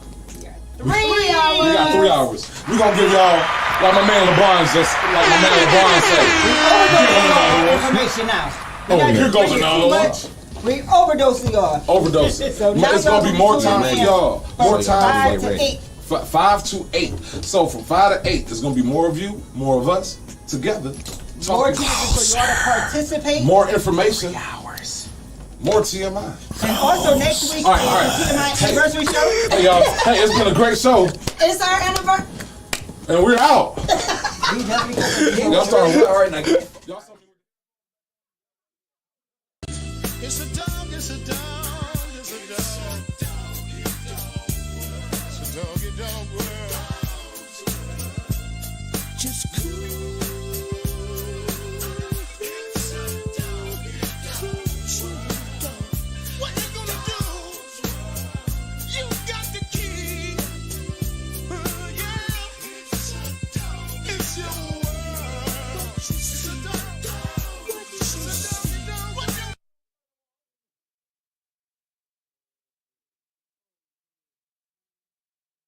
3 hours. We got 3 hours. We gonna give y'all, like my man LeBron said. Information now. Oh, here goes another one. We overdosing y'all. Overdosing. So now it's gonna be more time for y'all. More time. 5 to 8. 5 to 8. So from 5 to 8, there's gonna be more of you, more of us together. More chances for y'all to participate. More information. More TMI. And also next week is the TMI anniversary show. Hey y'all, it's been a great show. It's our anniversary. And we're out. Y'all starting all right now. It's a dog, it's a dog, it's a dog. It's a doggy dog world. Just cool.